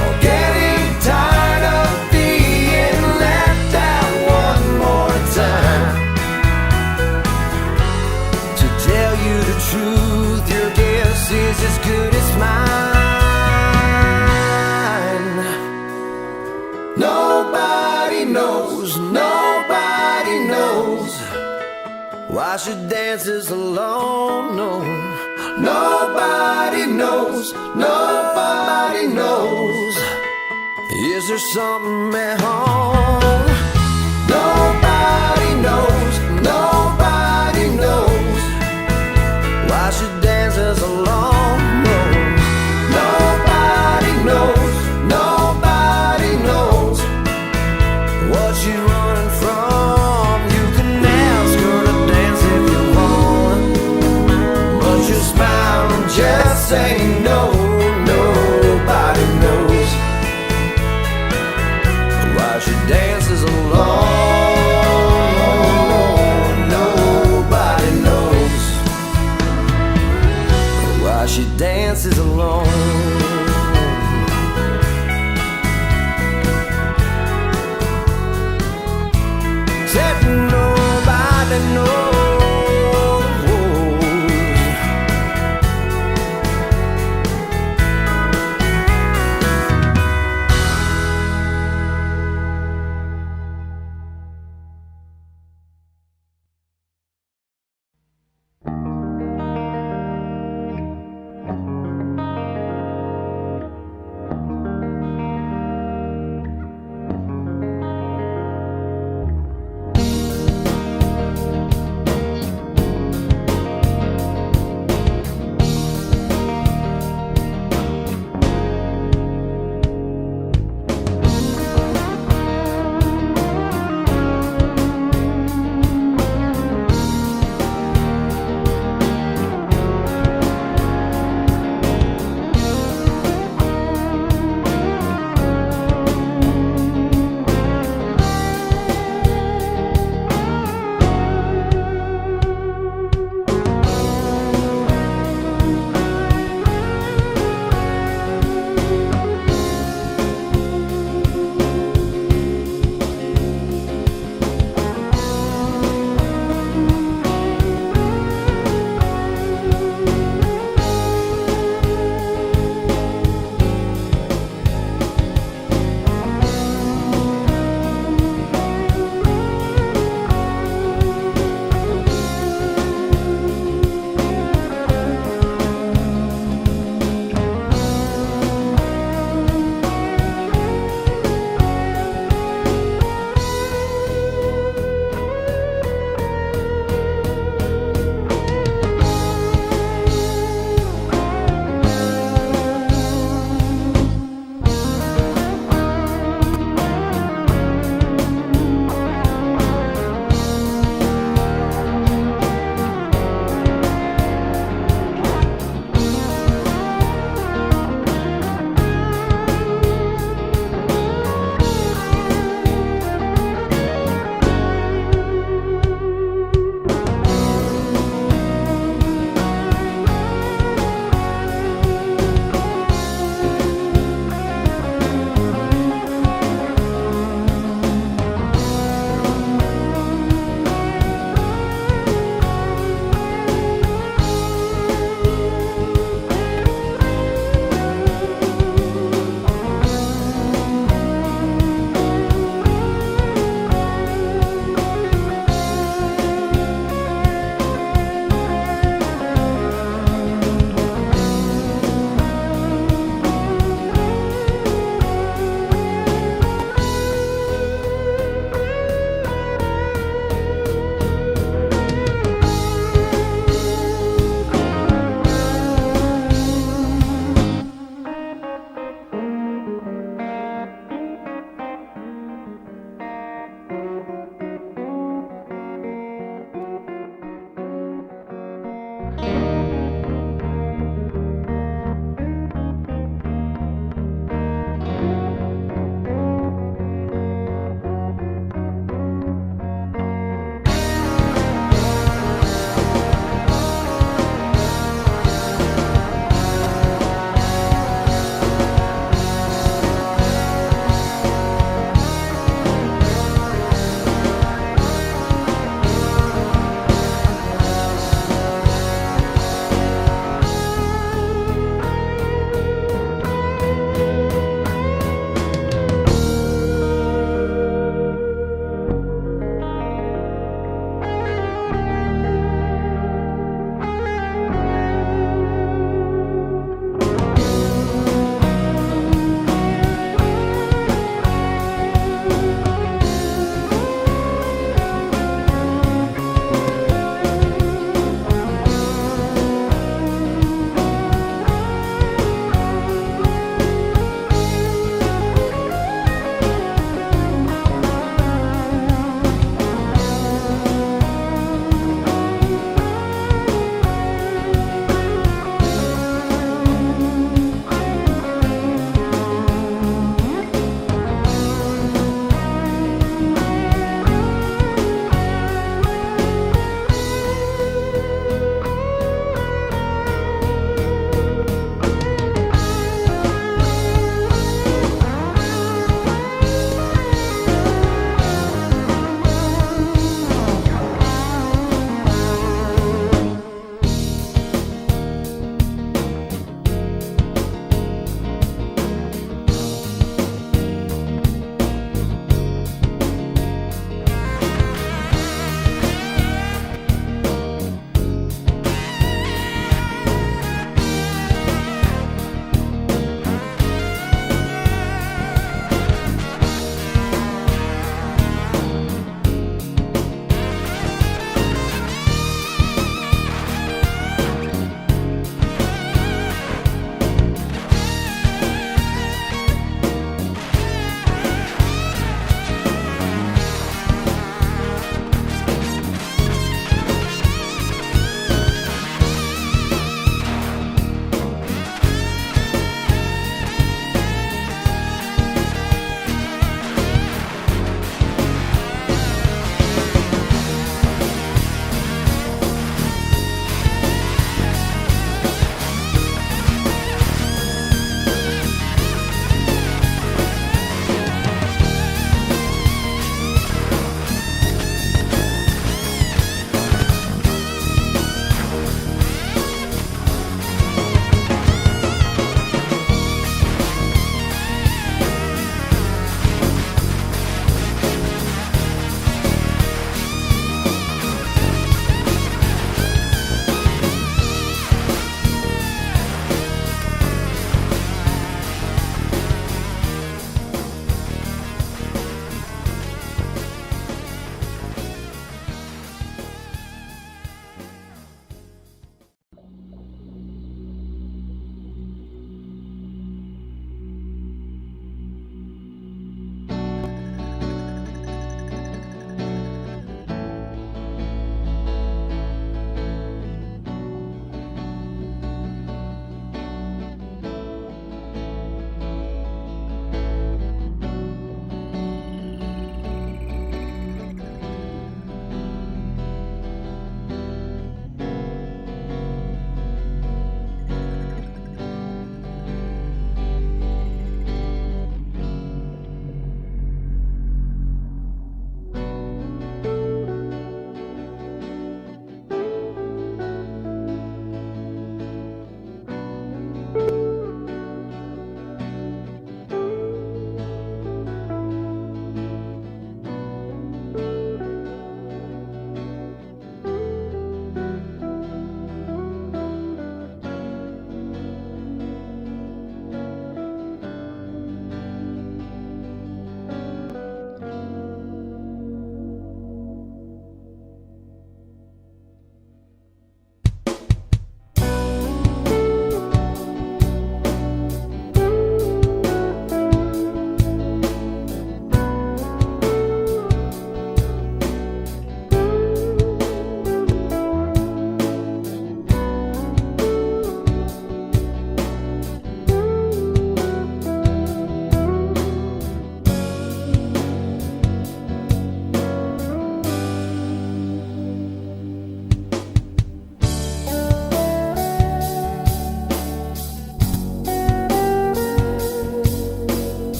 or getting tired of being left out one more time. To tell you the truth, your guess is as good as mine. Nobody knows, nobody knows why she dances alone. No, nobody knows, nobody knows. Is there something at home? Nobody knows, nobody knows why she dances alone. No, nobody knows, nobody knows what she's running from. You can ask her to dance if you want, but you smile and just say no. Nobody knows why she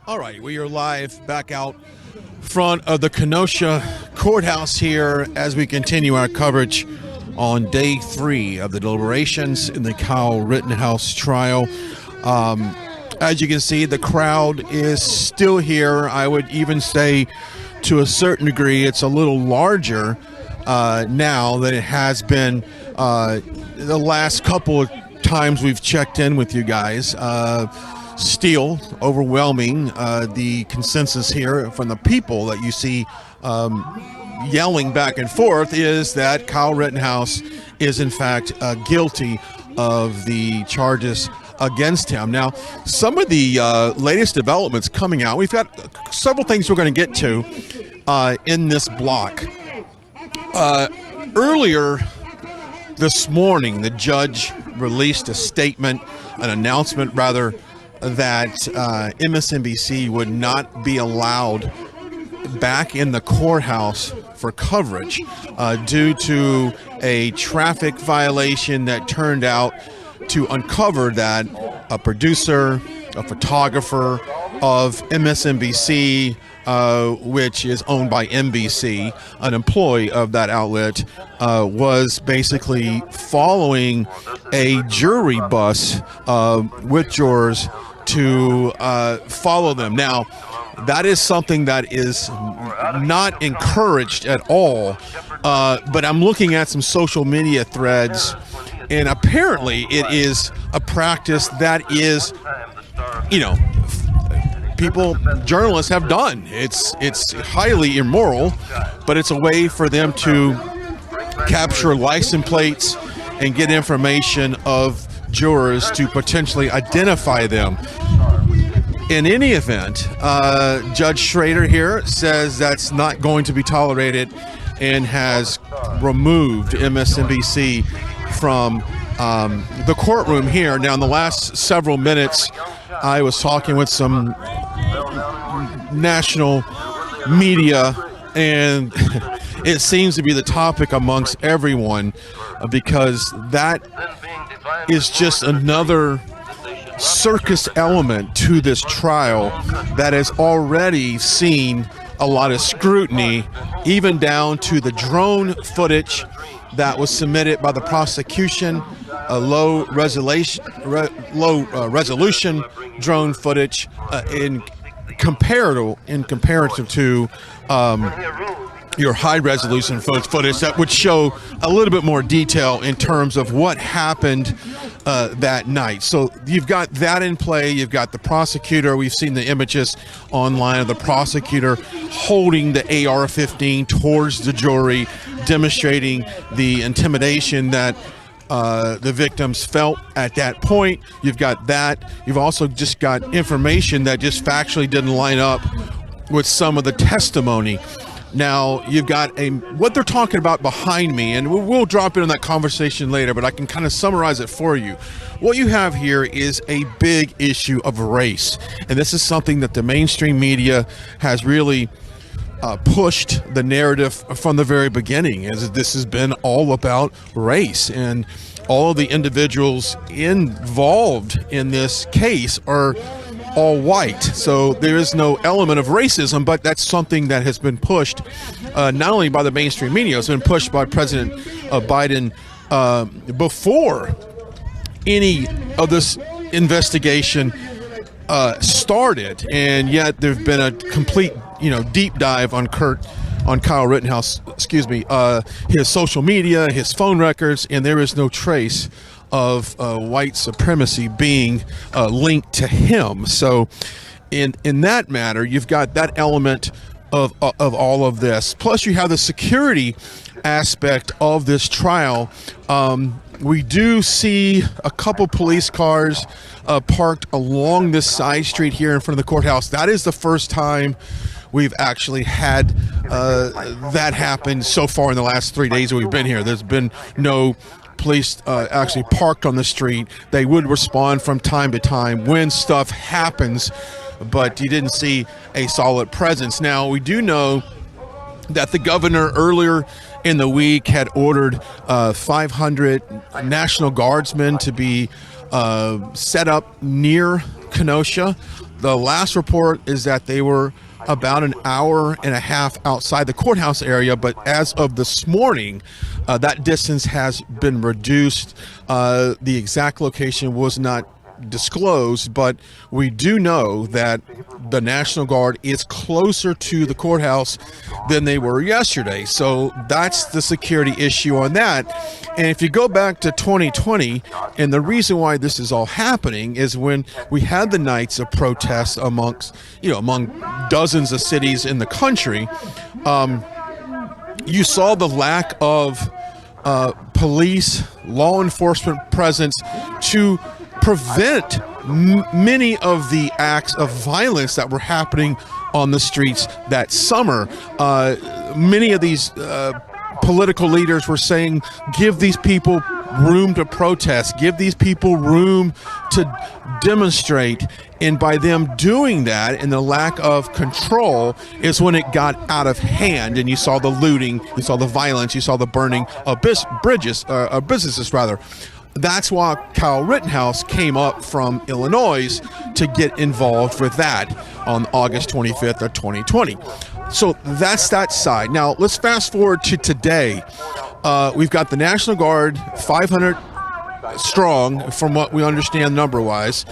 All right, we are live back out front of the Kenosha courthouse here as we continue our coverage on day 3 of the deliberations in the Kyle Rittenhouse trial. As you can see, the crowd is still here. I would even say to a certain degree it's a little larger now than it has been the last couple of times we've checked in with you guys. Still overwhelming. The consensus here from the people that you see yelling back and forth is that Kyle Rittenhouse is in fact guilty of the charges against him. Now, some of the latest developments coming out, we've got several things we're going to get to in this block. Earlier this morning, the judge released a statement, an announcement rather, that MSNBC would not be allowed back in the courthouse for coverage due to a traffic violation that turned out to uncover that a producer, a photographer of MSNBC, which is owned by NBC, an employee of that outlet, was basically following a jury bus with jurors to follow them. Now, that is something that is not encouraged at all, but I'm looking at some social media threads, and apparently it is a practice that is, you know, journalists have done. It's highly immoral, but it's a way for them to capture license plates and get information of jurors to potentially identify them. In any event, Judge Schrader here says that's not going to be tolerated and has removed MSNBC from the courtroom here. Now, in the last several minutes, I was talking with some national media, and it seems to be the topic amongst everyone because that is just another circus element to this trial that has already seen a lot of scrutiny, even down to the drone footage that was submitted by the prosecution, a low resolution drone footage in comparative to your high resolution footage that would show a little bit more detail in terms of what happened that night. So you've got that in play. You've got the prosecutor. We've seen the images online of the prosecutor holding the AR-15 towards the jury, demonstrating the intimidation that the victims felt at that point. You've got that. You've also just got information that just factually didn't line up with some of the testimony. Now, you've got what they're talking about behind me, and we'll drop in on that conversation later, but I can kind of summarize it for you. What you have here is a big issue of race, and this is something that the mainstream media has really pushed the narrative from the very beginning, as this has been all about race, and all of the individuals involved in this case are all white. So there is no element of racism, but that's something that has been pushed not only by the mainstream media, it's been pushed by President Biden before any of this investigation started, and yet there's been a complete deep dive on Kyle Rittenhouse, his social media, his phone records, and there is no trace of white supremacy being linked to him. So in that matter, you've got that element of all of this. Plus you have the security aspect of this trial. We do see a couple police cars parked along this side street here in front of the courthouse. That is the first time we've actually had that happen so far in the last 3 days that we've been here. There's been no police actually parked on the street. They would respond from time to time when stuff happens, but you didn't see a solid presence. Now, we do know that the governor earlier in the week had ordered 500 National Guardsmen to be set up near Kenosha The last report is that they were about an hour and a half outside the courthouse area, but as of this morning, that distance has been reduced. The exact location was not disclosed, but we do know that the National Guard is closer to the courthouse than they were yesterday. So that's the security issue on that. And if you go back to 2020, and the reason why this is all happening is when we had the nights of protests among dozens of cities in the country, you saw the lack of police, law enforcement presence to prevent many of the acts of violence that were happening on the streets that summer. Many of these political leaders were saying, give these people room to protest, give these people room to demonstrate. And by them doing that and the lack of control is when it got out of hand, and you saw the looting, you saw the violence, you saw the burning of businesses rather. That's why Kyle Rittenhouse came up from Illinois to get involved with that on August 25th of 2020. So that's that side. Now let's fast forward to today. We've got the National Guard, 500 strong from what we understand number-wise.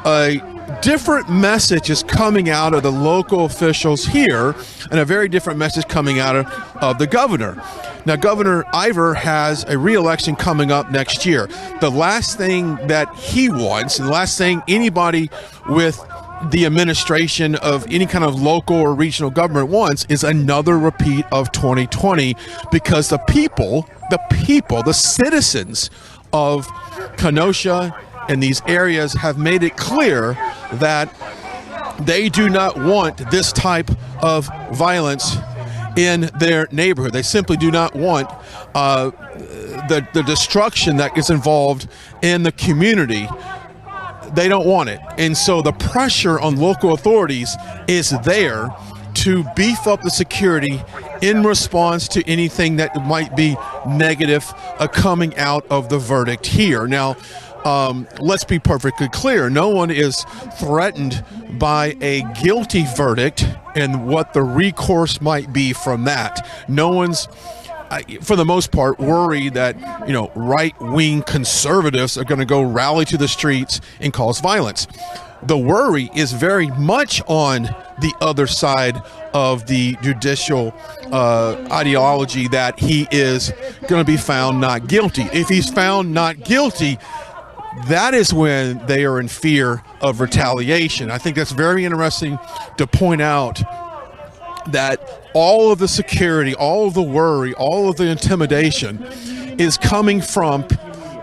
A different message is coming out of the local officials here, and a very different message coming out of the governor. Now, Governor Ivor has a re-election coming up next year. The last thing that he wants, and the last thing anybody with the administration of any kind of local or regional government wants, is another repeat of 2020, because the people, the citizens of Kenosha and these areas have made it clear that they do not want this type of violence in their neighborhood. They simply do not want the destruction that is involved in the community. They don't want it. And so the pressure on local authorities is there to beef up the security in response to anything that might be negative coming out of the verdict here. Now, let's be perfectly clear. No one is threatened by a guilty verdict and what the recourse might be from that. No one's, for the most part, worried that, right-wing conservatives are going to go rally to the streets and cause violence. The worry is very much on the other side of the judicial ideology that he is going to be found not guilty. If he's found not guilty, that is when they are in fear of retaliation. I think that's very interesting to point out, that all of the security, all of the worry, all of the intimidation is coming from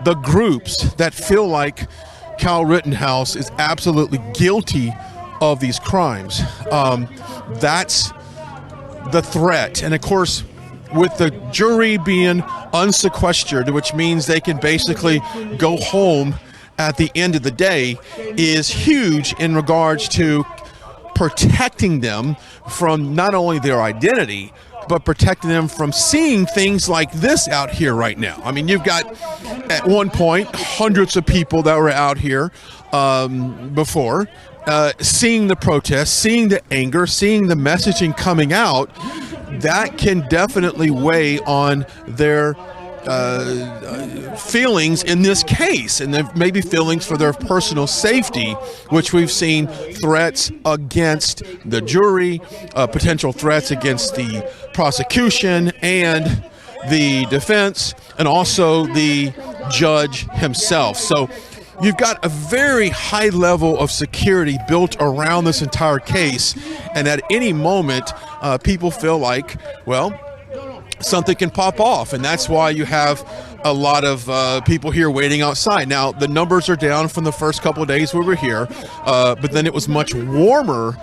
the groups that feel like Kyle Rittenhouse is absolutely guilty of these crimes. That's the threat. And of course, with the jury being unsequestered, which means they can basically go home at the end of the day, is huge in regards to protecting them from not only their identity, but protecting them from seeing things like this out here right now. I mean, you've got, at one point, hundreds of people that were out here before, seeing the protests, seeing the anger, seeing the messaging coming out. That can definitely weigh on their feelings in this case, and maybe feelings for their personal safety, which we've seen threats against the jury, potential threats against the prosecution and the defense, and also the judge himself. So you've got a very high level of security built around this entire case, and at any moment people feel like, well, something can pop off, and that's why you have a lot of people here waiting outside. Now, the numbers are down from the first couple of days we were here, but then it was much warmer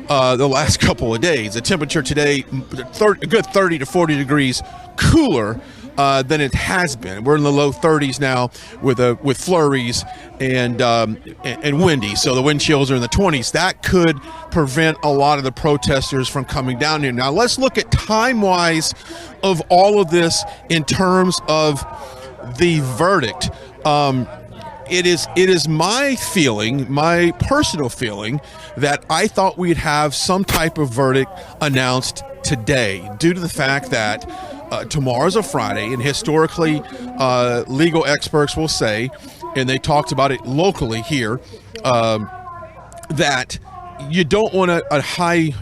the last couple of days. The temperature today, a good 30 to 40 degrees cooler than it has been. We're in the low 30s now with flurries and windy. So the wind chills are in the 20s. That could prevent a lot of the protesters from coming down here. Now let's look at time-wise of all of this in terms of the verdict. it is my feeling, my personal feeling, that I thought we'd have some type of verdict announced today, due to the fact that tomorrow's a Friday, and historically, legal experts will say, and they talked about it locally here, that you don't want a highly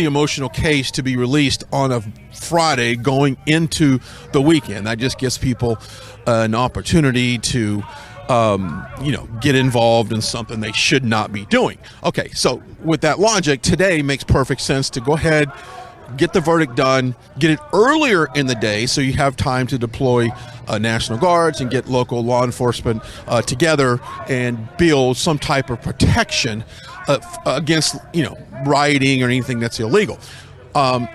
emotional case to be released on a Friday going into the weekend. That just gives people an opportunity to get involved in something they should not be doing. Okay, so with that logic, today makes perfect sense to go ahead, get the verdict done, get it earlier in the day so you have time to deploy National Guards and get local law enforcement together and build some type of protection against rioting or anything that's illegal.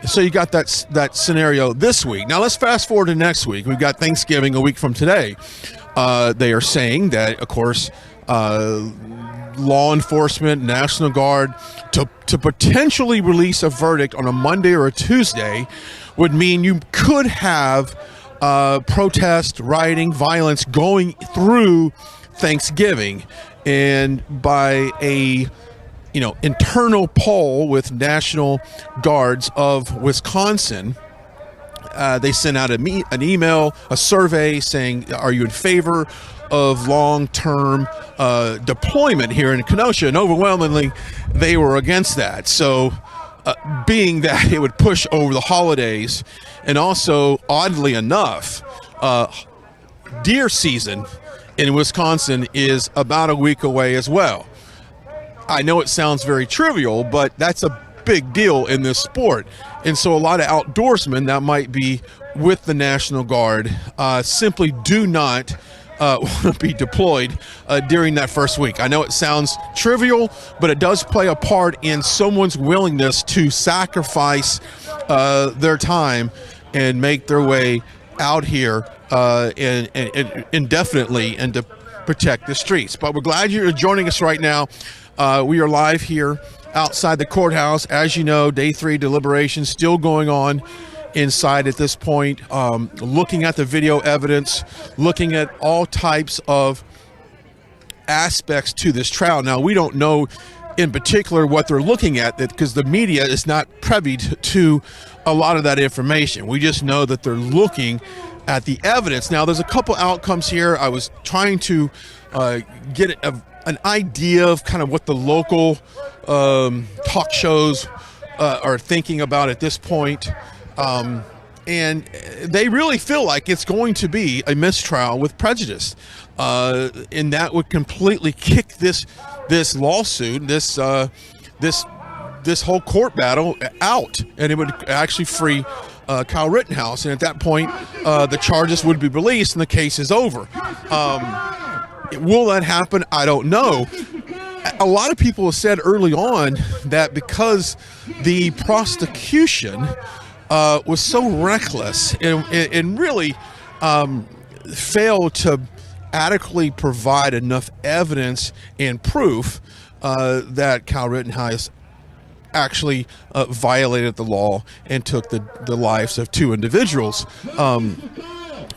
So you got that scenario this week. Now let's fast forward to next week. We've got Thanksgiving a week from today. They are saying that, of course, law enforcement, National Guard, to potentially release a verdict on a Monday or a Tuesday would mean you could have protest, rioting, violence going through Thanksgiving. And by a internal poll with National Guards of Wisconsin, they sent out an email, a survey saying, are you in favor of long-term deployment here in Kenosha? And overwhelmingly, they were against that. So being that it would push over the holidays, and also, oddly enough, deer season in Wisconsin is about a week away as well. I know it sounds very trivial, but that's a big deal in this sport. And so a lot of outdoorsmen that might be with the National Guard simply do not want to be deployed during that first week. I know it sounds trivial, but it does play a part in someone's willingness to sacrifice their time and make their way out here and indefinitely and to protect the streets. But we're glad you're joining us right now. We are live here outside the courthouse. As you know, day 3 deliberations still going on inside at this point, looking at the video evidence, looking at all types of aspects to this trial. Now, we don't know in particular what they're looking at, because the media is not privy to a lot of that information. We just know that they're looking at the evidence. Now, there's a couple outcomes here. I was trying to get an idea of kind of what the local talk shows are thinking about at this point. And they really feel like it's going to be a mistrial with prejudice. And that would completely kick this lawsuit, this whole court battle out. And it would actually free Kyle Rittenhouse. And at that point, the charges would be released and the case is over. Will that happen? I don't know. A lot of people have said early on that because the prosecution was so reckless and really failed to adequately provide enough evidence and proof that Kyle Rittenhouse actually violated the law and took the lives of 2 individuals.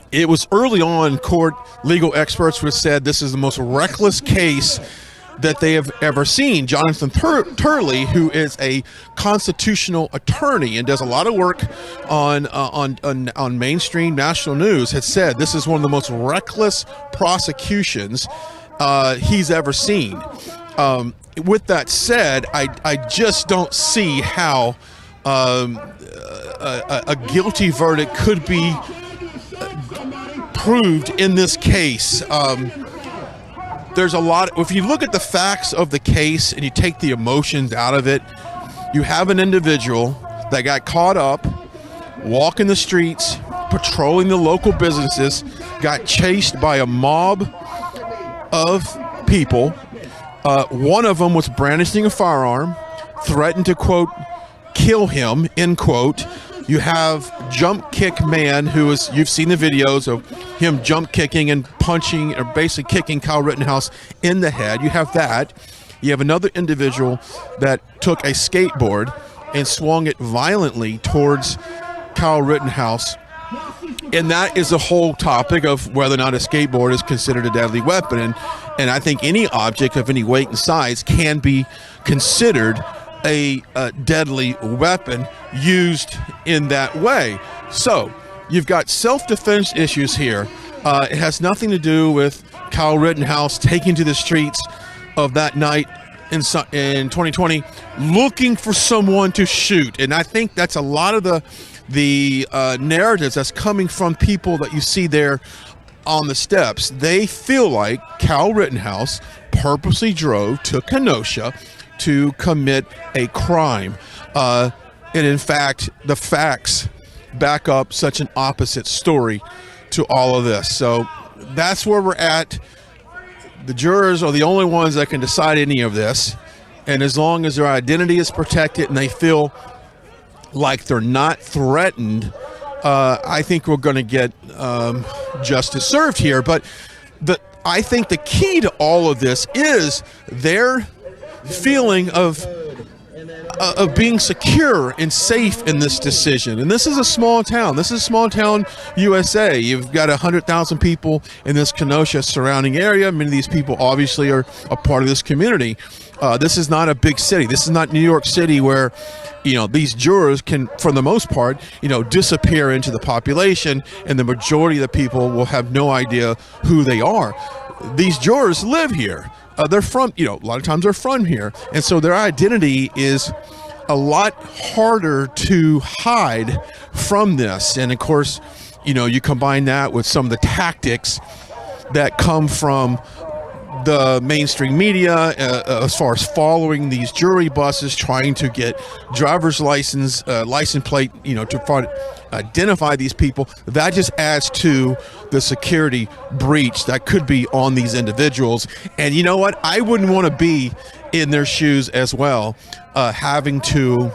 It was early on, court legal experts who said this is the most reckless case that they have ever seen. Jonathan Turley, who is a constitutional attorney and does a lot of work on mainstream national news, had said this is one of the most reckless prosecutions he's ever seen. With that said, I just don't see how a guilty verdict could be proved in this case. There's a lot. If you look at the facts of the case and you take the emotions out of it, you have an individual that got caught up walking the streets, patrolling the local businesses, got chased by a mob of people. One of them was brandishing a firearm, threatened to, quote, kill him, end quote. You have Jump Kick Man, who is, you've seen the videos of him jump kicking and punching, or basically kicking Kyle Rittenhouse in the head. You have that. You have another individual that took a skateboard and swung it violently towards Kyle Rittenhouse And that is the whole topic of whether or not a skateboard is considered a deadly weapon. And I think any object of any weight and size can be considered a deadly weapon used in that way. So you've got self-defense issues here. It has nothing to do with Kyle Rittenhouse taking to the streets of that night in 2020 looking for someone to shoot. And I think that's a lot of the narratives that's coming from people that you see there on the steps. They feel like Kyle Rittenhouse purposely drove to Kenosha to commit a crime. And in fact, the facts back up such an opposite story to all of this. So that's where we're at. The jurors are the only ones that can decide any of this. And as long as their identity is protected and they feel like they're not threatened, I think we're going to get justice served here. But I think the key to all of this is their feeling of being secure and safe in this decision. And this is a small town. This is small town USA. You've got 100,000 people in this Kenosha surrounding area. Many of these people obviously are a part of this community. This is not a big city. This is not New York City where, these jurors can, for the most part, disappear into the population and the majority of the people will have no idea who they are. These jurors live here. They're from, a lot of times they're from here. And so their identity is a lot harder to hide from this. And of course, you combine that with some of the tactics that come from the mainstream media as far as following these jury buses, trying to get driver's license plate, to identify these people. That just adds to the security breach that could be on these individuals. And you know what? I wouldn't want to be in their shoes as well, having to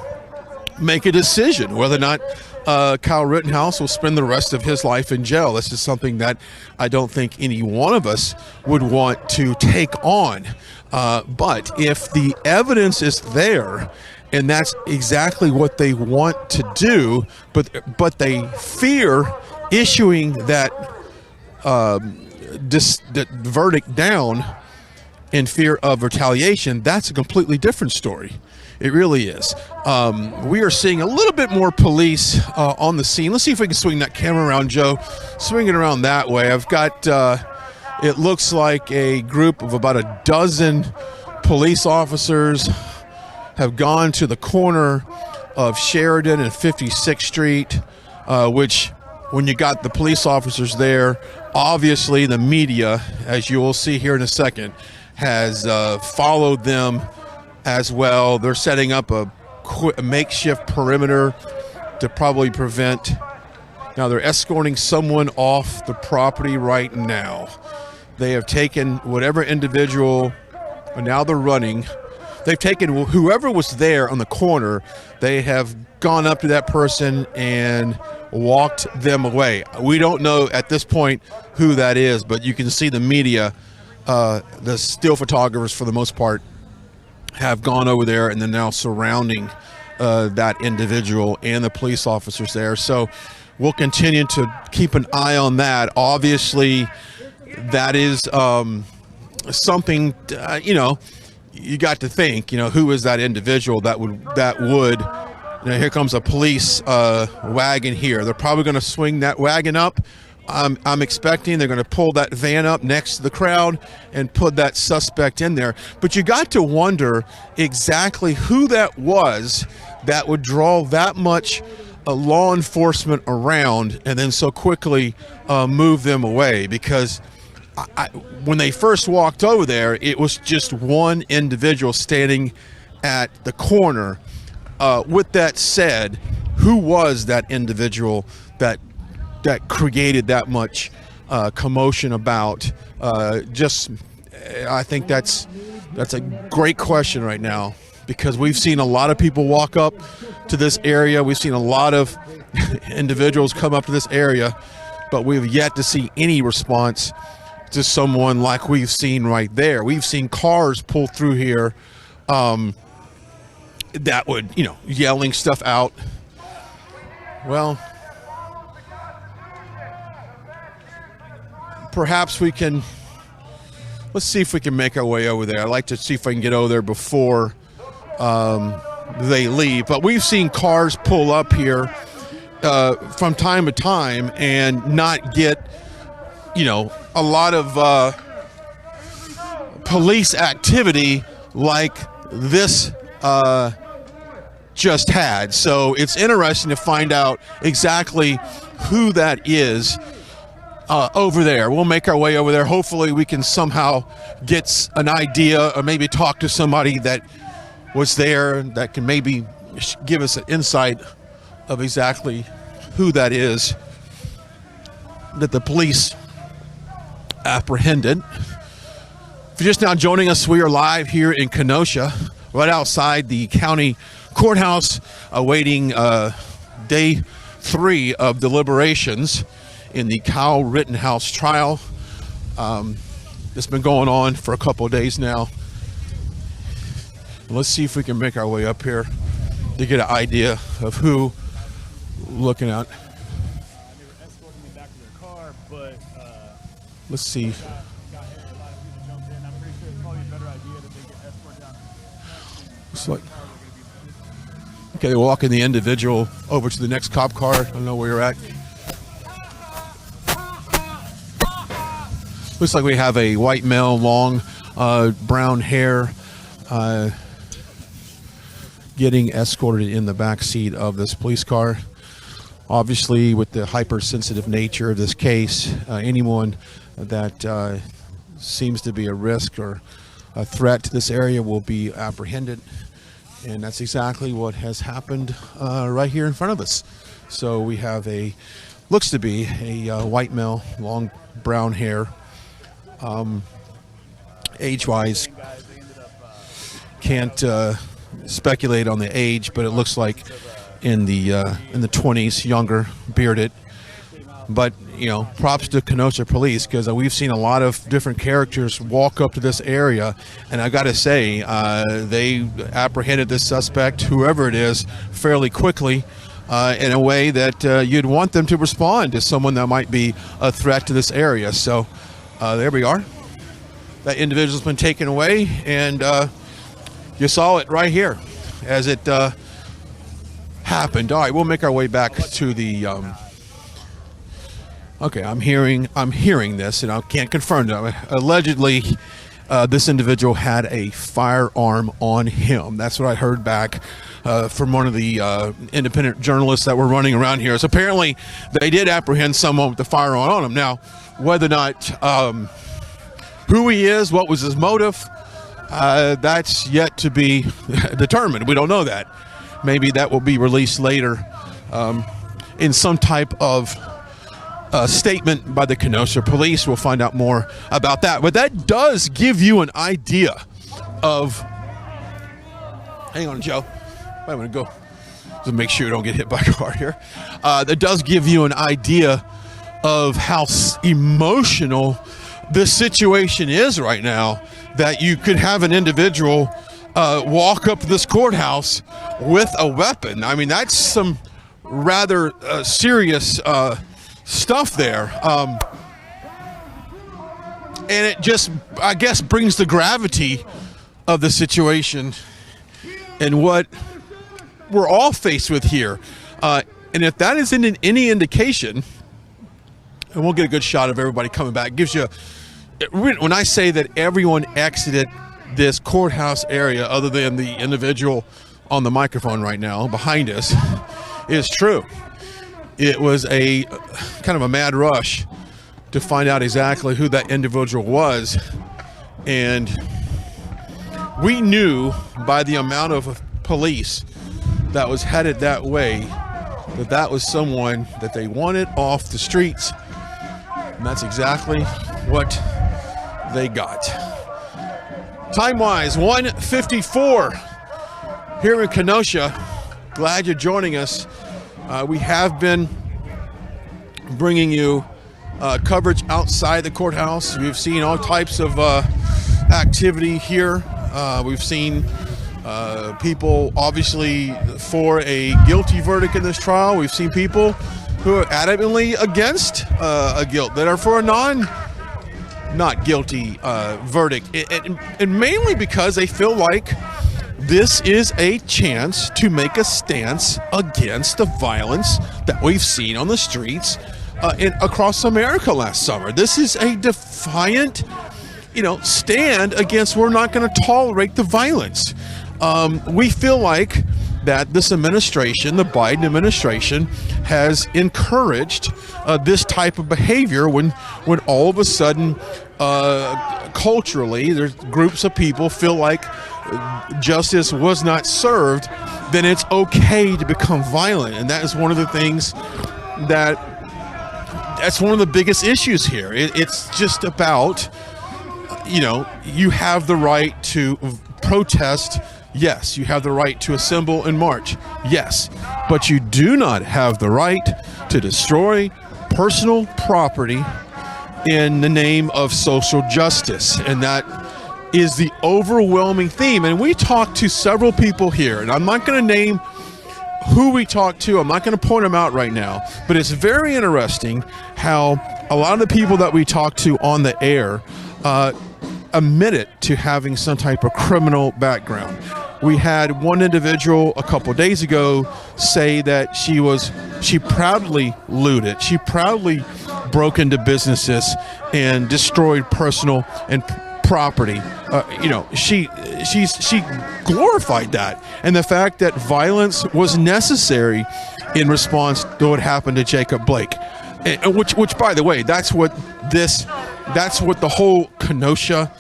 make a decision whether or not Kyle Rittenhouse will spend the rest of his life in jail. This is something that I don't think any one of us would want to take on. But if the evidence is there, and that's exactly what they want to do, but they fear issuing that verdict down in fear of retaliation, that's a completely different story. It really is. We are seeing a little bit more police on the scene. Let's see if we can swing that camera around, Joe. Swing it around that way. I've got, it looks like a group of about a dozen police officers have gone to the corner of Sheridan and 56th Street, which when you got the police officers there, obviously the media, as you will see here in a second, has followed them as well. They're setting up a makeshift perimeter to probably prevent. Now they're escorting someone off the property right now. They have taken whatever individual, and now they're running. They've taken whoever was there on the corner. They have gone up to that person and walked them away. We don't know at this point who that is, but you can see the media, the still photographers for the most part, have gone over there and they're now surrounding that individual and the police officers there. So we'll continue to keep an eye on that. Obviously, that is something, you got to think, who is that individual that would, here comes a police wagon here. They're probably going to swing that wagon up. I'm expecting they're going to pull that van up next to the crowd and put that suspect in there. But you got to wonder exactly who that was that would draw that much law enforcement around and then so quickly move them away. Because when they first walked over there, it was just one individual standing at the corner. With that said, who was that individual that created that much commotion about? I think that's a great question right now, because we've seen a lot of people walk up to this area. We've seen a lot of individuals come up to this area, but we've yet to see any response to someone like we've seen right there. We've seen cars pull through here that would, yelling stuff out. Well, perhaps we can, let's see if we can make our way over there. I'd like to see if I can get over there before they leave. But we've seen cars pull up here from time to time and not get, you know, a lot of police activity like this just had. So it's interesting to find out exactly who that is over there. We'll make our way over there. Hopefully we can somehow get an idea, or maybe talk to somebody that was there that can maybe give us an insight of exactly who that is that the police apprehended. If you're just now joining us, we are live here in Kenosha, right outside the county courthouse, awaiting day 3 of deliberations in the Kyle Rittenhouse trial. It's been going on for a couple of days now. Let's see if we can make our way up here to get an idea of who we're looking at. Let's see. Looks like, okay, they're walking the individual over to the next cop car. I don't know where you're at. Looks like we have a white male, long brown hair, getting escorted in the back seat of this police car. Obviously, with the hypersensitive nature of this case, anyone that seems to be a risk or a threat to this area will be apprehended, and that's exactly what has happened right here in front of us. So we have looks to be a white male, long brown hair. Age-wise, can't speculate on the age, but it looks like in the 20s, younger, bearded. But, you know, props to Kenosha police, because we've seen a lot of different characters walk up to this area, and I got to say, they apprehended this suspect, whoever it is, fairly quickly, in a way that you'd want them to respond to someone that might be a threat to this area. So there we are. That individual's been taken away, and you saw it right here as it happened. All right, we'll make our way back to the okay, I'm hearing this, and I can't confirm it. Allegedly, this individual had a firearm on him. That's what I heard back from one of the independent journalists that were running around here. So apparently they did apprehend someone with a firearm on him. Now, whether or not who he is, what was his motive, that's yet to be determined. We don't know that. Maybe that will be released later in some type of statement by the Kenosha police. We'll find out more about that. But that does give you an idea of... Hang on, Joe. I'm going to go to make sure you don't get hit by a car here. That does give you an idea of how emotional this situation is right now, that you could have an individual walk up to this courthouse with a weapon. I mean, that's some rather serious stuff there. And it just, I guess, brings the gravity of the situation and what we're all faced with here. And if that is any indication, and we'll get a good shot of everybody coming back, it gives you, when I say that everyone exited this courthouse area other than the individual on the microphone right now behind us, is true. It was a kind of a mad rush to find out exactly who that individual was. And we knew by the amount of police that was headed that way that that was someone that they wanted off the streets. And that's exactly what they got. Time-wise, 1:54 here in Kenosha. Glad you're joining us. We have been bringing you coverage outside the courthouse. We've seen all types of activity here. We've seen people, obviously, for a guilty verdict in this trial. We've seen people who are adamantly against a guilt, that are for a not guilty verdict, and mainly because they feel like this is a chance to make a stance against the violence that we've seen on the streets across America last summer. This is a defiant, stand against, we're not going to tolerate the violence. We feel like that this administration, the Biden administration, has encouraged this type of behavior when all of a sudden, culturally, there's groups of people feel like justice was not served, then it's okay to become violent. And that is one of the things that's one of the biggest issues here. It's just about, you have the right to protest. Yes, you have the right to assemble and march. Yes, but you do not have the right to destroy personal property in the name of social justice. And that is the overwhelming theme. And we talked to several people here, and I'm not going to name who we talked to. I'm not going to point them out right now, but it's very interesting how a lot of the people that we talked to on the air admitted to having some type of criminal background. We had one individual a couple days ago say that she proudly looted. She proudly broke into businesses and destroyed personal and property. She glorified that, and the fact that violence was necessary in response to what happened to Jacob Blake, which by the way, that's what the whole Kenosha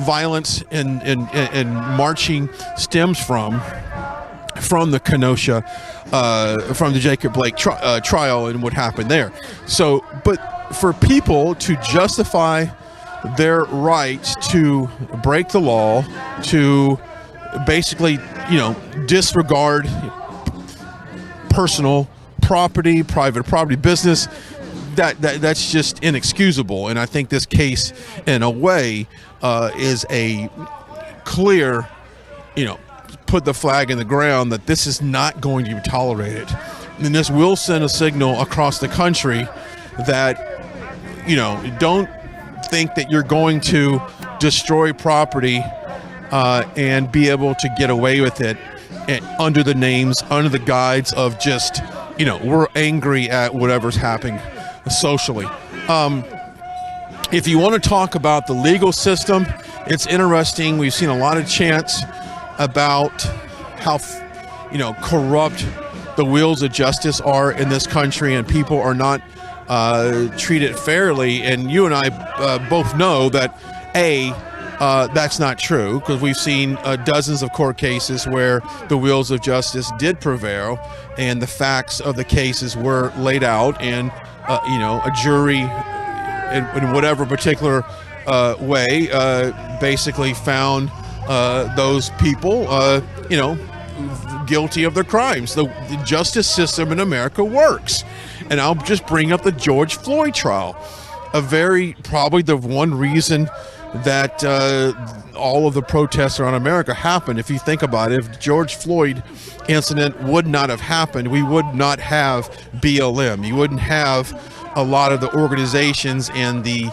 violence and marching stems from the Kenosha, from the Jacob Blake trial and what happened there. So, but for people to justify their right to break the law, to basically, disregard personal property, private property, business, that's just inexcusable. And I think this case, in a way, is a clear, put the flag in the ground that this is not going to be tolerated. And this will send a signal across the country that, don't think that you're going to destroy property and be able to get away with it under the guise of just, we're angry at whatever's happening socially. If you want to talk about the legal system, it's interesting. We've seen a lot of chants about how, corrupt the wheels of justice are in this country, and people are not treated fairly. And you and I both know that that's not true, because we've seen dozens of court cases where the wheels of justice did prevail and the facts of the cases were laid out, and a jury in whatever particular way basically found those people guilty of their crimes. The justice system in America works. And I'll just bring up the George Floyd trial. Probably the one reason that all of the protests around America happened. If you think about it, if George Floyd incident would not have happened, we would not have BLM. You wouldn't have a lot of the organizations and the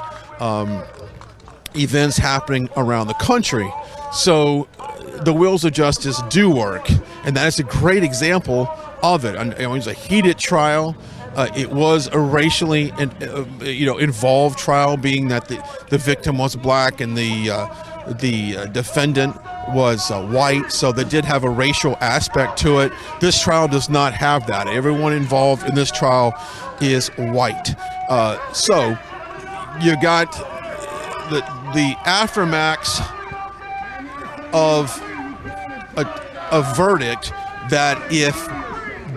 events happening around the country. So the wheels of justice do work, and that is a great example of it. It was a heated trial. It was a racially, involved trial, being that the victim was black and the defendant was white, so they did have a racial aspect to it. This trial does not have that. Everyone involved in this trial is white. So you got the aftermath of a verdict that if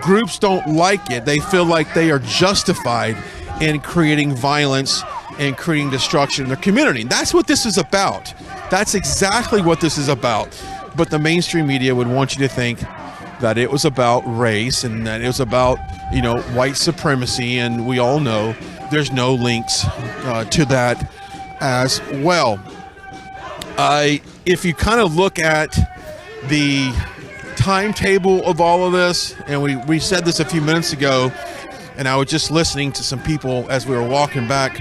groups don't like it, they feel like they are justified in creating violence and creating destruction in their community. And that's what this is about. That's exactly what this is about. But the mainstream media would want you to think that it was about race and that it was about, white supremacy. And we all know there's no links to that as well. If you kind of look at the timetable of all of this, and we said this a few minutes ago, and I was just listening to some people as we were walking back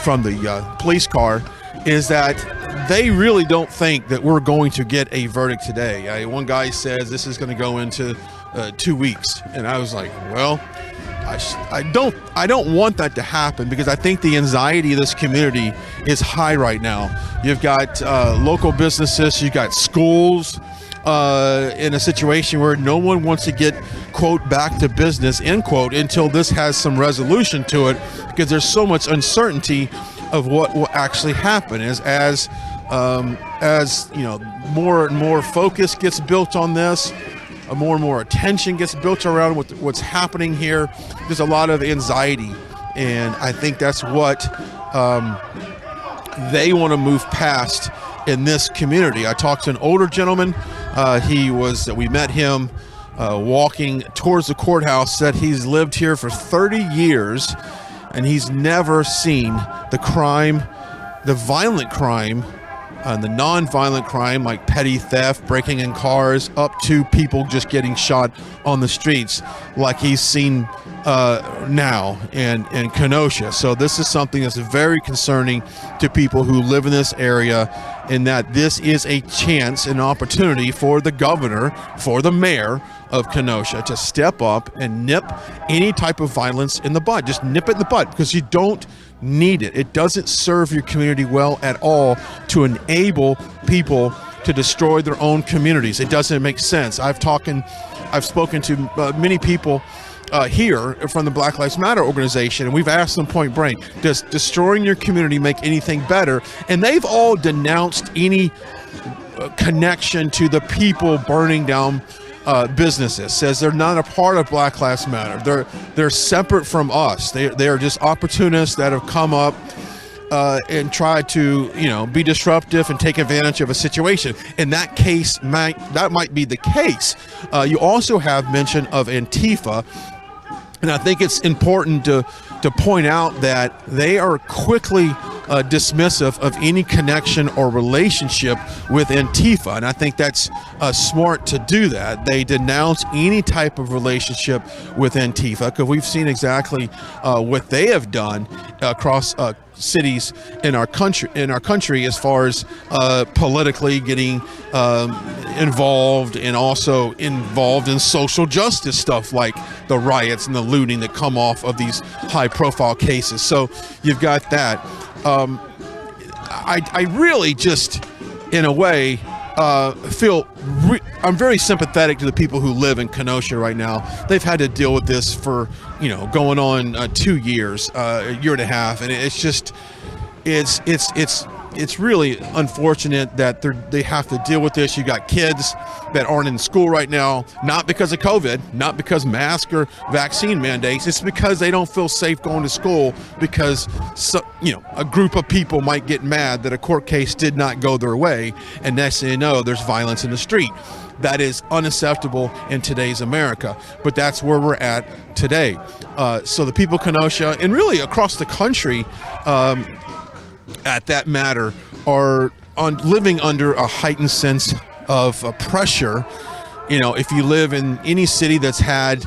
from the police car is that they really don't think that we're going to get a verdict today. One guy says this is going to go into 2 weeks, and I was like, well, I don't want that to happen, because I think the anxiety of this community is high right now. You've got local businesses, you've got schools in a situation where no one wants to get, quote, back to business, end quote, until this has some resolution to it, because there's so much uncertainty of what will actually happen as you know, more and more focus gets built on this, more and more attention gets built around what's happening here. There's a lot of anxiety, and I think that's what they want to move past in this community. I talked to an older gentleman. We met him walking towards the courthouse, said he's lived here for 30 years and he's never seen the crime, the violent crime, the non-violent crime like petty theft, breaking in cars, up to people just getting shot on the streets like he's seen now in Kenosha. So this is something that's very concerning to people who live in this area, in that this is a chance, an opportunity for the governor, for the mayor of Kenosha to step up and nip any type of violence in the bud. Just nip it in the bud, because you don't need it. It doesn't serve your community well at all to enable people to destroy their own communities. It doesn't make sense. I've spoken to many people here from the Black Lives Matter organization, and we've asked them point blank, does destroying your community make anything better? And they've all denounced any connection to the people burning down businesses. Says they're not a part of Black Lives Matter. They're separate from us. They are just opportunists that have come up and tried to, you know, be disruptive and take advantage of a situation. In that case, that might be the case. You also have mention of Antifa, and I think it's important to point out that they are quickly dismissive of any connection or relationship with Antifa, and I think that's smart to do that. They denounce any type of relationship with Antifa, because we've seen exactly what they have done across cities in our country as far as politically getting involved, and also involved in social justice stuff like the riots and the looting that come off of these high profile cases. So you've got that. I really just, in a way, feel I'm very sympathetic to the people who live in Kenosha right now. They've had to deal with this for, you know, going on 2 years, a year and a half, and it's just it's really unfortunate that they have to deal with this. You got kids that aren't in school right now, not because of COVID, not because mask or vaccine mandates. It's because they don't feel safe going to school, because a group of people might get mad that a court case did not go their way, and next thing you know, there's violence in the street. That is unacceptable in today's America, but that's where we're at today. So the people of Kenosha, and really across the country, at that matter, are living under a heightened sense of pressure. You know, if you live in any city that's had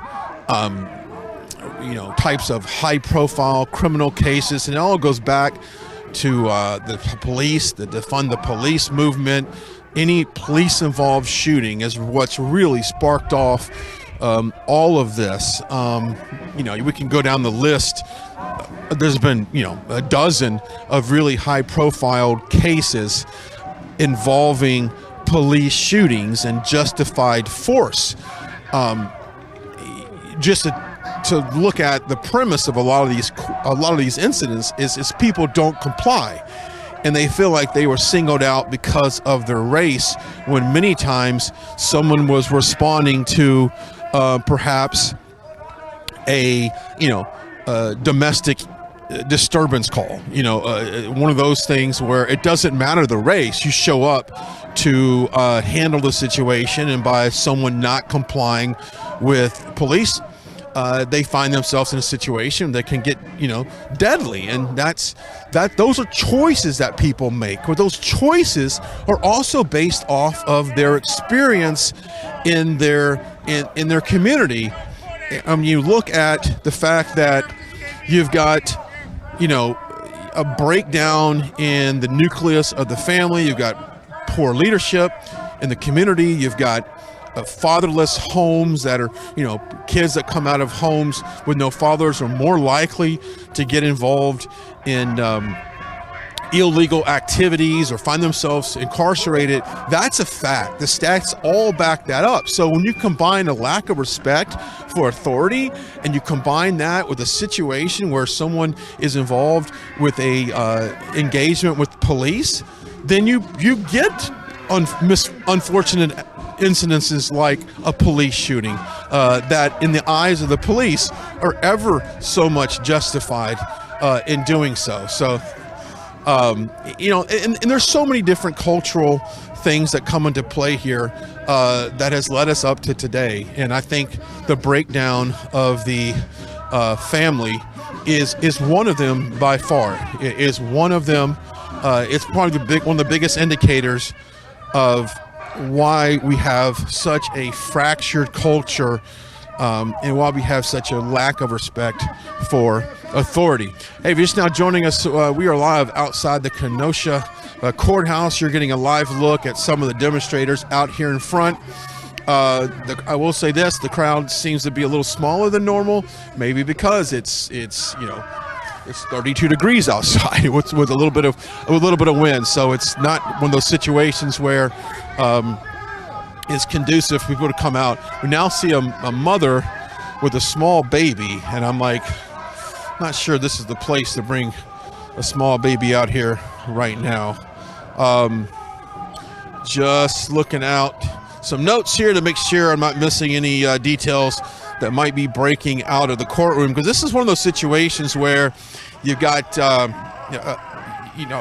types of high profile criminal cases, and it all goes back to the police, the defund the police movement. Any police involved shooting is what's really sparked off all of this. We can go down the list. There's been, a dozen of really high profile cases involving police shootings and justified force. Just to look at the premise of a lot of these incidents is people don't comply, and they feel like they were singled out because of their race, when many times someone was responding to perhaps a domestic disturbance call. One of those things where it doesn't matter the race. You show up to handle the situation, and by someone not complying with police, they find themselves in a situation that can get, deadly. And those are choices that people make, but those choices are also based off of their experience in their community. You look at the fact that you've got, a breakdown in the nucleus of the family. You've got poor leadership in the community. You've got fatherless homes that are, kids that come out of homes with no fathers are more likely to get involved in illegal activities or find themselves incarcerated. That's a fact. The stats all back that up. So when you combine a lack of respect for authority and you combine that with a situation where someone is involved with a engagement with police, then you get unfortunate incidences like a police shooting that in the eyes of the police are ever so much justified in doing so. So and there's so many different cultural things that come into play here that has led us up to today. And I think the breakdown of the family is one of them by far. It is one of them. It's probably one of the biggest indicators of why we have such a fractured culture and why we have such a lack of respect for authority. Hey, if you're just now joining us, we are live outside the Kenosha courthouse. You're getting a live look at some of the demonstrators out here in front. I will say this: the crowd seems to be a little smaller than normal, maybe because it's 32 degrees outside with a little bit of wind. So it's not one of those situations where it's conducive for people to come out. We now see a mother with a small baby, and I'm like, not sure this is the place to bring a small baby out here right now. Just looking out some notes here to make sure I'm not missing any details that might be breaking out of the courtroom, because this is one of those situations where you've got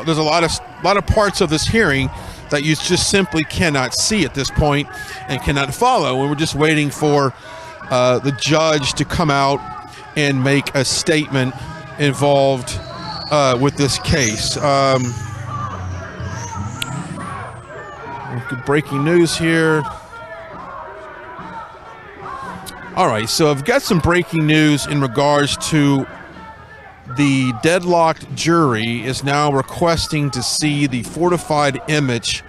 there's a lot of parts of this hearing that you just simply cannot see at this point and cannot follow, and we're just waiting for the judge to come out and make a statement involved with this case. Breaking news here. All right, so I've got some breaking news in regards to the deadlocked jury is now requesting to see the fortified image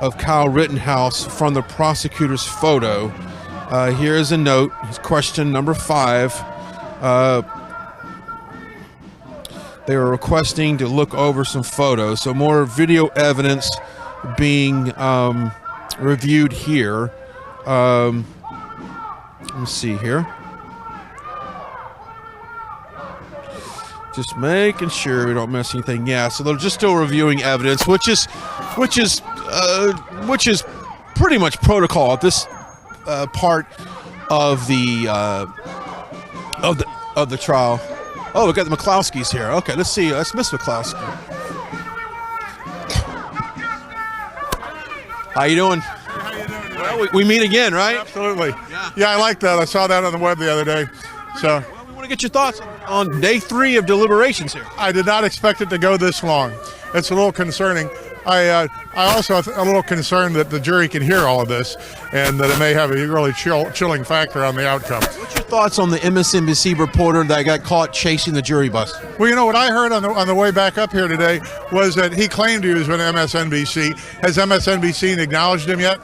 of Kyle Rittenhouse from the prosecutor's photo. Here is a note. It's question number 5. They are requesting to look over some photos. So more video evidence being reviewed here. Let me see here. Just making sure we don't miss anything. Yeah, so they're just still reviewing evidence, which is pretty much protocol at this part of the trial. Oh, we got the McCloskeys here. Okay, let's see. Let's miss McCloskey. How you doing? How you doing today? Well, we meet again, right? Absolutely. Yeah, I like that. I saw that on the web the other day. So we want to get your thoughts on day 3 of deliberations here. I did not expect it to go this long. It's a little concerning. I also a little concerned that the jury can hear all of this and that it may have a really chilling factor on the outcome. What's your thoughts on the MSNBC reporter that got caught chasing the jury bus? Well, what I heard on the way back up here today was that he claimed he was with MSNBC. Has MSNBC acknowledged him yet?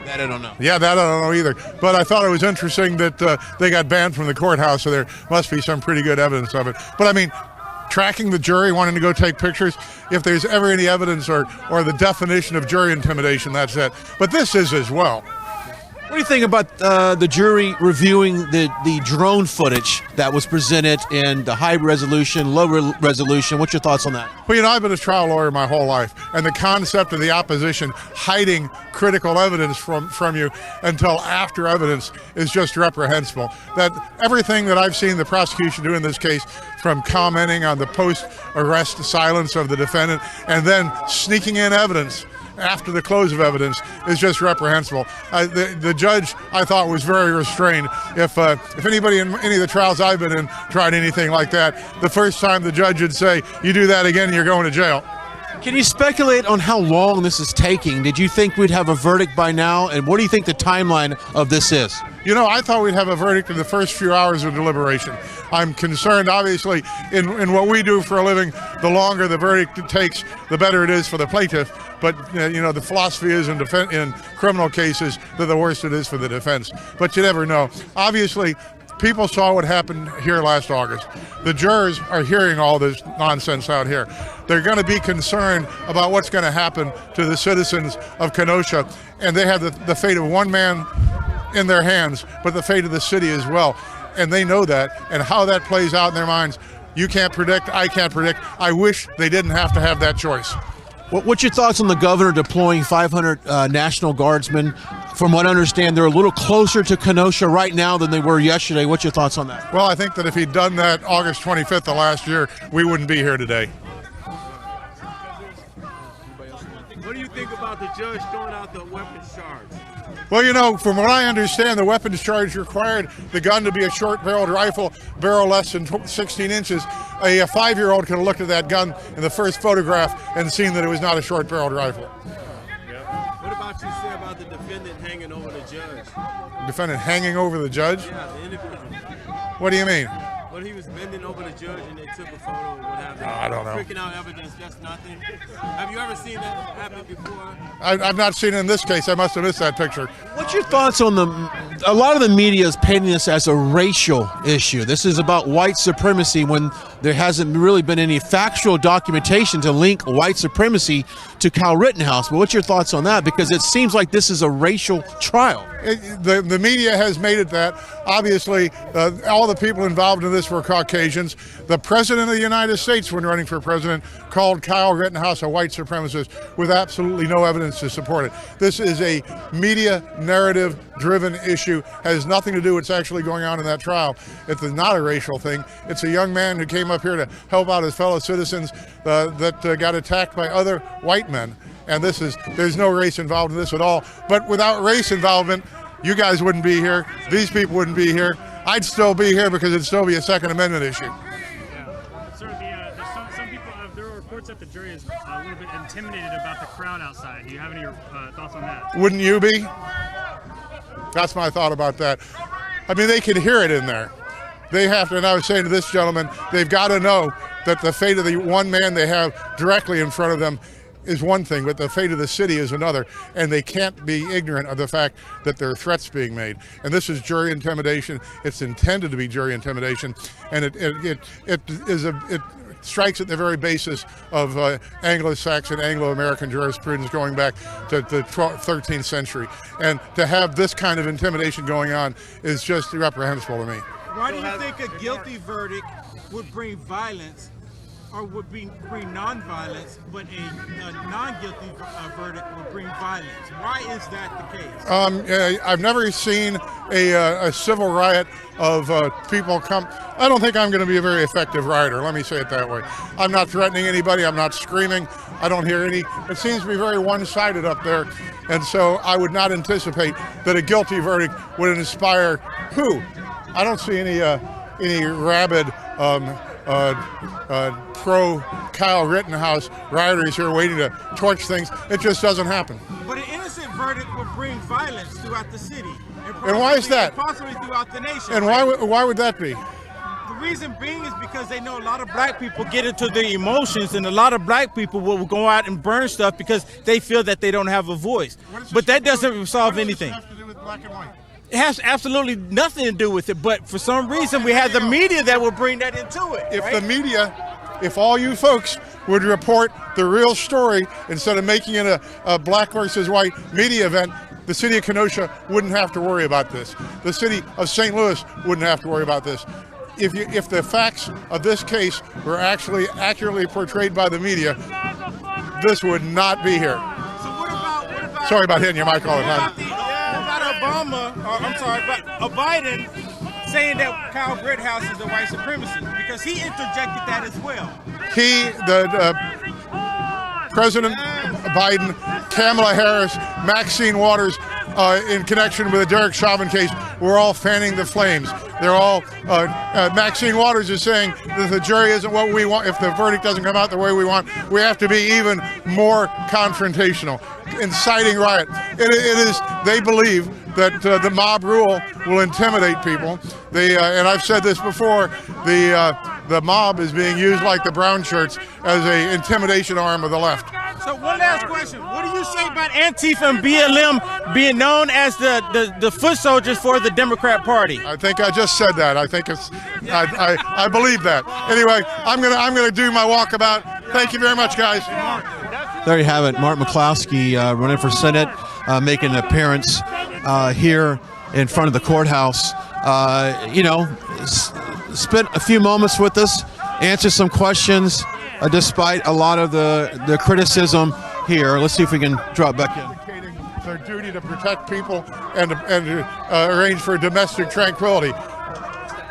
That I don't know. Yeah, that I don't know either. But I thought it was interesting that they got banned from the courthouse, so there must be some pretty good evidence of it. But I mean, tracking the jury, wanting to go take pictures, if there's ever any evidence or the definition of jury intimidation, that's it. But this is as well. What do you think about the jury reviewing the drone footage that was presented in the high resolution, low resolution? What's your thoughts on that? Well, I've been a trial lawyer my whole life, and the concept of the opposition hiding critical evidence from you until after evidence is just reprehensible. That everything that I've seen the prosecution do in this case, from commenting on the post-arrest silence of the defendant and then sneaking in evidence after the close of evidence, is just reprehensible. The judge, I thought, was very restrained. If anybody in any of the trials I've been in tried anything like that, the first time the judge would say, "You do that again, you're going to jail." Can you speculate on how long this is taking? Did you think we'd have a verdict by now? And what do you think the timeline of this is? I thought we'd have a verdict in the first few hours of deliberation. I'm concerned, obviously, in what we do for a living the longer the verdict takes, the better it is for the plaintiff. But the philosophy is in criminal cases that the worse it is for the defense. But you never know. Obviously, people saw what happened here last August. The jurors are hearing all this nonsense out here. They're going to be concerned about what's going to happen to the citizens of Kenosha, and they have the fate of one man in their hands, but the fate of the city as well. And they know that, and how that plays out in their minds, you can't predict, I can't predict. I wish they didn't have to have that choice. What's your thoughts on the governor deploying 500 National Guardsmen? From what I understand, they're a little closer to Kenosha right now than they were yesterday. What's your thoughts on that? Well, I think that if he'd done that August 25th of last year, we wouldn't be here today. What do you think about the judge throwing out the weapons charge? Well, from what I understand, the weapons charge required the gun to be a short-barreled rifle, barrel less than 16 inches. A 5-year-old could have looked at that gun in the first photograph and seen that it was not a short-barreled rifle. What about you say about the defendant hanging over the judge? Defendant hanging over the judge? Yeah, the individual. What do you mean? Well, he was bending over the judge and they took a photo or what have you. I don't know. Freaking out evidence, that's nothing. Have you ever seen that happen before? I've not seen it in this case. I must have missed that picture. What's your thoughts on a lot of the media is painting this as a racial issue. This is about white supremacy when there hasn't really been any factual documentation to link white supremacy to Kyle Rittenhouse. But what's your thoughts on that? Because it seems like this is a racial trial. The media has made it that. Obviously, all the people involved in this were Caucasians. The president of the United States, when running for president, called Kyle Rittenhouse a white supremacist with absolutely no evidence to support it. This is a media narrative-driven issue. Has nothing to do with what's actually going on in that trial. It's not a racial thing. It's a young man who came up here to help out his fellow citizens that got attacked by other white men. And there's no race involved in this at all. But without race involvement, you guys wouldn't be here. These people wouldn't be here. I'd still be here because it'd still be a Second Amendment issue. Yeah. Sir, there's some people, there are reports that the jury is a little bit intimidated about the crowd outside. Do you have any thoughts on that? Wouldn't you be? That's my thought about that. I mean, they can hear it in there. They have to, and I was saying to this gentleman, they've got to know that the fate of the one man they have directly in front of them is one thing, but the fate of the city is another, and they can't be ignorant of the fact that there are threats being made. And this is jury intimidation. It's intended to be jury intimidation, and it strikes at the very basis of Anglo-Saxon, Anglo-American jurisprudence going back to the 13th century. And to have this kind of intimidation going on is just reprehensible to me. Why do you think a guilty verdict would bring violence, or would bring non-violence, but a non-guilty verdict would bring violence? Why is that the case? I've never seen a civil riot of people come. I don't think I'm going to be a very effective rioter, let me say it that way. I'm not threatening anybody, I'm not screaming, I don't hear any. It seems to be very one-sided up there, and so I would not anticipate that a guilty verdict would inspire who? I don't see any rabid pro Kyle Rittenhouse rioters here waiting to torch things. It just doesn't happen. But an innocent verdict would bring violence throughout the city. And why is that? Possibly throughout the nation. And why would that be? The reason being is because they know a lot of black people get into the emotions, and a lot of black people will go out and burn stuff because they feel that they don't have a voice. But that doesn't solve anything. What does this have to do with black and white? It has absolutely nothing to do with it, but for some reason we have the media that will bring that into it. If right? the media, if all you folks would report the real story instead of making it a black versus white media event, the city of Kenosha wouldn't have to worry about this. The city of St. Louis wouldn't have to worry about this. If the facts of this case were actually accurately portrayed by the media, this would not be here. So what about Sorry about hitting your mic all the time. Biden saying that Kyle Rittenhouse is a white supremacist because he interjected that as well. President Biden, Kamala Harris, Maxine Waters, in connection with the Derek Chauvin case, we're all fanning the flames. They're all, Maxine Waters is saying that the jury isn't what we want. If the verdict doesn't come out the way we want, we have to be even more confrontational, inciting riot. It is, they believe that the mob rule will intimidate people. And I've said this before, the mob is being used like the brown shirts as a intimidation arm of the left. So one last question. What do you say about Antifa and BLM being known as the foot soldiers for the Democrat Party? I think I just said that. I think it's, I believe that. Anyway, I'm gonna do my walkabout. Thank you very much, guys. There you have it. Mark McCloskey running for Senate, making an appearance here in front of the courthouse. Spent a few moments with us, answered some questions, despite a lot of the criticism here. Let's see if we can drop back in. Their duty to protect people and arrange for domestic tranquility.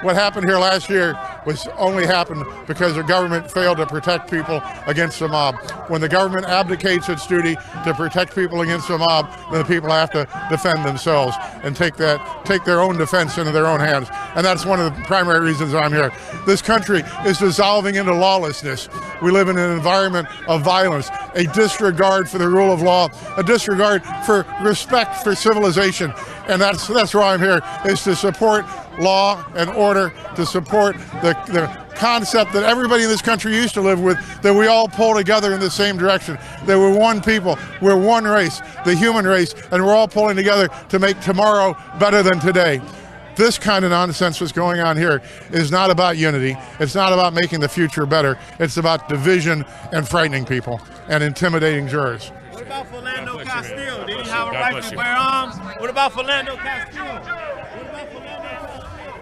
What happened here last year was only happened because the government failed to protect people against the mob. When the government abdicates its duty to protect people against the mob, then the people have to defend themselves and take their own defense into their own hands. And that's one of the primary reasons I'm here. This country is dissolving into lawlessness. We live in an environment of violence, a disregard for the rule of law, a disregard for respect for civilization. And that's why I'm here, is to support law and order, to support the concept that everybody in this country used to live with, that we all pull together in the same direction, that we're one people, we're one race, the human race, and we're all pulling together to make tomorrow better than today. This kind of nonsense that's going on here is not about unity. It's not about making the future better. It's about division and frightening people and intimidating jurors. What about Philando Castile? Did he have a right to bear arms? What about Philando Castile?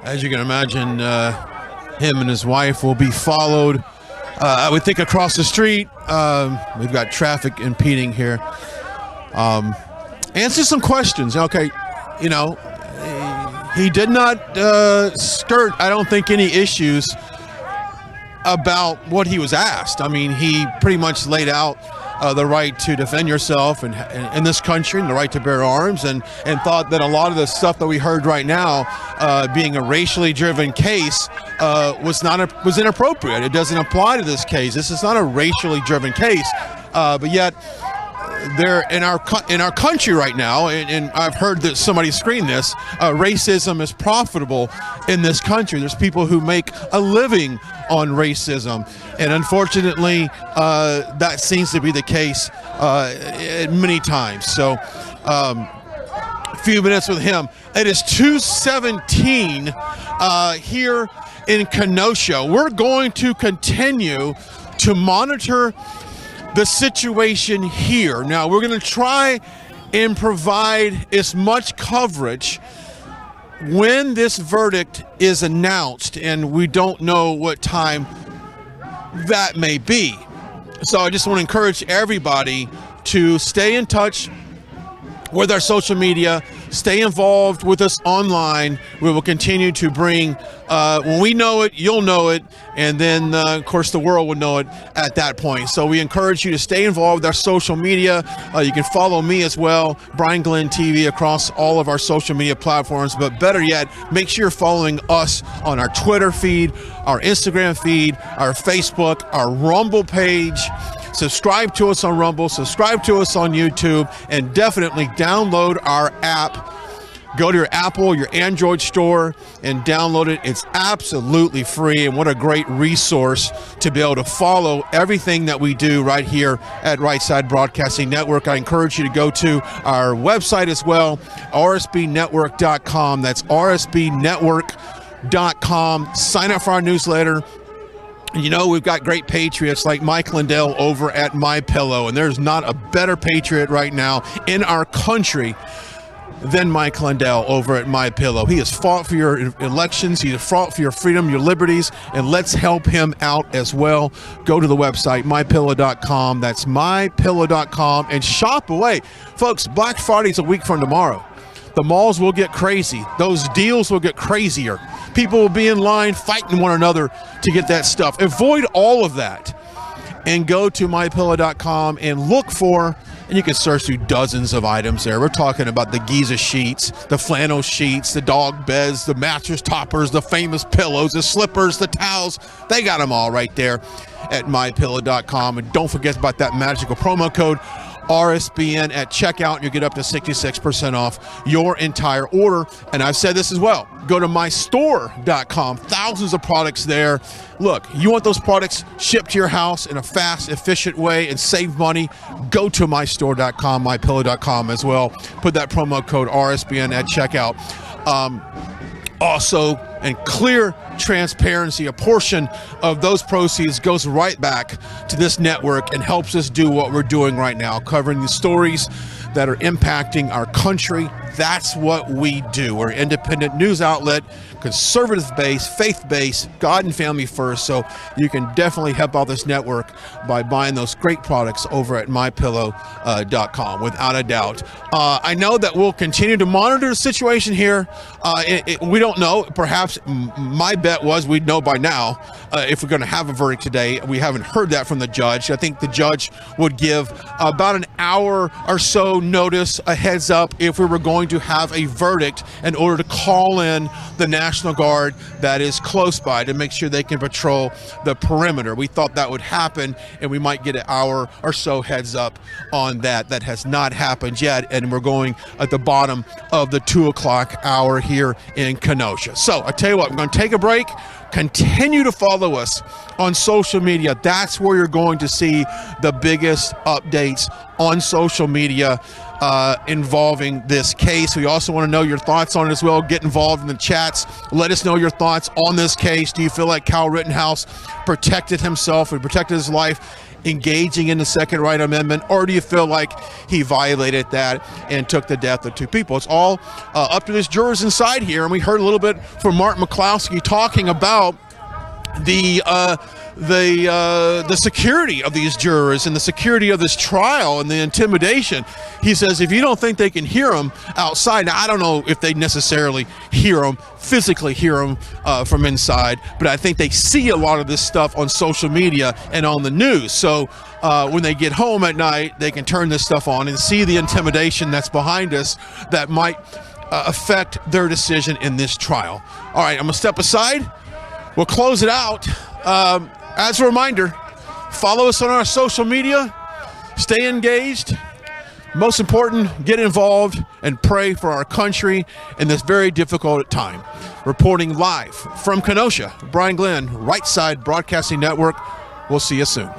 As you can imagine, him and his wife will be followed, I would think, across the street. We've got traffic impeding here. Answer some questions. Okay, he did not skirt, I don't think, any issues about what he was asked. I mean, he pretty much laid out the right to defend yourself in this country, and the right to bear arms, and thought that a lot of the stuff that we heard right now, being a racially driven case, was inappropriate. It doesn't apply to this case. This is not a racially driven case, but yet there in our country right now, and I've heard that somebody screen this, racism is profitable in this country. There's people who make a living on racism, and unfortunately that seems to be the case many times. So a few minutes with him. It is 2:17 here in Kenosha. We're going to continue to monitor the situation here. Now, we're going to try and provide as much coverage when this verdict is announced, and we don't know what time that may be. So I just want to encourage everybody to stay in touch with our social media, stay involved with us online. We will continue to bring, when we know it, you'll know it, and then of course the world will know it at that point. So we encourage you to stay involved with our social media. You can follow me as well, Brian Glenn TV, across all of our social media platforms. But better yet, make sure you're following us on our Twitter feed, our Instagram feed, our Facebook, our Rumble page. Subscribe to us on Rumble, subscribe to us on YouTube, and definitely download our app. Go to your Apple, your Android store, and download it. It's absolutely free, and what a great resource to be able to follow everything that we do right here at Right Side Broadcasting Network. I encourage you to go to our website as well, rsbnetwork.com. That's rsbnetwork.com. Sign up for our newsletter. We've got great patriots like Mike Lindell over at MyPillow, and there's not a better patriot right now in our country than Mike Lindell over at MyPillow. He has fought for your elections, he has fought for your freedom, your liberties, and let's help him out as well. Go to the website, mypillow.com. That's mypillow.com, and shop away. Folks, Black Friday's a week from tomorrow. The malls will get crazy. Those deals will get crazier. People will be in line fighting one another to get that stuff. Avoid all of that and go to mypillow.com and look for, and you can search through dozens of items there. We're talking about the Giza sheets, the flannel sheets, the dog beds, the mattress toppers, the famous pillows, the slippers, the towels. They got them all right there at mypillow.com. And don't forget about that magical promo code, RSBN at checkout, and you get up to 66% off your entire order. And I've said this as well. Go to mystore.com. Thousands of products there. Look, you want those products shipped to your house in a fast, efficient way and save money? Go to mystore.com, mypillow.com as well. Put that promo code RSBN at checkout. Also, and clear transparency, a portion of those proceeds goes right back to this network and helps us do what we're doing right now, covering the stories that are impacting our country. That's what we do. We're an independent news outlet, conservative-based, faith-based, God and family first. So you can definitely help out this network by buying those great products over at mypillow.com, without a doubt. I know that we'll continue to monitor the situation here. We don't know. Perhaps my bet was we'd know by now if we're going to have a verdict today. We haven't heard that from the judge. I think the judge would give about an hour or so notice, a heads up, if we were going to have a verdict, in order to call in the National Guard that is close by to make sure they can patrol the perimeter. We thought that would happen, and we might get an hour or so heads up on that. That has not happened yet, and we're going at the bottom of the 2 o'clock hour here in Kenosha. So I tell you what, I'm going to take a break. Continue to follow us on social media. That's where you're going to see the biggest updates on social media involving this case. We also want to know your thoughts on it as well. Get involved in the chats. Let us know your thoughts on this case. Do you feel like Kyle Rittenhouse protected himself and protected his life engaging in the Second Right Amendment, or do you feel like he violated that and took the death of two people? It's all up to this jurors inside here, and we heard a little bit from Mark McCloskey talking about the security of these jurors and the security of this trial and the intimidation. He says if you don't think they can hear them outside, now I don't know if they necessarily hear them, physically hear them from inside, but I think they see a lot of this stuff on social media and on the news. So when they get home at night, they can turn this stuff on and see the intimidation that's behind us that might affect their decision in this trial. All right, I'm gonna step aside. We'll close it out. As a reminder, follow us on our social media, stay engaged. Most important, get involved and pray for our country in this very difficult time. Reporting live from Kenosha, Brian Glenn, Right Side Broadcasting Network. We'll see you soon.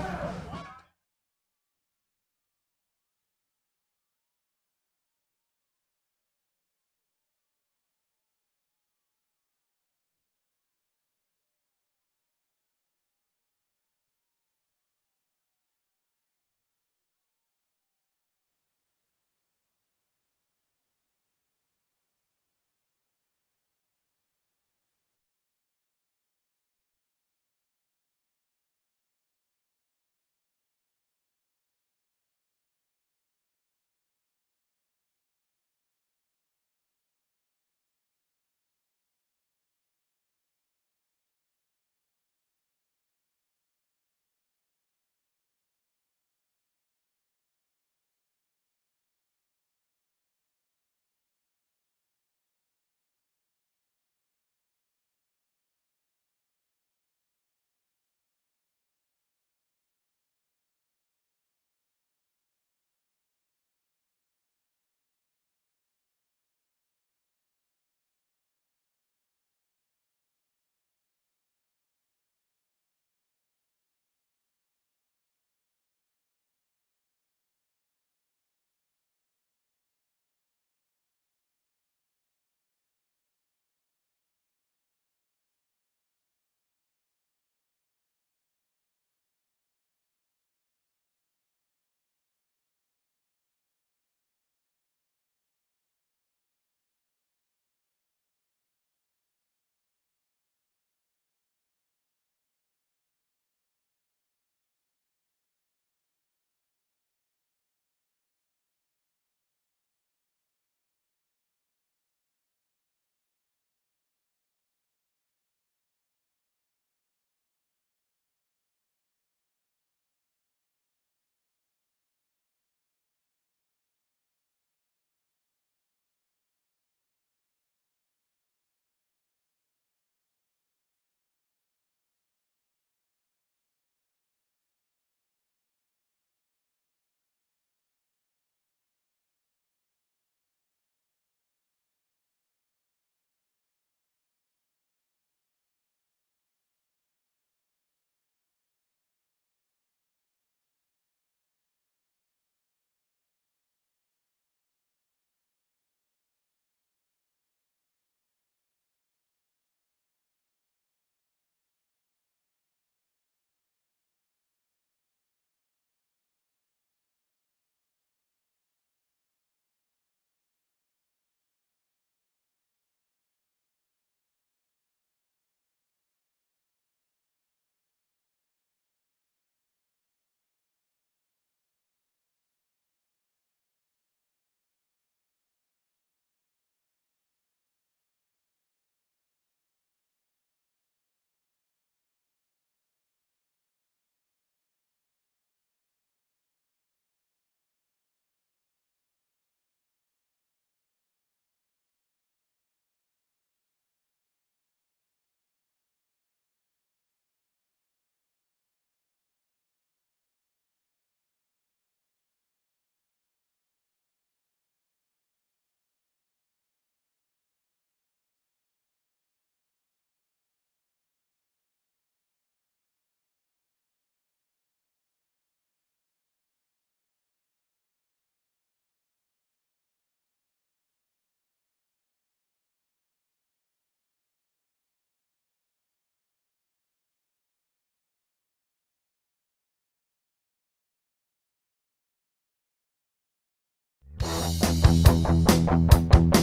you.